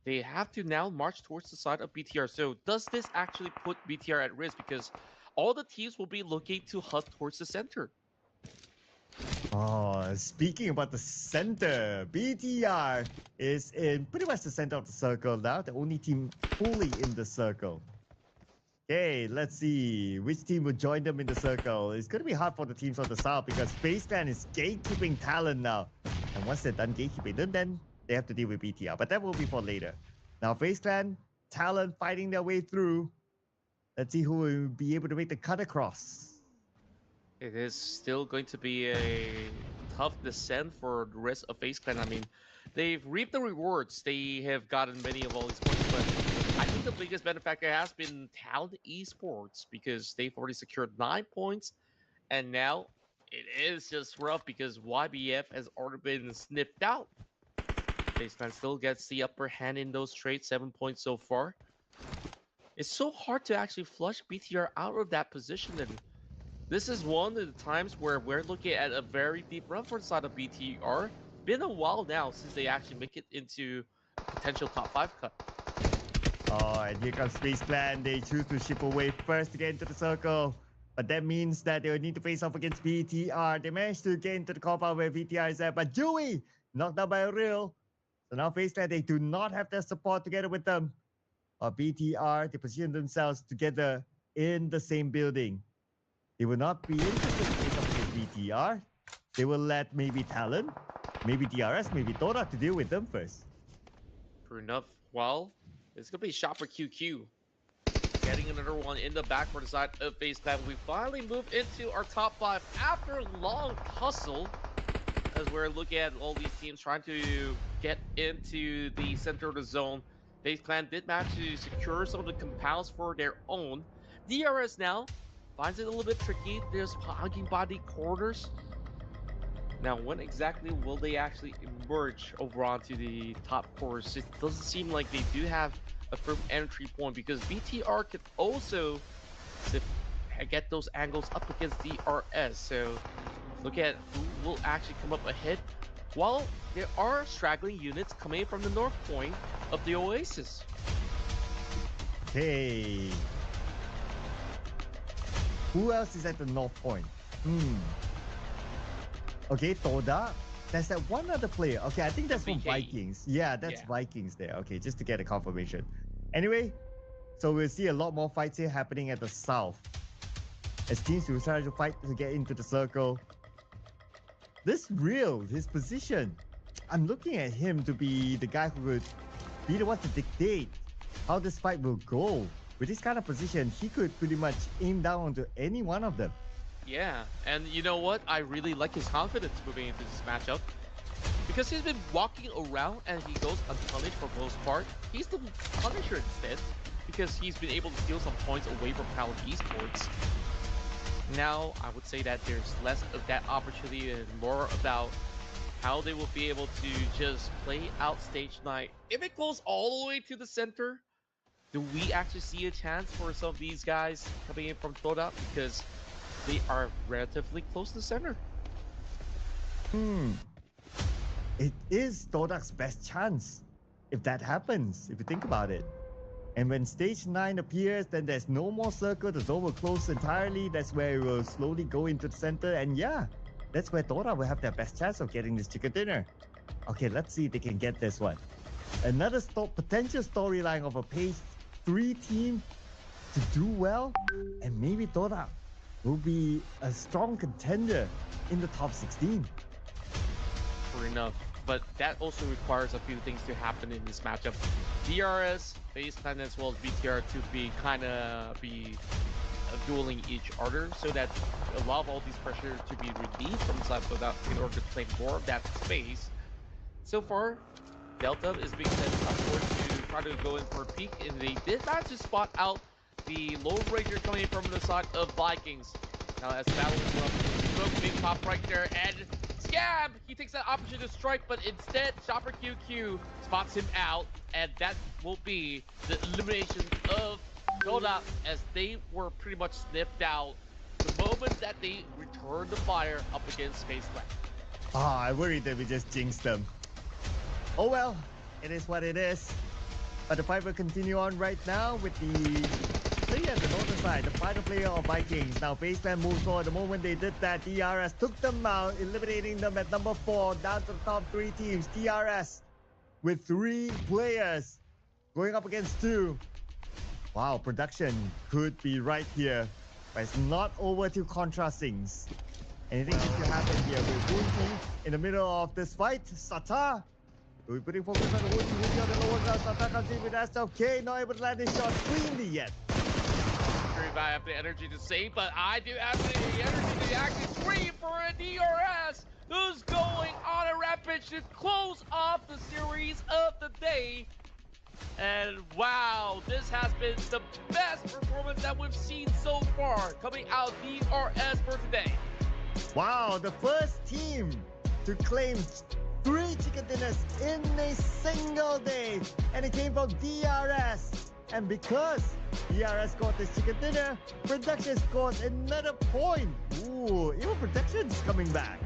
They have to now march towards the side of BTR. So does this actually put BTR at risk? Because all the teams will be looking to hut towards the center. Oh, speaking about the center, BTR is in pretty much the center of the circle now, the only team fully in the circle. Okay, let's see which team will join them in the circle. It's going to be hard for the teams on the south because FaZe Clan is gatekeeping talent now. And once they're done gatekeeping, then they have to deal with BTR, but that will be for later. Now, FaZe Clan, talent fighting their way through. Let's see who will be able to make the cut across. It is still going to be a tough descent for the rest of FaZe Clan. I mean, they've reaped the rewards. They have gotten many of all these points, but I think the biggest benefactor has been Talent Esports because they've already secured 9 points, and now it is just rough because YBF has already been sniffed out. FaZe Clan still gets the upper hand in those trades, 7 points so far. It's so hard to actually flush BTR out of that position, and this is one of the times where we're looking at a very deep run for the side of BTR. Been a while now since they actually make it into a potential top 5 cut. Oh, and here comes FaZe Clan. They choose to ship away first to get into the circle. But that means that they will need to face off against BTR. They managed to get into the compound where BTR is at. But Dewey knocked down by a Real. So now FaZe Clan, they do not have their support together with them. BTR, they position themselves together in the same building. They will not be interested in face off against BTR. They will let maybe Talon maybe DRS, maybe Tora to deal with them first. True enough. Well, it's gonna be a shot for QQ. Getting another one in the back for the side of Baseline. We finally move into our top 5 after a long hustle. As we're looking at all these teams trying to get into the center of the zone. Base Clan did manage to secure some of the compounds for their own. DRS now finds it a little bit tricky. There's hogging by the corners. Now, when exactly will they actually emerge over onto the top course? It doesn't seem like they do have a firm entry point because BTR could also get those angles up against DRS. So look at who will actually come up ahead. While there are straggling units coming from the north point of the Oasis. Okay. Who else is at the north point? Okay, Toda. There's that one other player. Okay, I think that's from BK. Vikings. Yeah, that's Vikings there. Okay, just to get a confirmation. Anyway, so we'll see a lot more fights here happening at the south. As teams will start to fight to get into the circle. This Real, his position. I'm looking at him to be the guy who would be the one to dictate how this fight will go. With this kind of position, he could pretty much aim down onto any one of them. Yeah, and you know what? I really like his confidence moving into this matchup. Because he's been walking around and he goes unpunished for the most part. He's the Punisher instead. Because he's been able to steal some points away from Pal Esports. Now, I would say that there's less of that opportunity and more about how they will be able to just play out stage 9. If it goes all the way to the center, do we actually see a chance for some of these guys coming in from Toda? Because they are relatively close to the center. It is Todak's best chance if that happens, if you think about it. And when stage 9 appears, then there's no more circle, the zone will close entirely, that's where it will slowly go into the center, and yeah, that's where Toda will have their best chance of getting this chicken dinner. Okay, let's see if they can get this one. Another potential storyline of a Page 3 team to do well, and maybe Toda will be a strong contender in the top 16. True enough. But that also requires a few things to happen in this matchup. DRS, Baseline, as well as BTR to be dueling each other so that a lot of all these pressure to be relieved from the side of that in order to claim more of that space. So far, Delta is being sent upward to try to go in for a peek, and they did manage to spot out the Lone Ranger coming in from the side of Vikings. Now as battle is up, smoke being popped right there, and Scab! He takes that opportunity to strike, but instead, Shopper QQ spots him out, and that will be the elimination of Toda as they were pretty much sniffed out the moment that they returned the fire up against Baseline. I worried that we just jinxed them. Oh well, it is what it is. But the fight will continue on right now with the player at the northern side, the final player of Vikings. Now Baseline moves forward. The moment they did that, DRS took them out, eliminating them at number 4, down to the top 3 teams. DRS with 3 players going up against 2. Wow, production could be right here, but it's not over to Contra Sings. Anything could happen here with Wunti in the middle of this fight. Sata will be putting focus on the Wunti on the lower ground. Sata comes in with SLK, not able to land his shot cleanly yet. I have the energy to save, but I do have the energy to actually scream for a DRS who's going on a rampage to close off the series of the day. And wow, this has been the best performance that we've seen so far coming out of DRS for today. Wow, the first team to claim 3 chicken dinners in a single day, and it came from DRS. And because DRS got this chicken dinner, production scores another point. Ooh, even production's coming back.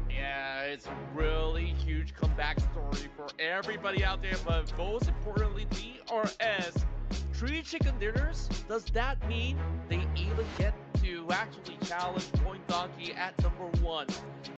Yeah, it's a really huge comeback story for everybody out there, but most importantly, DRS. 3 chicken dinners? Does that mean they even get to actually challenge Point Donkey at number 1?